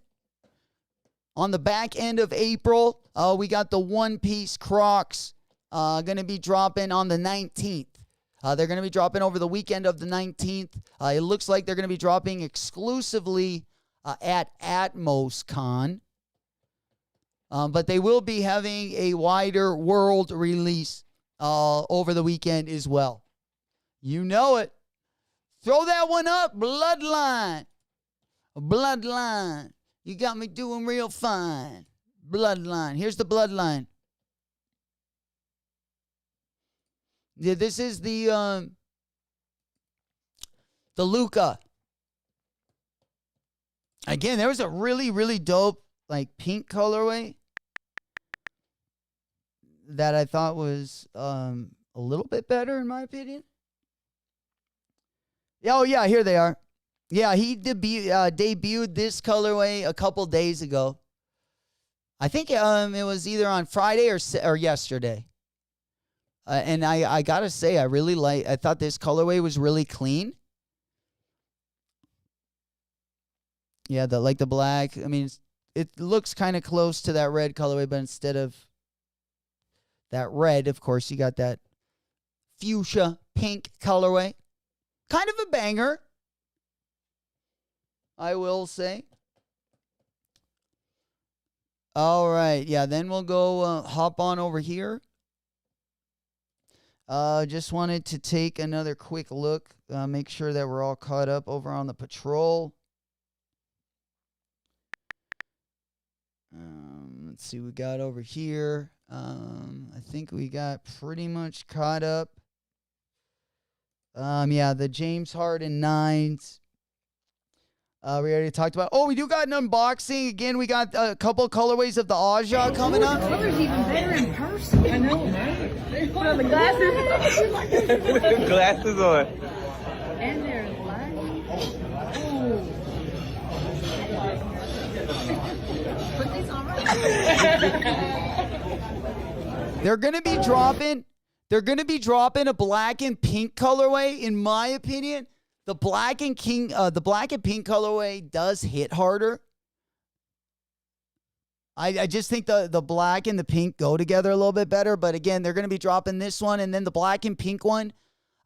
on the back end of April. We got the One Piece Crocs going to be dropping on the 19th. They're going to be dropping over the weekend of the 19th. It looks like they're going to be dropping exclusively at Atmos Con. But they will be having a wider world release over the weekend as well. You know it. Throw that one up, Bloodline. Bloodline. You got me doing real fine. Bloodline. Here's the Bloodline. Yeah, this is the Luka. Again, there was a really, really dope pink colorway that I thought was a little bit better in my opinion. Oh yeah, here they are. Yeah, he debuted this colorway a couple days ago. I think it was either on Friday or yesterday. And I gotta say, I thought this colorway was really clean. Yeah, the black. I mean, it looks kind of close to that red colorway, but instead of that red, of course, you got that fuchsia pink colorway. Kind of a banger, I will say. All right, yeah, then we'll go hop on over here. Just wanted to take another quick look, make sure that we're all caught up over on the patrol. Let's see what we got over here. I think we got pretty much caught up. Yeah, the James Harden 9s. We already talked about. Oh, we do got an unboxing. Again, we got a couple colorways of the Aja coming up. The color's even better in person. I know, right? Put on the glasses. With the glasses on. And they're black. Oh. Put these on right. They're gonna be dropping a black and pink colorway, in my opinion. The black and pink colorway does hit harder. I just think the black and the pink go together a little bit better. But again, they're going to be dropping this one. And then the black and pink one,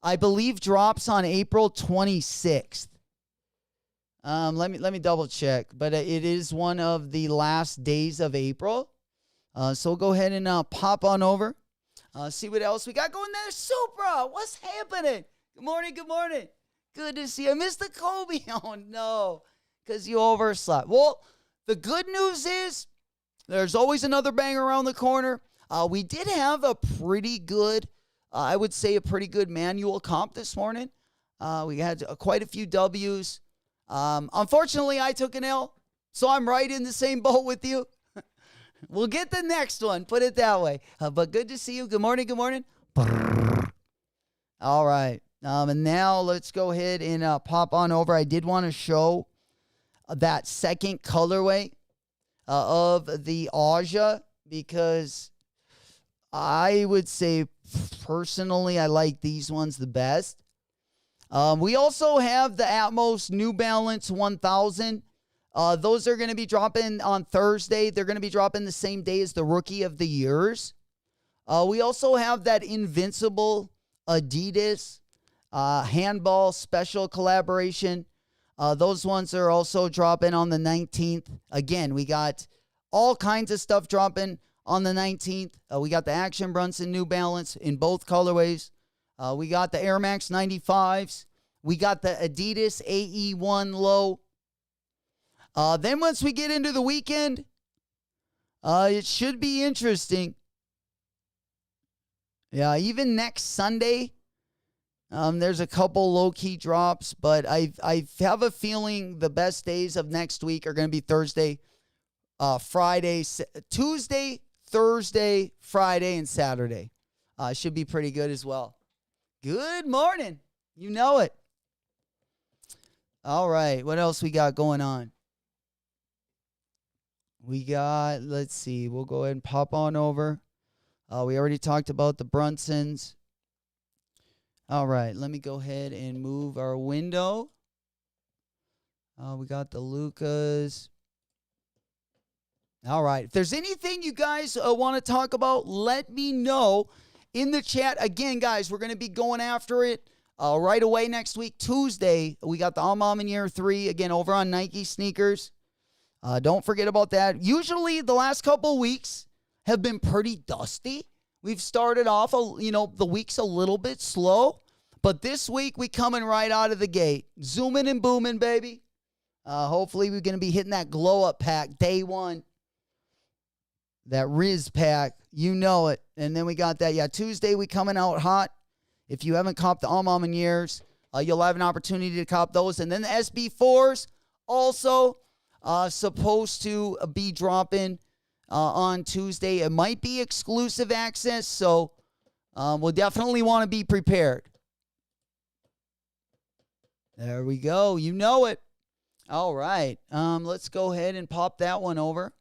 I believe, drops on April 26th. Let me double check. But it is one of the last days of April. So we'll go ahead and pop on over. See what else we got going there. Supra, what's happening? Good morning, good morning. Good to see you. I missed the Kobe. Oh, no, because you overslept. Well, the good news is there's always another bang around the corner. We did have a pretty good, I would say a pretty good manual comp this morning. We had quite a few W's. Unfortunately, I took an L, so I'm right in the same boat with you. We'll get the next one, put it that way. But good to see you. Good morning, good morning. All right. And now let's go ahead and pop on over. I did want to show that second colorway of the Aja because I would say personally I like these ones the best. We also have the Atmos New Balance 1000. Those are going to be dropping on Thursday. They're going to be dropping the same day as the Rookie of the Years. We also have that Invincible Adidas handball special collaboration. Those ones are also dropping on the 19th. Again, we got all kinds of stuff dropping on the 19th. We got the Action Bronson New Balance in both colorways. We got the Air Max 95s. We got the Adidas AE1 Low. Then once we get into the weekend, it should be interesting. Yeah, even next Sunday, there's a couple low-key drops, but I have a feeling the best days of next week are going to be Thursday, Friday, Tuesday, Thursday, Friday, and Saturday. Should be pretty good as well. Good morning. You know it. All right, what else we got going on? We got, let's see, we'll go ahead and pop on over. We already talked about the Brunsons. All right, let me go ahead and move our window. We got the Lucas. All right, if there's anything you guys want to talk about, let me know in the chat. Again, guys, we're going to be going after it right away next week, Tuesday. We got the Mamba in Year 3, again, over on Nike Sneakers. Don't forget about that. Usually the last couple weeks have been pretty dusty. We've started off, the week's a little bit slow, but this week we coming right out of the gate. Zooming and booming, baby. Hopefully we're going to be hitting that glow-up pack day one. That Riz pack, you know it. And then we got that, Tuesday we coming out hot. If you haven't copped the Almam in years, you'll have an opportunity to cop those. And then the SB4s also supposed to be dropping on Tuesday. It might be exclusive access, so we'll definitely want to be prepared. There we go. You know it. All right. Let's go ahead and pop that one over.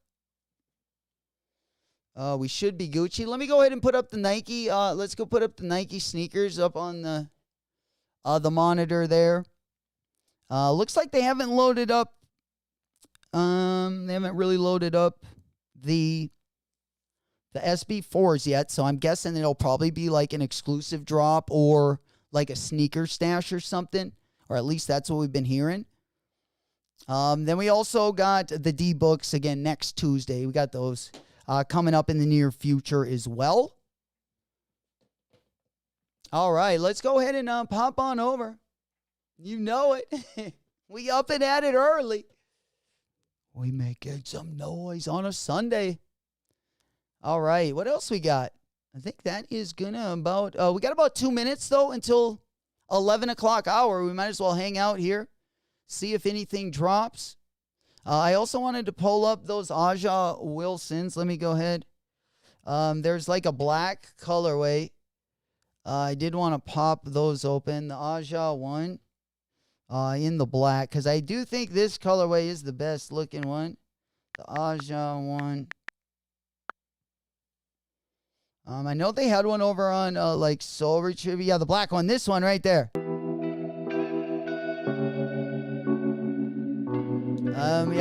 We should be Gucci. Let me go ahead and put up the Nike. Let's go put up the Nike sneakers up on the monitor there. Looks like they haven't loaded up. They haven't really loaded up the SB4s yet, so I'm guessing it'll probably be like an exclusive drop or like a sneaker stash or something, or at least that's what we've been hearing. Then we also got the D-Books again next Tuesday. We got those coming up in the near future as well. All right, let's go ahead and pop on over. You know it. We up and at it early. We making some noise on a Sunday. All right, what else we got? I think that is gonna about, we got about 2 minutes though until 11 o'clock hour. We might as well hang out here, see if anything drops. I also wanted to pull up those Aja Wilsons. Let me go ahead. There's like a black colorway. I did want to pop those open. The Aja one. In the black, because I do think this colorway is the best looking one. The Aja one. I know they had one over on like Soul Retriever. Yeah, the black one. This one right there.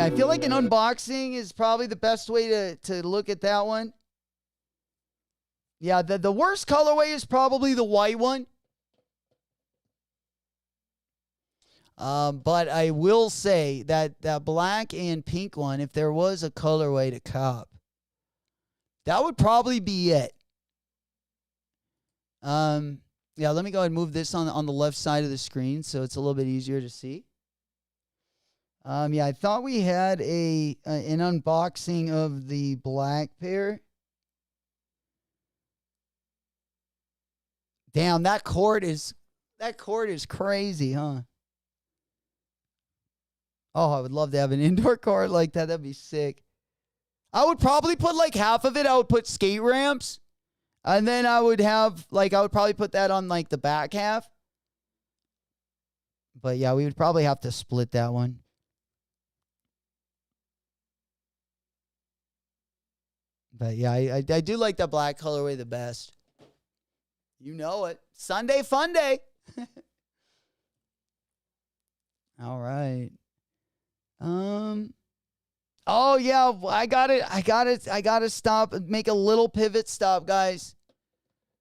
I feel like an unboxing is probably the best way to look at that one. Yeah, the worst colorway is probably the white one. But I will say that that black and pink one, if there was a colorway to cop, that would probably be it. Yeah, let me go ahead and move this on the left side of the screen so it's a little bit easier to see. Yeah, I thought we had an unboxing of the black pair. Damn, that cord is crazy, huh? Oh, I would love to have an indoor court like that. That'd be sick. I would probably put like half of it. I would put skate ramps. And then I would probably put that on like the back half. But yeah, we would probably have to split that one. But yeah, I do like the black colorway the best. You know it. Sunday fun day. All right. Oh yeah, I gotta stop and make a little pivot stop, guys.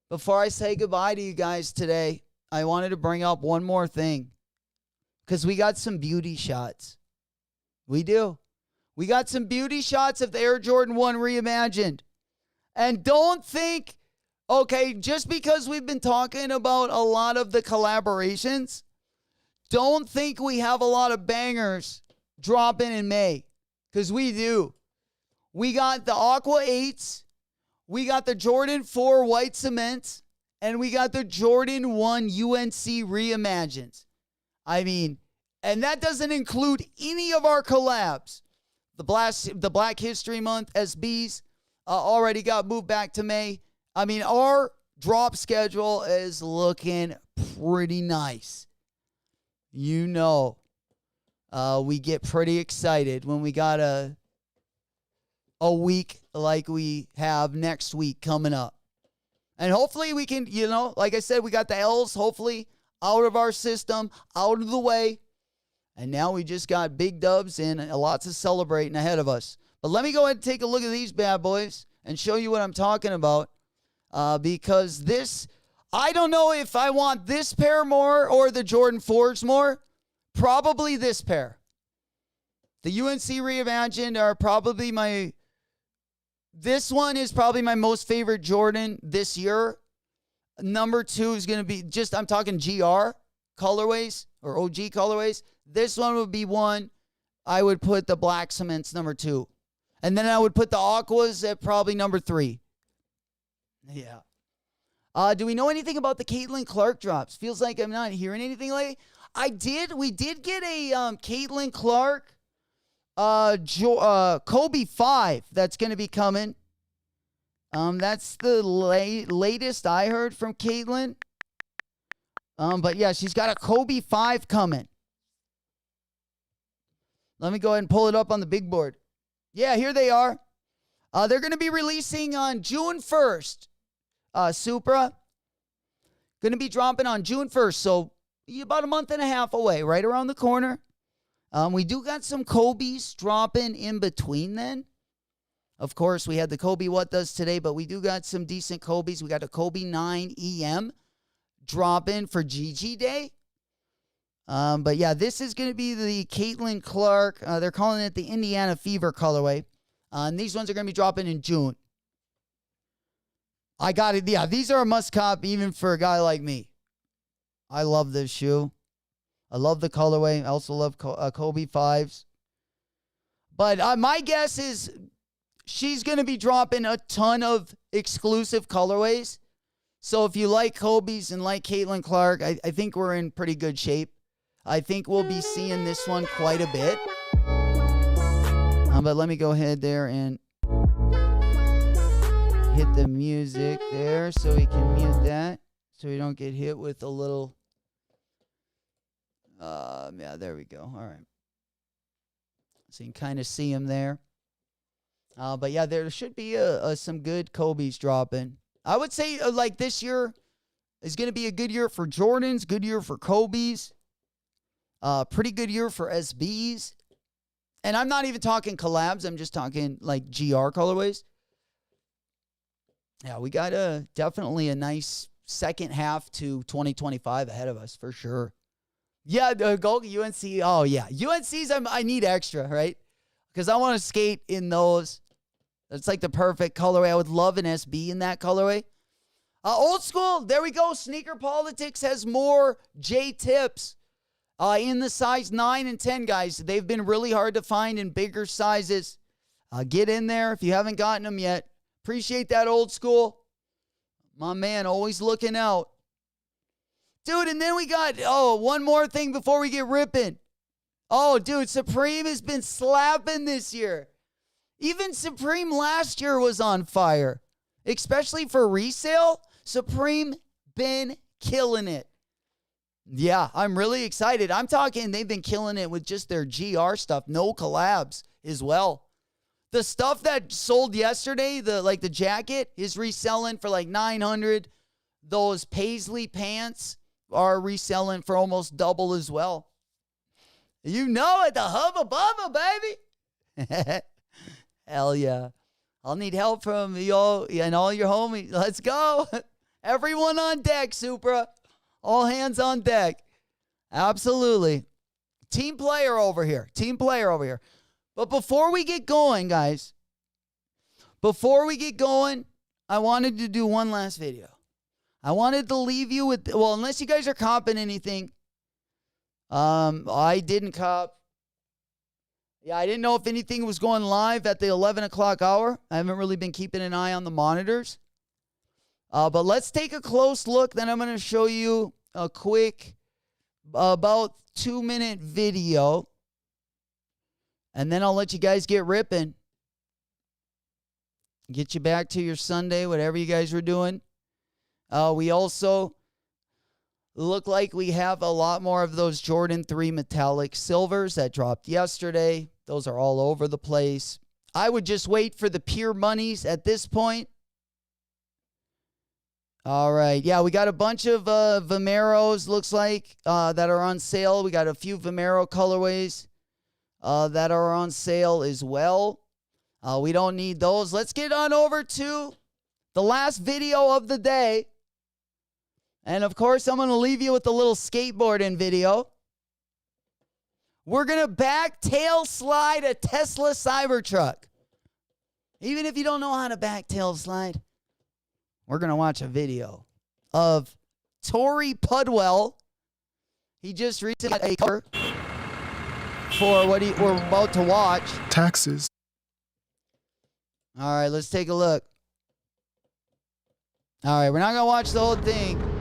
Before I say goodbye to you guys today, I wanted to bring up one more thing. Because we got some beauty shots. We do. We got some beauty shots of the Air Jordan 1 reimagined. And don't think, okay, just because we've been talking about a lot of the collaborations, don't think we have a lot of bangers dropping in May. Because we do. We got the Aqua 8s. We got the Jordan 4 white cements. And we got the Jordan 1 UNC reimagines. I mean, and that doesn't include any of our collabs. The Black History Month SBs already got moved back to May. I mean, our drop schedule is looking pretty nice. You know, we get pretty excited when we got a week like we have next week coming up. And hopefully we can, you know, like I said, we got the L's hopefully out of our system, out of the way. And now we just got big dubs and lots of celebrating ahead of us. But let me go ahead and take a look at these bad boys and show you what I'm talking about. Because this, I don't know if I want this pair more or the Jordan 4s more. Probably this pair. The UNC Reimagined are probably this one is probably my most favorite Jordan this year. Number 2 is going to be I'm talking GR colorways or OG colorways. This one would be one. I would put the black cements number 2. And then I would put the aquas at probably number 3. Yeah. Do we know anything about the Caitlin Clark drops? Feels like I'm not hearing anything lately. We did get a Caitlin Clark Kobe 5 that's going to be coming. That's the latest I heard from Caitlin. But yeah, she's got a Kobe 5 coming. Let me go ahead and pull it up on the big board. Yeah, here they are. They're going to be releasing on June 1st. Supra. Going to be dropping on June 1st. So about a month and a half away, right around the corner. We do got some Kobe's dropping in between then. Of course, we had the Kobe What Does today, but we do got some decent Kobe's. We got a Kobe 9 EM dropping for GG Day. But yeah, this is going to be the Caitlin Clark. They're calling it the Indiana Fever colorway. And these ones are going to be dropping in June. I got it. Yeah, these are a must cop even for a guy like me. I love this shoe. I love the colorway. I also love Kobe 5s. But my guess is she's going to be dropping a ton of exclusive colorways. So if you like Kobe's and like Caitlin Clark, I think we're in pretty good shape. I think we'll be seeing this one quite a bit. But let me go ahead there and hit the music there so we can mute that. So we don't get hit with a little... yeah, there we go. All right. So you can kind of see them there. But yeah, there should be some good Kobe's dropping. I would say like this year is going to be a good year for Jordans, good year for Kobe's, pretty good year for SBs. And I'm not even talking collabs. I'm just talking like GR colorways. Yeah, we got definitely a nice second half to 2025 ahead of us for sure. Yeah, go UNC. Oh, yeah. UNC's, I need extra, right? Because I want to skate in those. That's like the perfect colorway. I would love an SB in that colorway. Old school, there we go. Sneaker Politics has more J-tips in the size 9 and 10, guys. They've been really hard to find in bigger sizes. Get in there if you haven't gotten them yet. Appreciate that, Old School. My man, always looking out. Dude, and then we got, one more thing before we get ripping. Oh, dude, Supreme has been slapping this year. Even Supreme last year was on fire. Especially for resale, Supreme been killing it. Yeah, I'm really excited. I'm talking they've been killing it with just their GR stuff. No collabs as well. The stuff that sold yesterday, the jacket, is reselling for like $900. Those Paisley pants are reselling for almost double as well. You know it, the Hubba Bubba, baby. Hell yeah. I'll need help from you all and all your homies. Let's go. Everyone on deck, Supra. All hands on deck. Absolutely. Team player over here. Team player over here. But before we get going, guys, I wanted to do one last video. I wanted to leave you with, well, unless you guys are copping anything. I didn't cop. Yeah, I didn't know if anything was going live at the 11 o'clock hour. I haven't really been keeping an eye on the monitors. But let's take a close look. Then I'm going to show you a quick, about 2-minute video. And then I'll let you guys get ripping. Get you back to your Sunday, whatever you guys were doing. We also look like we have a lot more of those Jordan 3 metallic silvers that dropped yesterday. Those are all over the place. I would just wait for the pure monies at this point. All right. Yeah, we got a bunch of Vomeros, looks like, that are on sale. We got a few Vomero colorways that are on sale as well. We don't need those. Let's get on over to the last video of the day. And, of course, I'm going to leave you with a little skateboarding video. We're going to back tail slide a Tesla Cybertruck. Even if you don't know how to back tail slide, we're going to watch a video of Tori Pudwell. He just recently got a cover for what we're about to watch. Taxes. All right, let's take a look. All right, we're not going to watch the whole thing.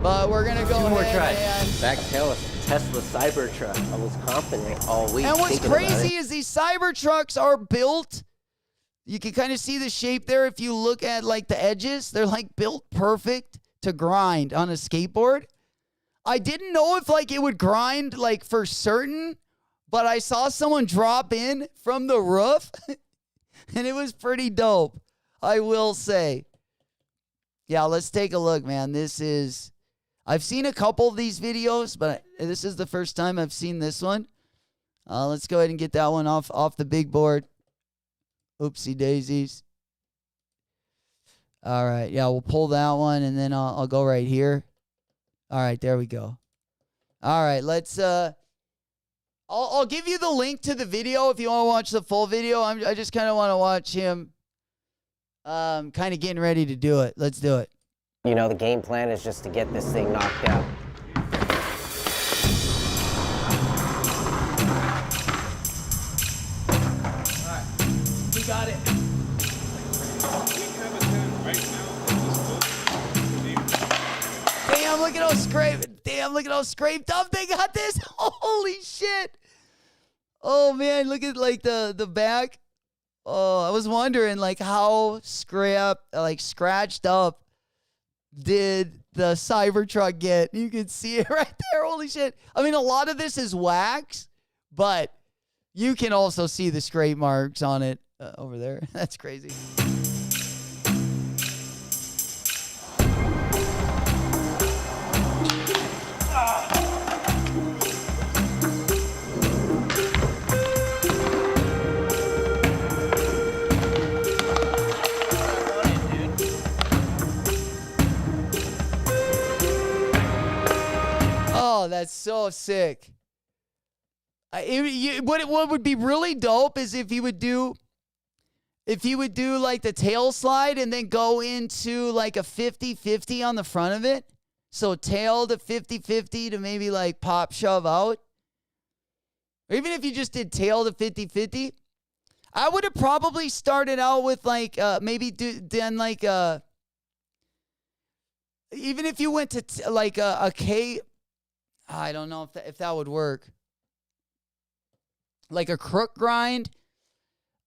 But we're going to go Two more tries. and Back tail a Tesla Cybertruck. I was confident all week. And what's thinking about crazy it. is these Cybertrucks are built. You can kind of see the shape there if you look at like the edges. They're like built perfect to grind on a skateboard. I didn't know if like it would grind like for certain, but I saw someone drop in from the roof and it was pretty dope, I will say. Yeah, let's take a look, man. I've seen a couple of these videos, but this is the first time I've seen this one. Let's go ahead and get that one off the big board. Oopsie daisies. All right. Yeah, we'll pull that one, and then I'll go right here. All right, there we go. All right, let's... I'll give you the link to the video if you want to watch the full video. I just kind of want to watch him kind of getting ready to do it. Let's do it. You know, the game plan is just to get this thing knocked out. All right. We got it. Damn, look at how scraped up they got this. Holy shit. Oh man, look at like the back. Oh, I was wondering like how scratched up did the Cybertruck get. You can see it right there. Holy shit. I mean, a lot of this is wax, but you can also see the scrape marks on it over there. That's crazy. Oh, that's so sick. What would be really dope is if he would do like the tail slide and then go into like a 50-50 on the front of it. So tail to 50-50 to maybe like pop shove out. Or even if you just did tail to 50-50, I would have probably started out with like maybe done like even if you went to like a K, I don't know if that would work. Like a crook grind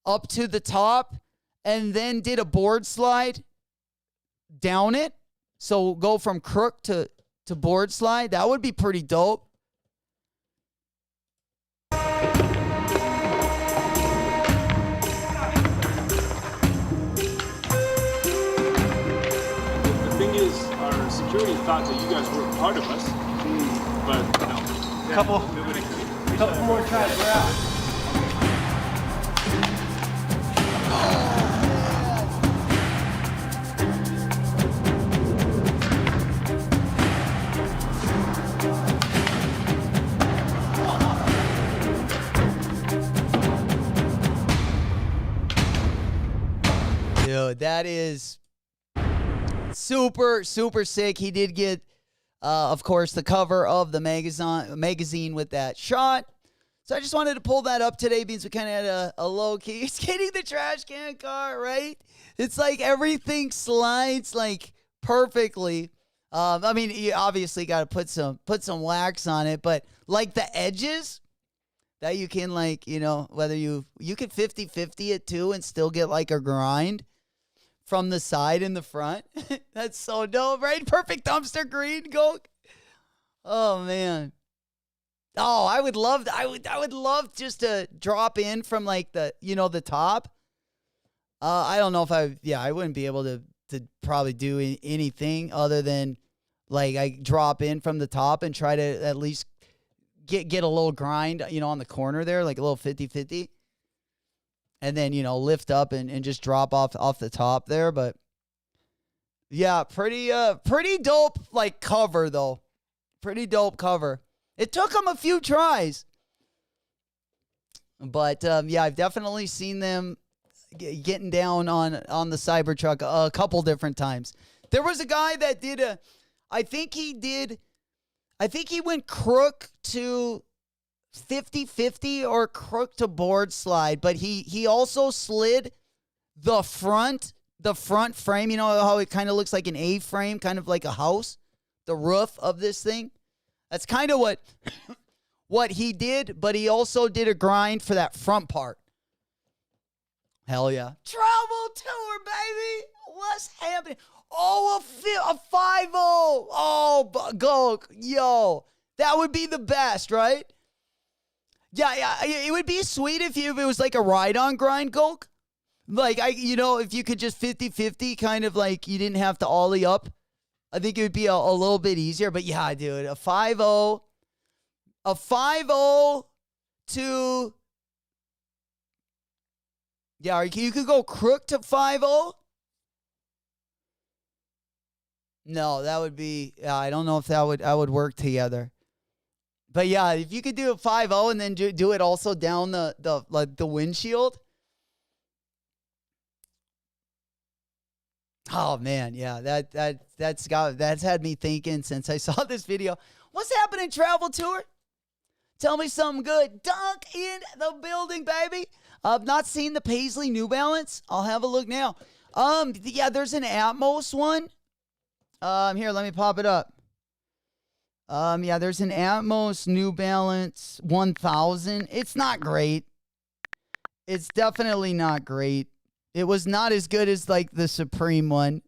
up to the top and then did a board slide down it. So go from crook to board slide. That would be pretty dope. The thing is, our security thought that you guys were part of us, but no. Couple more tries, we're out. Dude, that is super, super sick. He did get, of course, the cover of the magazine with that shot. So I just wanted to pull that up today because we kind of had a low key. He's getting the trash can car, right? It's like everything slides like perfectly. I mean, you obviously got to put some wax on it, but like the edges that you can like, you know, whether you could 50-50 it too and still get like a grind from the side and the front. That's so dope, right? Perfect dumpster green, go. Oh man. Oh, I would love just to drop in from like the, you know, the top. I don't know if I wouldn't be able to probably do anything other than like I drop in from the top and try to at least get a little grind, you know, on the corner there, like a little 50-50. And then, you know, lift up and just drop off the top there. But yeah, pretty dope like cover though. Pretty dope cover. It took them a few tries. But yeah, I've definitely seen them getting down on the Cybertruck a couple different times. There was a guy that did I think he went crook to 50-50 or crook to board slide, but he also slid the front frame. You know how it kind of looks like an A-frame, kind of like a house, the roof of this thing. That's kind of what he did, but he also did a grind for that front part. Hell yeah. Travel tour, baby. What's happening? Oh, a 5-0. Oh, go. Yo, that would be the best, right? Yeah, it would be sweet if it was like a ride-on grind, Gulk. Like, if you could just 50-50, kind of like you didn't have to ollie up. I think it would be a little bit easier. But yeah, dude, a 5-0 to... Yeah, you could go crook to 5-0. No, that would be... I don't know if that would work together. But yeah, if you could do a 5-0 and then do it also down the windshield. Oh man, yeah, that's had me thinking since I saw this video. What's happening, travel tour? Tell me something good. Dunk in the building, baby. I've not seen the Paisley New Balance. I'll have a look now. Yeah, there's an Atmos one. Here, let me pop it up. Yeah, there's an Atmos New Balance 1000. It's not great. It's definitely not great. It was not as good as like the Supreme one.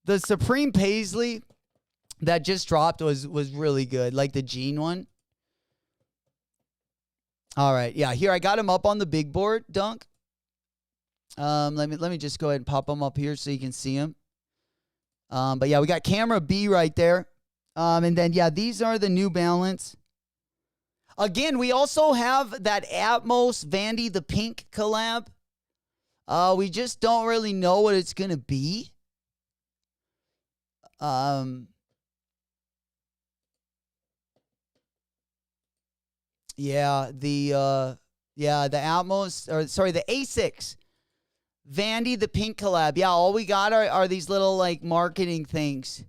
The Supreme Paisley that just dropped was really good, like the jean one. All right, yeah, here I got him up on the big board, Dunk. Let me just go ahead and pop them up here so you can see them. But yeah, we got camera B right there. And then, yeah, these are the New Balance. Again, we also have that Atmos Vandy the Pink collab. We just don't really know what it's going to be. Yeah, the Atmos, or sorry, the A6. Vandy, the pink collab. Yeah, all we got are these little like marketing things.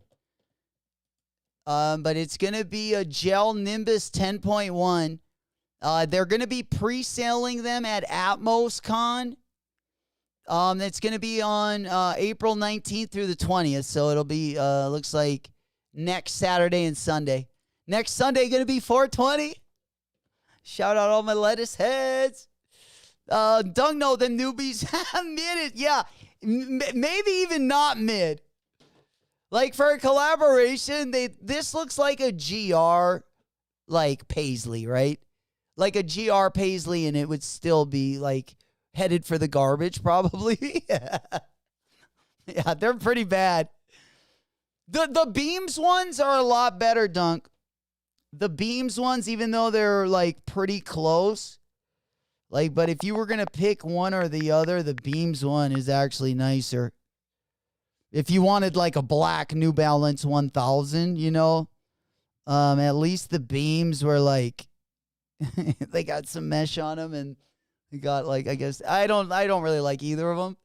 But it's going to be a gel Nimbus 10.1. They're going to be pre-selling them at Atmos Con. It's going to be on April 19th through the 20th. So it'll be, looks like next Saturday and Sunday. Next Sunday going to be 420. Shout out all my lettuce heads. Don't know them newbies. Mid it. Yeah. Maybe even not mid. Like for a collaboration, this looks like a GR like Paisley, right? Like a GR Paisley, and it would still be like headed for the garbage, probably. Yeah, they're pretty bad. The Beams ones are a lot better, Dunk. The Beams ones, even though they're like pretty close. Like, but if you were gonna pick one or the other, the Beams one is actually nicer. If you wanted like a black New Balance 1000, you know, at least the Beams were like, they got some mesh on them, and they got like, I guess I don't really like either of them.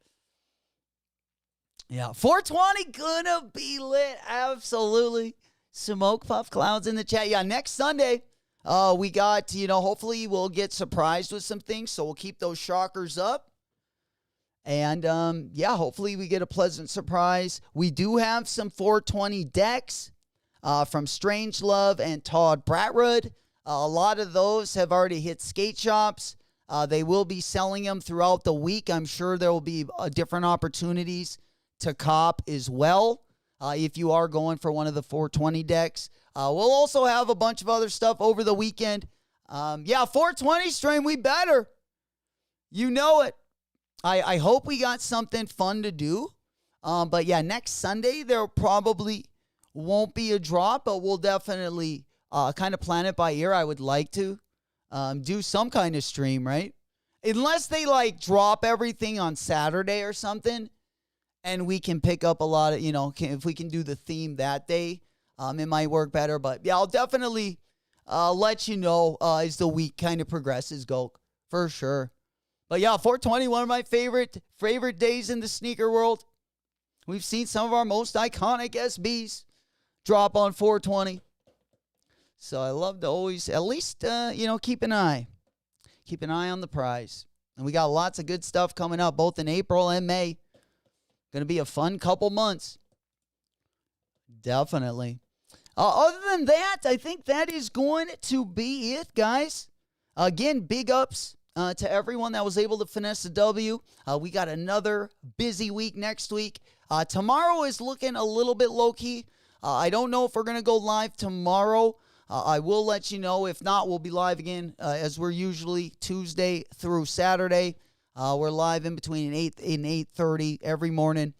Yeah, 420 gonna be lit, absolutely. Smoke Puff Clouds in the chat. Yeah, next Sunday, we got, you know, hopefully we'll get surprised with some things, so we'll keep those shockers up. And, yeah, hopefully we get a pleasant surprise. We do have some 420 decks from Strangelove and Todd Bratrud. A lot of those have already hit skate shops. They will be selling them throughout the week. I'm sure there will be different opportunities to cop as well if you are going for one of the 420 decks. We'll also have a bunch of other stuff over the weekend. Yeah, 420 stream, we better. You know it. I hope we got something fun to do. But yeah, next Sunday there probably won't be a drop, but we'll definitely kind of plan it by ear. I would like to do some kind of stream, right? Unless they like drop everything on Saturday or something, and we can pick up a lot of, you know, if we can do the theme that day, it might work better. But yeah, I'll definitely let you know as the week kind of progresses, Gulk, for sure. But yeah, 420, one of my favorite days in the sneaker world. We've seen some of our most iconic SBs drop on 420. So I love to always, at least, you know, keep an eye on the prize. And we got lots of good stuff coming up, both in April and May. Going to be a fun couple months. Definitely. Other than that, I think that is going to be it, guys. Again, big ups to everyone that was able to finesse the W. We got another busy week next week. Tomorrow is looking a little bit low-key. I don't know if we're going to go live tomorrow. I will let you know. If not, we'll be live again as we're usually Tuesday through Saturday. We're live in between 8 and 8:30 every morning.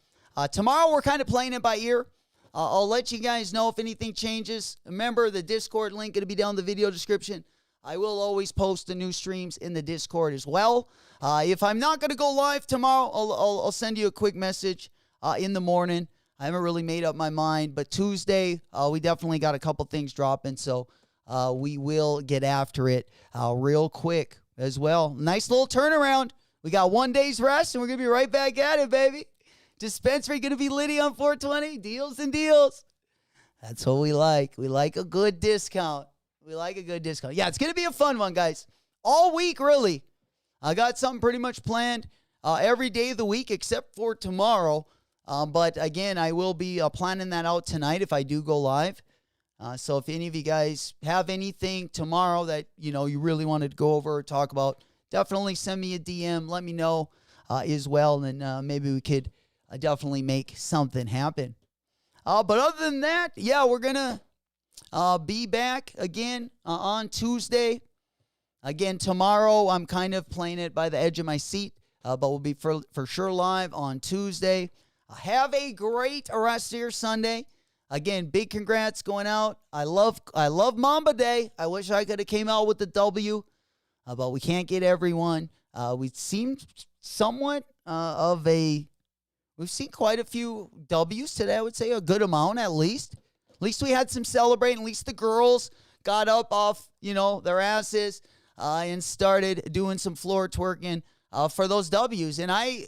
Tomorrow, we're kind of playing it by ear. I'll let you guys know if anything changes. Remember, the Discord link going to be down in the video description. I will always post the new streams in the Discord as well. If I'm not going to go live tomorrow, I'll send you a quick message in the morning. I haven't really made up my mind, but Tuesday, we definitely got a couple things dropping, so we will get after it real quick as well. Nice little turnaround. We got 1 day's rest, and we're going to be right back at it, baby. Dispensary going to be litty on 420. Deals and deals. That's what we like. We like a good discount. Yeah, it's going to be a fun one, guys. All week, really. I got something pretty much planned every day of the week except for tomorrow. But, again, I will be planning that out tonight if I do go live. So if any of you guys have anything tomorrow that, you know, you really wanted to go over or talk about, definitely send me a DM. Let me know as well, and maybe we could definitely make something happen. But other than that, yeah, we're going to be back again on Tuesday. Again, tomorrow, I'm kind of playing it by the edge of my seat, but we'll be for sure live on Tuesday. Have a great rest of your Sunday. Again, big congrats going out. I love Mamba Day. I wish I could have came out with the W, but we can't get everyone. We seem somewhat we've seen quite a few W's today, I would say, a good amount at least. At least we had some celebrating. At least the girls got up off, you know, their asses. and started doing some floor twerking for those W's. And I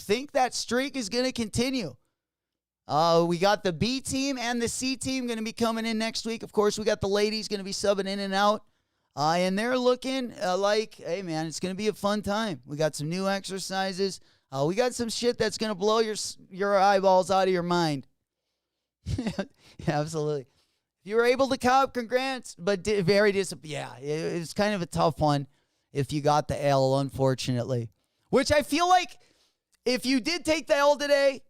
think that streak is going to continue. We got the B team and the C team going to be coming in next week. Of course, we got the ladies going to be subbing in and out. And they're looking like, hey, man, it's going to be a fun time. We got some new exercises. We got some shit that's going to blow your eyeballs out of your mind. Yeah, absolutely. If you were able to cop, congrats, but very disappointing. Yeah, it was kind of a tough one if you got the L, unfortunately. Which I feel like if you did take the L today,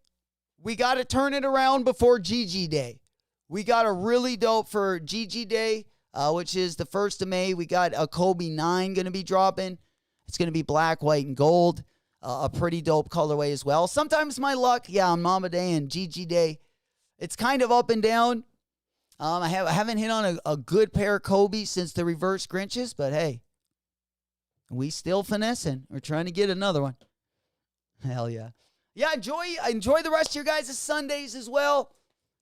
we got to turn it around before GG Day. We got a really dope for GG Day, which is the 1st of May. We got a Kobe 9 going to be dropping. It's going to be black, white, and gold. A pretty dope colorway as well. Sometimes my luck, on Mamba Day and GG Day, it's kind of up and down. I haven't hit on a good pair of Kobe since the reverse Grinches, but hey, we still finessing. We're trying to get another one. Hell yeah. Yeah, enjoy the rest of your guys' Sundays as well.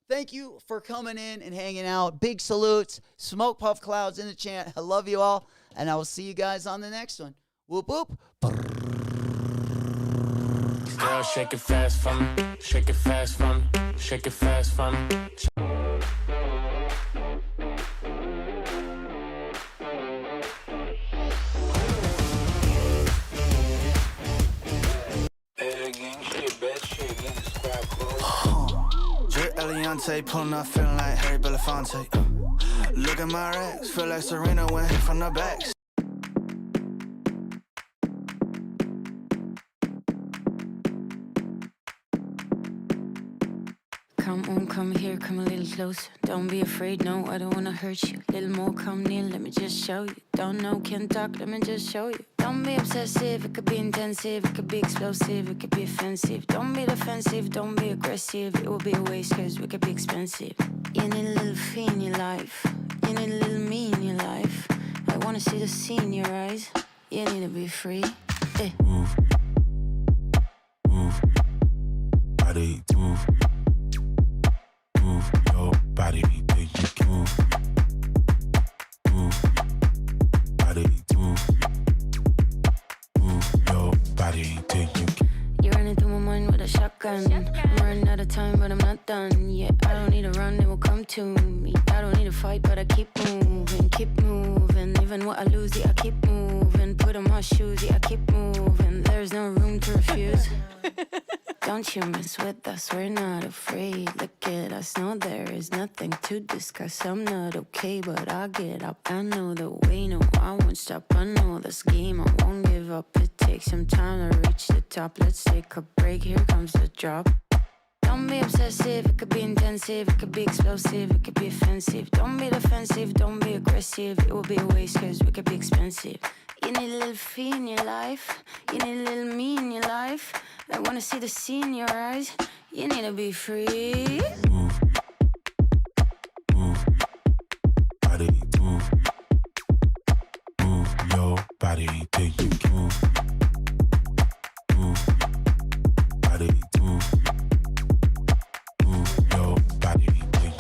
Thank you for coming in and hanging out. Big salutes. Smoke puff clouds in the chat. I love you all, and I will see you guys on the next one. Whoop, whoop. Girl, shake it fast for me. Shake it fast for me. Shake it fast for me. Drip Eliante, pulling up, feeling like Harry Belafonte. Look at my racks, feel like Serena went hit from the back. Come on, come here, come a little closer. Don't be afraid, no, I don't wanna hurt you. Little more, come near, let me just show you. Don't know, can't talk, let me just show you. Don't be obsessive, it could be intensive, it could be explosive, it could be offensive. Don't be defensive, don't be aggressive, it will be a waste cause we could be expensive. You need a little fee in your life, you need a little me in your life. I wanna see the sea in your eyes, you need to be free. Move, move, body, move. Move your body, do you can move, move, body, move your body, do you can. You're running through my mind with a shotgun. I'm running out of time, but I'm not done. Yeah, I don't need to run, it will come to me. I don't need to fight, but I keep moving, keep moving. Even what I lose, yeah, I keep moving. Put on my shoes, yeah, I keep moving. There's no room to refuse. Don't you mess with us, we're not afraid. Look at us, no, there is nothing to discuss. I'm not okay, but I'll get up. I know the way, no, I won't stop. I know this game, I won't give up. It takes some time to reach the top. Let's take a break, here comes the drop. Don't be obsessive, it could be intensive, it could be explosive, it could be offensive. Don't be defensive, don't be aggressive, it will be a waste cause we could be expensive. You need a little fee in your life, you need a little me in your life. I wanna see the sea in your eyes, you need to be free. Move, move, body, move, move your body, do you can move, move, body, move your body, do you can.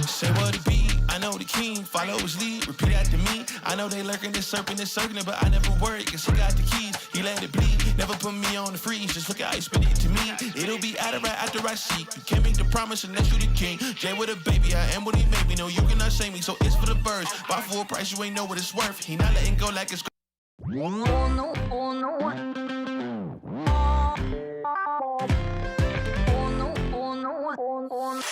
Say what it be, I know the king, follow his lead, repeat after me. I know they lurking, this serpent is circling, but I never worry, cause he got the keys, he let it bleed. Never put me on the freeze, just look how he spit it to me. It'll be out of right after I seek. You can't make the promise unless you the king. Jay with a baby, I am what he made me. No, you cannot shame me, so it's for the birds. Buy full price, you ain't know what it's worth. He not letting go like it's. Oh no, oh no. Oh no, oh no, oh no.